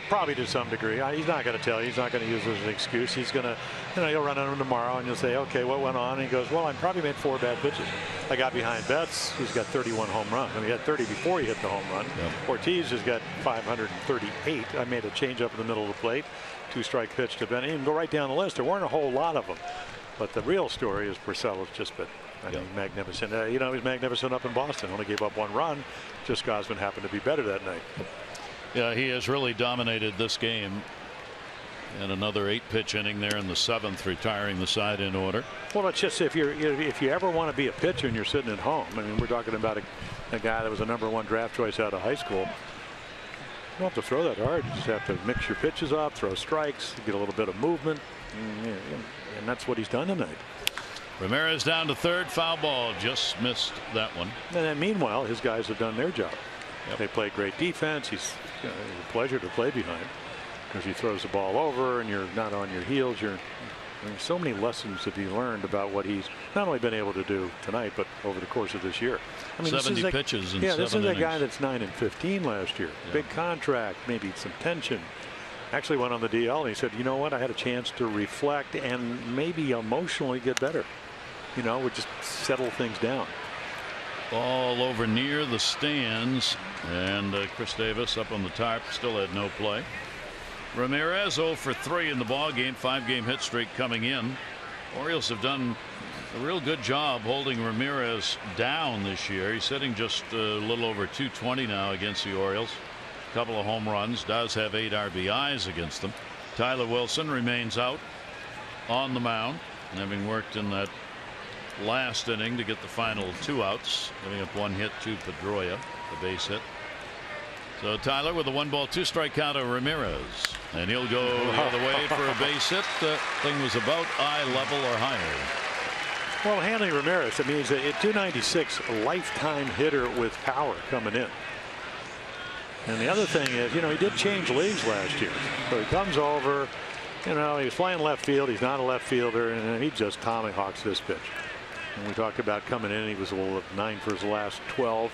Probably to some degree. He's not going to tell you. He's not going to use it as an excuse. He's going to, he'll run on him tomorrow and you'll say, okay, what went on? And he goes, well, I probably made 4 bad pitches. I got behind Betts, who's got 31 home runs. I mean, he had 30 before he hit the home run. Yep. Ortiz has got 538. I made a change up in the middle of the plate. 2-strike pitch to Benny. And go right down the list. There weren't a whole lot of them. But the real story is Purcell's just been magnificent. He was magnificent up in Boston. Only gave up 1 run. Just Gosman happened to be better that night. Yeah, he has really dominated this game. And another 8-pitch inning there in the 7th, retiring the side in order. Well, it's just if you ever want to be a pitcher and you're sitting at home. I mean, we're talking about a guy that was a #1 draft choice out of high school. You don't have to throw that hard. You just have to mix your pitches up, throw strikes, get a little bit of movement, and that's what he's done tonight. Ramirez down to third, foul ball, just missed that one. And then meanwhile, his guys have done their job. Yep. They play great defense. He's a pleasure to play behind because he throws the ball over and you're not on your heels. There's so many lessons to be learned about what he's not only been able to do tonight, but over the course of this year. I mean, 70 pitches in 7 innings. This is a guy that's 9-15 last year. Yeah. Big contract, maybe some tension. Actually went on the DL and he said, you know what, I had a chance to reflect and maybe emotionally get better. Would just settle things down. Ball over near the stands, and Chris Davis up on the tarp, still had no play. Ramirez 0 for 3 in the ball game, 5-game hit streak coming in. Orioles have done a real good job holding Ramirez down this year. He's sitting just a little over 220 now against the Orioles. A couple of home runs, does have 8 RBIs against them. Tyler Wilson remains out on the mound, having worked in that last inning to get the final 2 outs, giving up 1 hit to Pedroia, the base hit. So Tyler with a 1-ball 2-strike count of Ramirez, and he'll go the other way for a base hit. The thing was about eye level or higher. Well, handling Ramirez, I mean, he's a 296 lifetime hitter with power coming in. And the other thing is, he did change leagues last year. So he comes over, he was playing left field. He's not a left fielder, and he just tomahawks this pitch. And we talked about coming in, he was a little 9 for his last 12.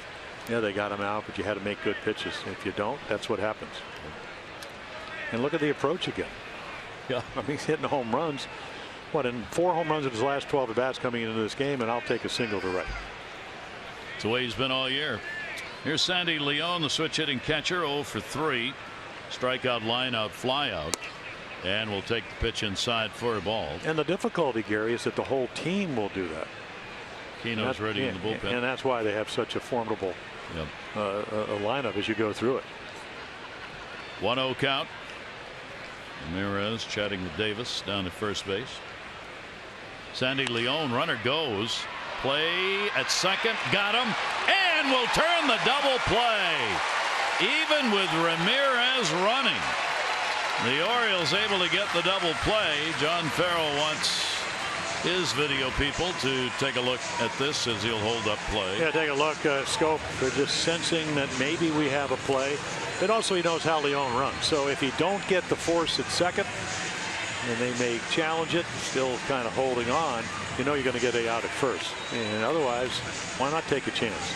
Yeah, they got him out, but you had to make good pitches. If you don't, that's what happens. And look at the approach again. Yeah, I mean, he's hitting home runs. In 4 home runs in his last 12 at bats coming into this game, and I'll take a single to right. It's the way he's been all year. Here's Sandy Leon, the switch hitting catcher, 0 for 3. Strikeout, line out, fly out. And we'll take the pitch inside for a ball. And the difficulty, Gary, is that the whole team will do that. Keno's ready in the bullpen. And that's why they have such a formidable lineup as you go through it. 1-0 count. Ramirez chatting with Davis down at first base. Sandy Leon, runner goes. Play at second. Got him. And will turn the double play. Even with Ramirez running. The Orioles able to get the double play. John Farrell wants his video people to take a look at this as he'll hold up play. Yeah, take a look. Scope. They're just sensing that maybe we have a play. But also he knows how Leon runs. So if he don't get the force at second, and they may challenge it, still kind of holding on, you're going to get a out at first. And otherwise, why not take a chance?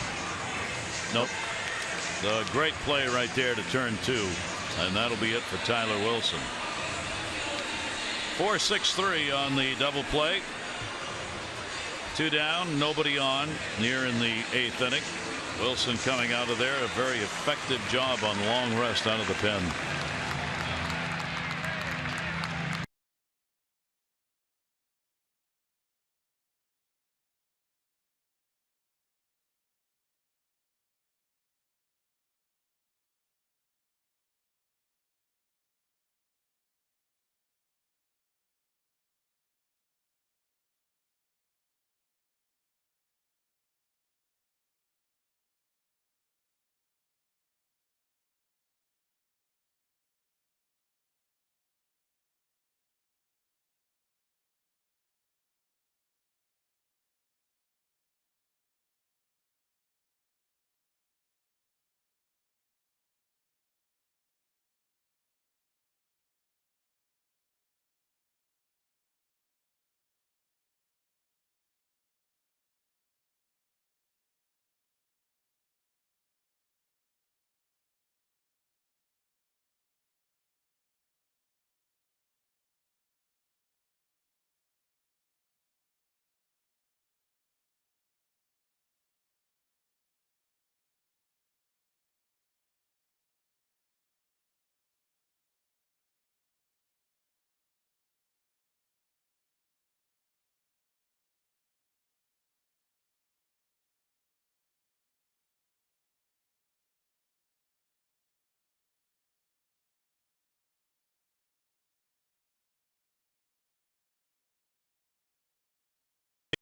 Nope. The great play right there to turn 2. And that'll be it for Tyler Wilson. 4-6-3 on the double play. 2 down, nobody on, near in the 8th inning. Wilson coming out of there, a very effective job on long rest out of the pen.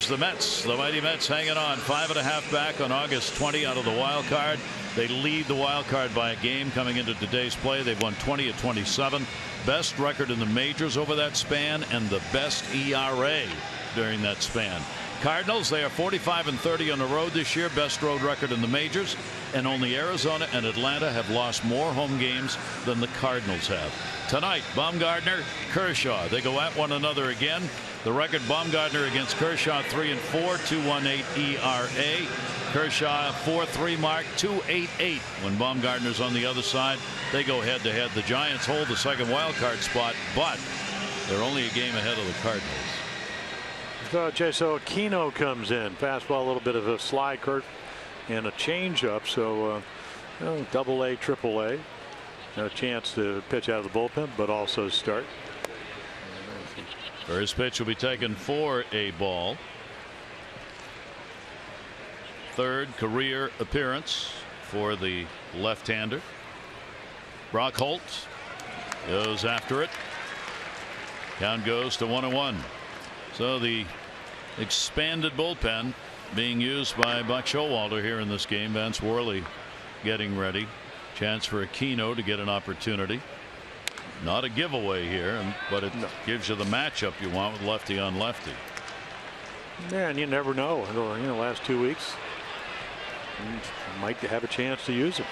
The Mets, the mighty Mets, hanging on 5.5 back on August 20 out of the wild card. They lead the wild card by a game coming into today's play. They've won 20 of 27. Best record in the majors over that span and the best ERA during that span. Cardinals, they are 45-30 on the road this year, best road record in the majors, and only Arizona and Atlanta have lost more home games than the Cardinals have. Tonight, Bumgarner, Kershaw, they go at one another again. The record, Bumgarner against Kershaw 3-4, 2.18 ERA. Kershaw 4.3 mark, 2.88 when Bumgarner's on the other side. They go head to head. The Giants hold the second wild card spot, but they're only a game ahead of the Cardinals. So Aquino comes in, fastball, a little bit of a slide curve and a changeup. So AA, AAA, a chance to pitch out of the bullpen, but also start. First pitch will be taken for a ball. Third career appearance for the left-hander. Brock Holt goes after it. Count goes to 1-1. So the expanded bullpen being used by Buck Showalter here in this game. Vance Worley getting ready. Chance for Aquino to get an opportunity. Not a giveaway here, but it gives you the matchup you want with lefty on lefty. Yeah, and you never know. Last 2 weeks, you might have a chance to use it.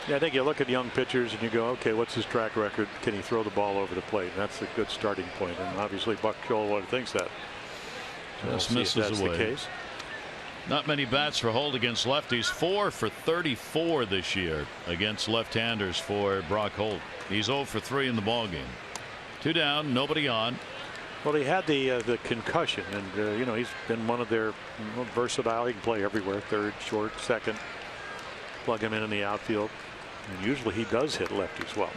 Yeah, I think you look at young pitchers and you go, okay, what's his track record? Can he throw the ball over the plate? And that's a good starting point. And obviously, Buck Showalter thinks that. Just misses away. The case. Not many bats for Holt against lefties. 4 for 34 this year against left-handers for Brock Holt. He's 0 for 3 in the ball game. 2 down, nobody on. Well, he had the concussion, and he's been one of their versatile. He can play everywhere: third, short, second. Plug him in the outfield, and usually he does hit lefties well.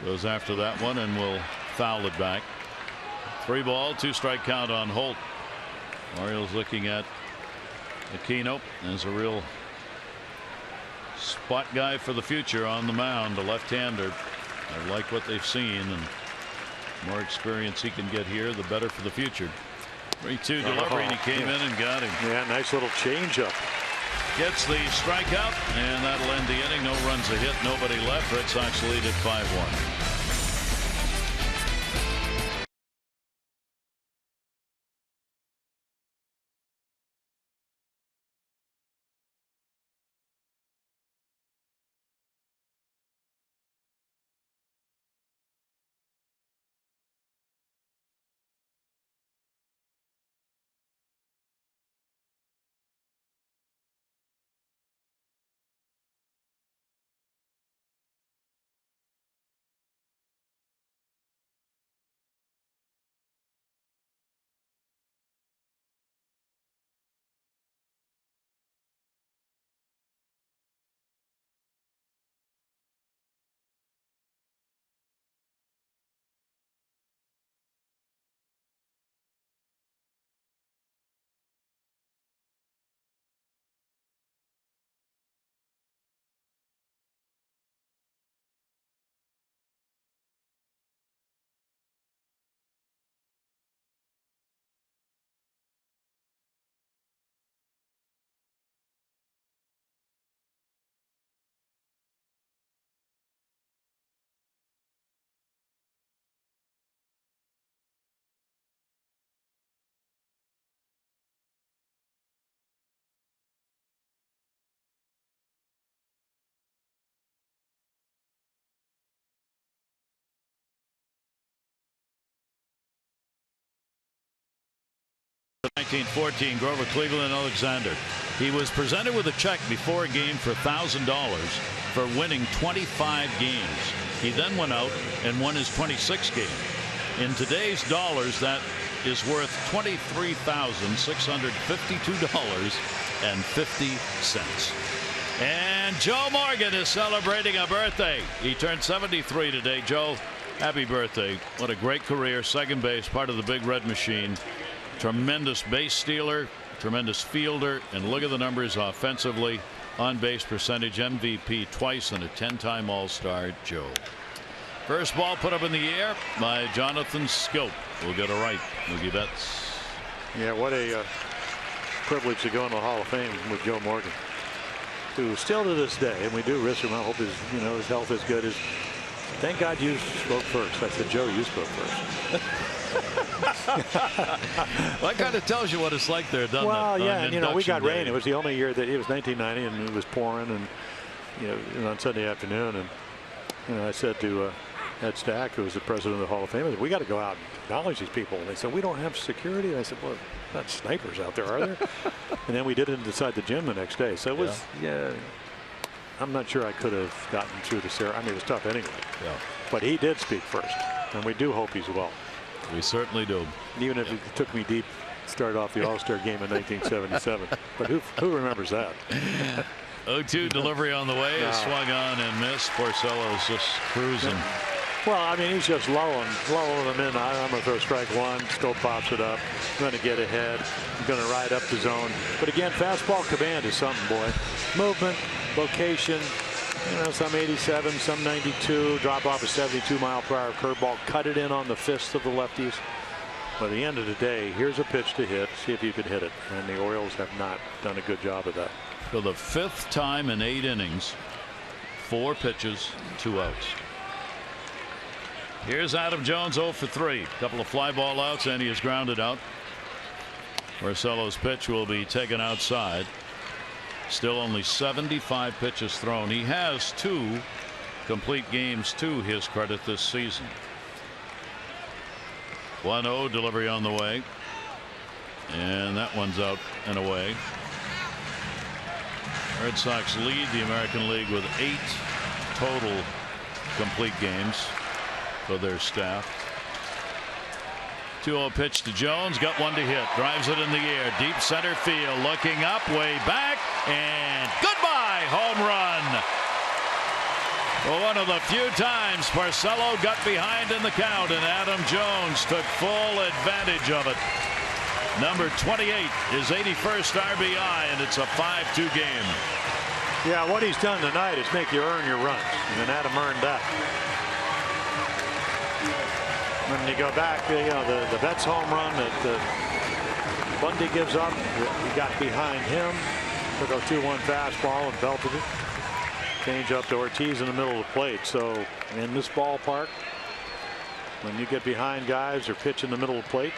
Goes after that one and will foul it back. 3 ball, 2 strike count on Holt. Orioles looking at Aquino as a real spot guy for the future on the mound, a left-hander. I like what they've seen, and the more experience he can get here, the better for the future. 3-2 delivery, and he came in and got him. Yeah, nice little changeup. Gets the strikeout, and that'll end the inning. No runs a hit, nobody left. Red Sox lead at 5-1. The 1914 Grover Cleveland Alexander. He was presented with a check before a game for $1,000 for winning 25 games. He then went out and won his 26th game. In today's dollars, that is worth $23,652.50. And Joe Morgan is celebrating a birthday. He turned 73 today. Joe, happy birthday. What a great career. Second base, part of the Big Red Machine. Tremendous base stealer, tremendous fielder, and look at the numbers offensively. On base percentage, MVP twice, and a 10-time All-Star. Joe. First ball put up in the air by Jonathan Scope. We'll go to right. Mookie Betts. Yeah, what a privilege to go in the Hall of Fame with Joe Morgan, who still to this day, and we do wish him, I hope his health is good. Thank God you spoke first. I said, Joe, you spoke first. Well, that kind of tells you what it's like there, doesn't it? Well, yeah, and we got rain. Day. It was the only year that it was 1990, and it was pouring, and on Sunday afternoon, and I said to Ed Stack, who was the president of the Hall of Fame, I said, we got to go out and acknowledge these people. And they said, we don't have security. And I said, well, not snipers out there, are there? And then we did it inside the gym the next day. So it was, I'm not sure I could have gotten through the ceremony. I mean, it was tough anyway. Yeah. But he did speak first, and we do hope he's well. We certainly do. Even if it took me deep, started off the All-Star game in 1977. But who remembers that? 0-2 delivery on the way is swung on and missed. Porcello's just cruising. Well, I mean, he's just lulling them in. I'm going to throw strike one. Scope pops it up. I'm going to get ahead. I'm going to ride up the zone. But again, fastball command is something, boy. Movement, location, some 87, some 92. Drop off a 72-mile-per-hour curveball. Cut it in on the fists of the lefties. But at the end of the day, here's a pitch to hit. See if you can hit it. And the Orioles have not done a good job of that. For the 5th time in 8 innings, 4 pitches, 2 outs. Here's Adam Jones 0 for 3. A couple of fly ball outs, and he is grounded out. Porcello's pitch will be taken outside. Still only 75 pitches thrown. He has 2 complete games to his credit this season. 1-0 delivery on the way. And that one's out and away. Red Sox lead the American League with 8 total complete games for their staff. 2-0 pitch to Jones. Got one to hit. Drives it in the air. Deep center field. Looking up. Way back. And goodbye. Home run. Well, one of the few times Porcello got behind in the count, and Adam Jones took full advantage of it. Number 28, his 81st RBI, and it's a 5-2 game. Yeah, what he's done tonight is make you earn your runs, and Adam earned that. When you go back, the Betts home run that Bundy gives up, he got behind him, took a 2-1 fastball and belted it. Change up to Ortiz in the middle of the plate. So in this ballpark, when you get behind guys or pitch in the middle of the plate.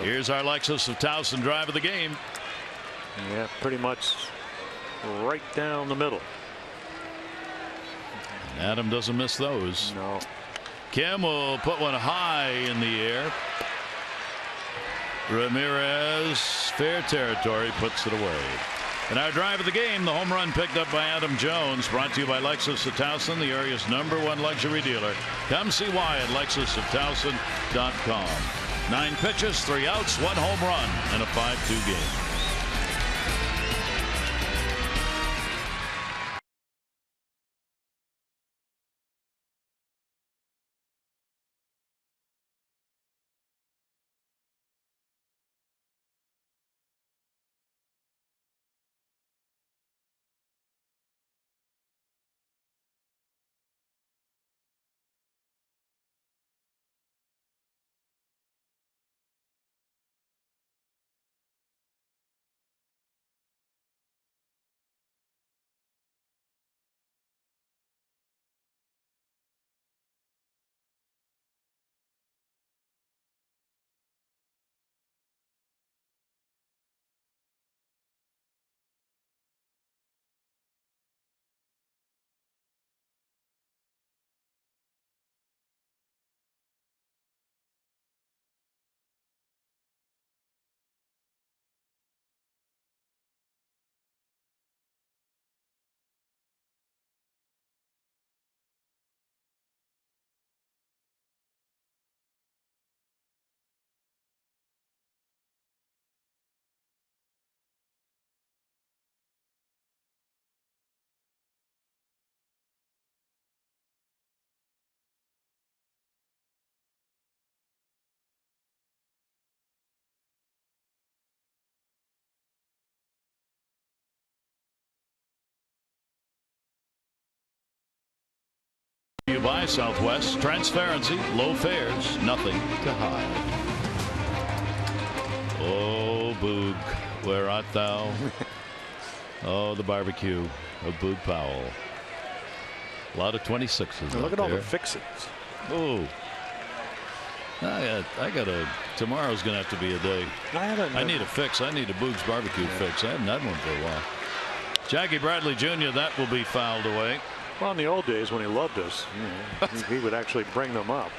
Here's our Lexus of Towson drive of the game. Yeah, pretty much right down the middle. Adam doesn't miss those. No. Kim will put one high in the air. Ramirez, fair territory, puts it away. And our drive of the game, the home run picked up by Adam Jones, brought to you by Lexus of Towson, the area's #1 luxury dealer. Come see why at LexusofTowson.com. 9 pitches, 3 outs, 1 home run, and a 5-2 game. You buy Southwest. Transparency, low fares, nothing to hide. Oh, Boog, where art thou? Oh, the barbecue of Boog Powell. A lot of 26s. Look at all the fixings. Oh, I gotta. Tomorrow's gonna have to be a day. I need a fix. I need a Boog's barbecue fix. I haven't had one for a while. Jackie Bradley Jr. That will be fouled away. Well, in the old days when he loved us, he would actually bring them up.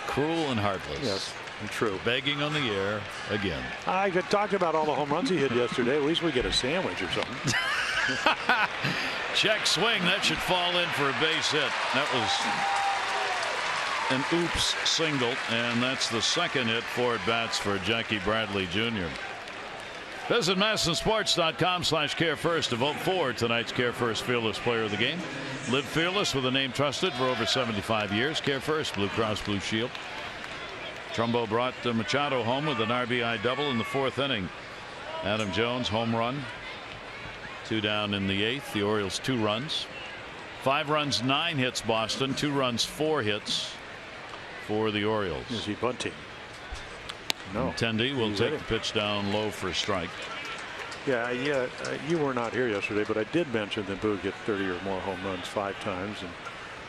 Cruel and heartless. Yes, true. Begging on the air again. I could talk about all the home runs he hit yesterday. At least we get a sandwich or something. Check swing. That should fall in for a base hit. That was an oops single, and that's the second hit, 4 at bats for Jackie Bradley Jr. Visit MassonSports.com/CareFirst to vote for tonight's CareFirst Fearless Player of the Game. Live fearless with a name trusted for over 75 years. CareFirst Blue Cross Blue Shield. Trumbo brought Machado home with an RBI double in the 4th inning. Adam Jones home run. 2 down in the 8th. The Orioles 2 runs. 5 runs, 9 hits Boston. 2 runs, 4 hits for the Orioles. Is he bunting? No. Tendy will take the pitch down low for a strike. Yeah. You were not here yesterday, but I did mention that Boog hit 30 or more home runs 5 times, and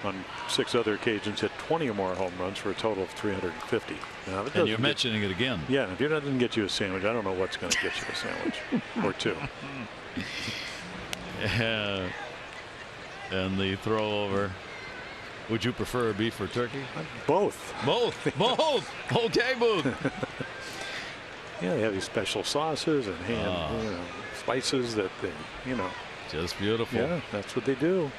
on 6 other occasions hit 20 or more home runs for a total of 350. Now, and you're mentioning it again. Yeah. If it doesn't get you a sandwich, I don't know what's going to get you a sandwich or 2. And the throw over. Would you prefer beef or turkey? Both. Both. Okay, Boog. Yeah, they have these special sauces and spices that they, Just beautiful. Yeah, that's what they do.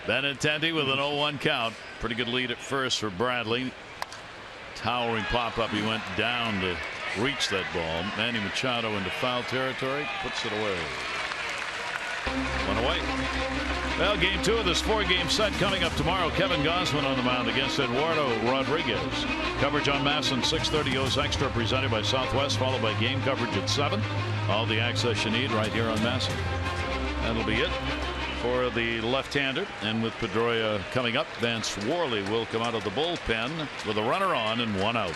Benintendi with an 0-1 count. Pretty good lead at first for Bradley. Towering pop-up. He went down to reach that ball. Manny Machado into foul territory. Puts it away. 1 away. Well, game 2 of this 4-game set coming up tomorrow. Kevin Gausman on the mound against Eduardo Rodriguez. Coverage on MASN 6:30 O's Extra presented by Southwest, followed by game coverage at 7. All the access you need right here on MASN. That'll be it for the left-hander. And with Pedroia coming up, Vance Worley will come out of the bullpen with a runner on and 1 out.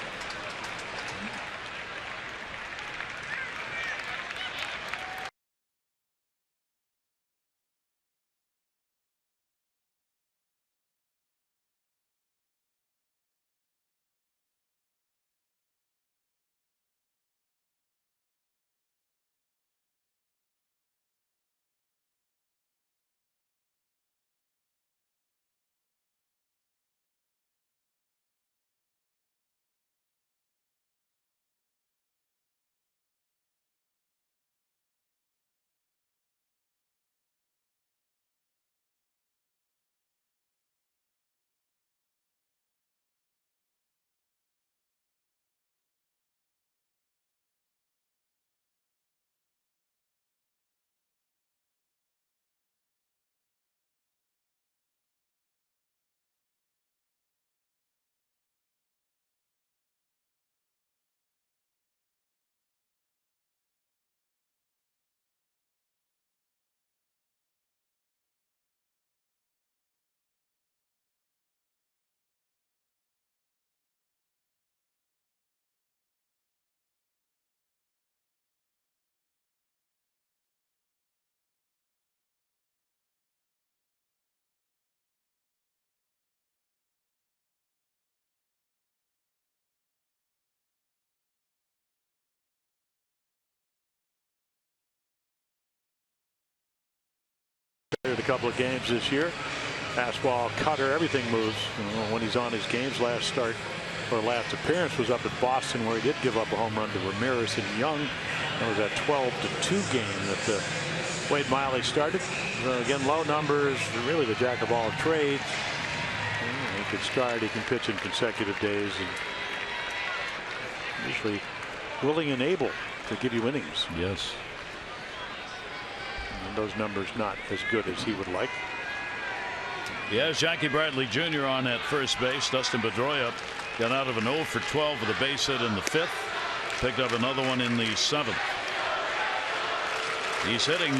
A couple of games this year. Fastball, cutter, everything moves. When he's on his games, last appearance was up at Boston, where he did give up a home run to Ramirez and Young. That was that 12-2 game that Wade Miley started. Again, low numbers, really the jack of all trades. He can start, he can pitch in consecutive days, and usually willing and able to give you innings. Yes. And those numbers not as good as he would like. Yes, Jackie Bradley Jr. on at first base. Dustin Pedroia got out of an 0 for 12 with a base hit in the 5th. Picked up another one in the 7th. He's hitting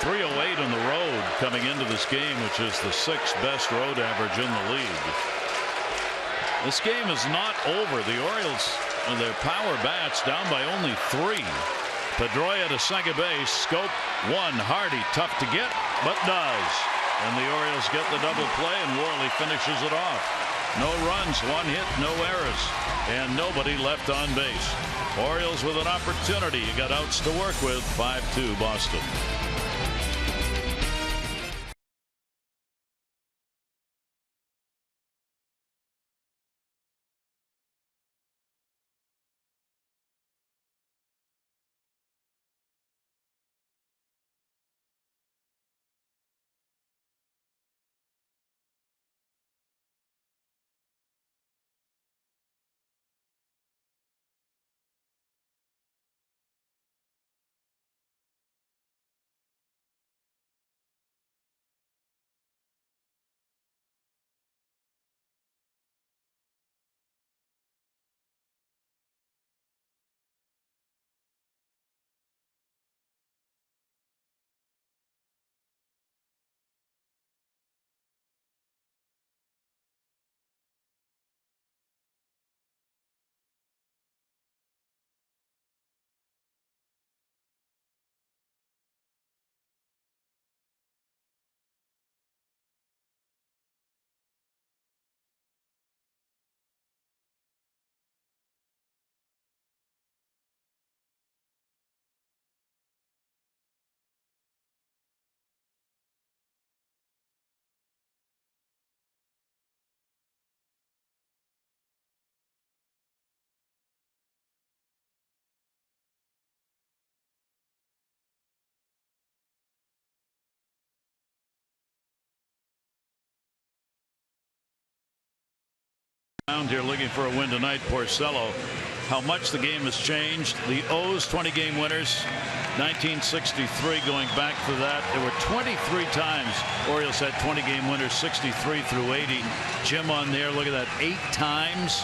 308 on the road coming into this game, which is the 6th best road average in the league. This game is not over. The Orioles and their power bats down by only 3. Pedroia to second base. Scope one. Hardy tough to get, but does. And the Orioles get the double play, and Worley finishes it off. No runs, 1 hit, no errors, and nobody left on base. Orioles with an opportunity. You got outs to work with. 5-2 Boston. Here looking for a win tonight. Porcello. How much the game has changed. The O's 20-game winners 1963. Going back to that, there were 23 times Orioles had 20-game winners, 63 through 80. Jim on there, look at that, 8 times.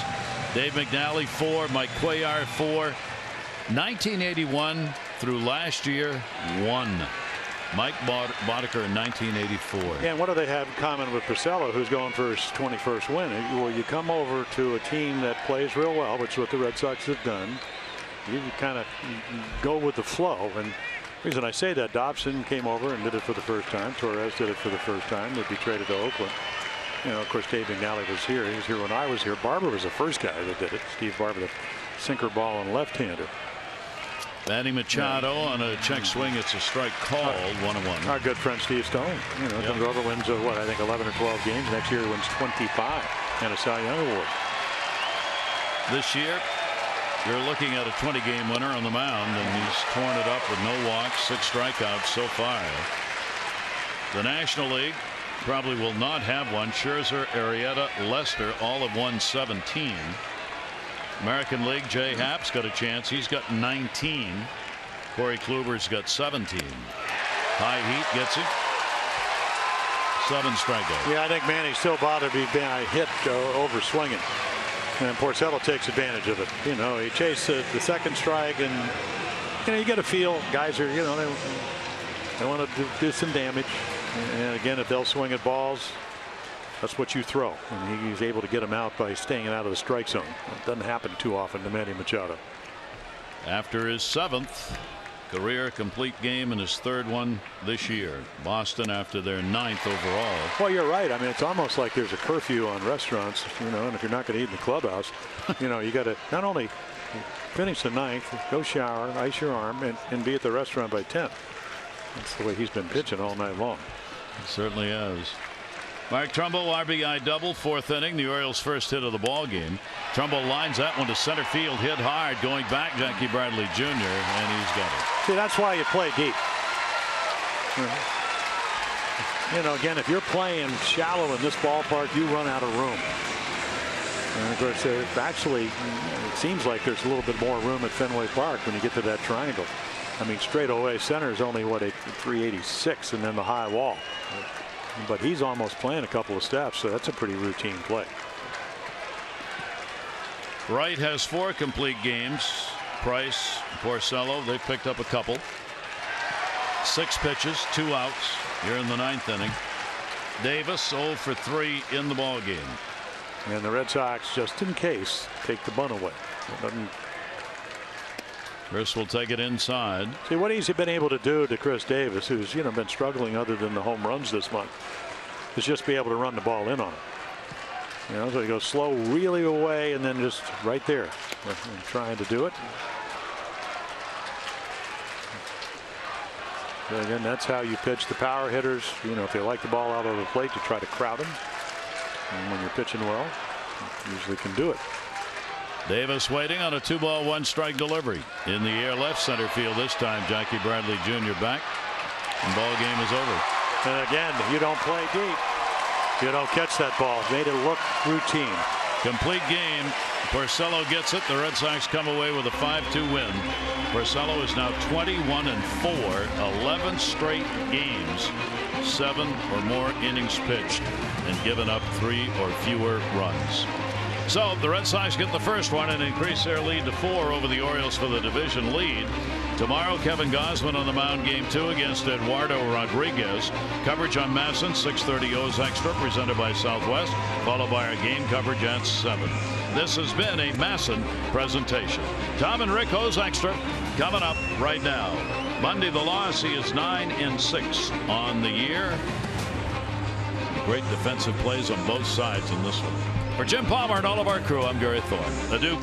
Dave McNally 4, Mike Cuellar 4. 1981 through last year 1. Mike Boddicker in 1984. And what do they have in common with Porcello, who's going for his 21st win? Well, you come over to a team that plays real well, which is what the Red Sox have done. You kind of go with the flow. And the reason I say that, Dobson came over and did it for the first time. Torres did it for the first time. They'd be traded to Oakland. You know, of course, Dave McNally was here. He was here when I was here. Barber was the first guy that did it. Steve Barber, the sinker ball and left-hander. Manny Machado on a check swing. It's a strike called. 1-1. Our good friend Steve Stone, you know, comes over, wins what, I think 11 or 12 games. Next year he wins 25 and a Cy Young award. This year you're looking at a 20-game winner on the mound, and he's torn it up with no walks, 6 strikeouts so far. The National League probably will not have one. Scherzer, Arrieta, Lester all have won 17. American League, Jay Happ's got a chance. He's got 19. Corey Kluber's got 17. High heat gets him. 7 strikeouts. Yeah, I think Manny's still bothered being hit over swinging. And Porcello takes advantage of it. You know, he chased the second strike, and you know, you get a feel guys are, you know, they want to do some damage. And again, if they'll swing at balls, that's what you throw. And he's able to get him out by staying out of the strike zone. It doesn't happen too often to Manny Machado. After his 7th career complete game and his 3rd one this year. Boston after their 9th overall. Well, you're right. I mean, it's almost like there's a curfew on restaurants, you know, and if you're not going to eat in the clubhouse, you know, you got to not only finish the 9th, go shower, ice your arm, and be at the restaurant by 10. That's the way he's been pitching all night long. It certainly has. Mark Trumbo, RBI double, 4th inning, the Orioles' first hit of the ball game. Trumbo lines that one to center field, hit hard, going back Jackie Bradley Jr., and he's got it. See, that's why you play deep. You know, again, if you're playing shallow in this ballpark, you run out of room. And of course, actually, it seems like there's a little bit more room at Fenway Park when you get to that triangle. I mean, straight away center is only what, a 386, and then the high wall. But he's almost playing a couple of steps, so that's a pretty routine play. Wright has 4 complete games. Price, Porcello, they picked up a couple. 6 pitches, 2 outs here in the 9th inning. Davis 0 for 3 in the ball game. And the Red Sox, just in case, take the bunt away. Chris will take it inside. See what he's been able to do to Chris Davis, who's been struggling other than the home runs this month, is just be able to run the ball in on him. So he goes slow, really away, and then just right there, trying to do it. But again, that's how you pitch the power hitters. If they like the ball out of the plate, you try to crowd them. And when you're pitching well, you usually can do it. Davis waiting on a 2-ball 1-strike delivery in the air left center field this time. Jackie Bradley Jr. back, and ball game is over. And again, you don't play deep. You don't catch that ball. Made it look routine. Complete game. Porcello gets it. The Red Sox come away with a 5-2 win. Porcello is now 21-4, 11 straight games, 7 or more innings pitched, and given up 3 or fewer runs. So the Red Sox get the first one and increase their lead to 4 over the Orioles for the division lead. Tomorrow, Kevin Gausman on the mound, game 2 against Eduardo Rodriguez. Coverage on MASN, 6:30 O's Extra, presented by Southwest, followed by our game coverage at 7. This has been a MASN presentation. Tom and Rick O's Extra coming up right now. Monday, the loss. He is 9-6 on the year. Great defensive plays on both sides in this one. For Jim Palmer and all of our crew, I'm Gary Thorne. Adieu.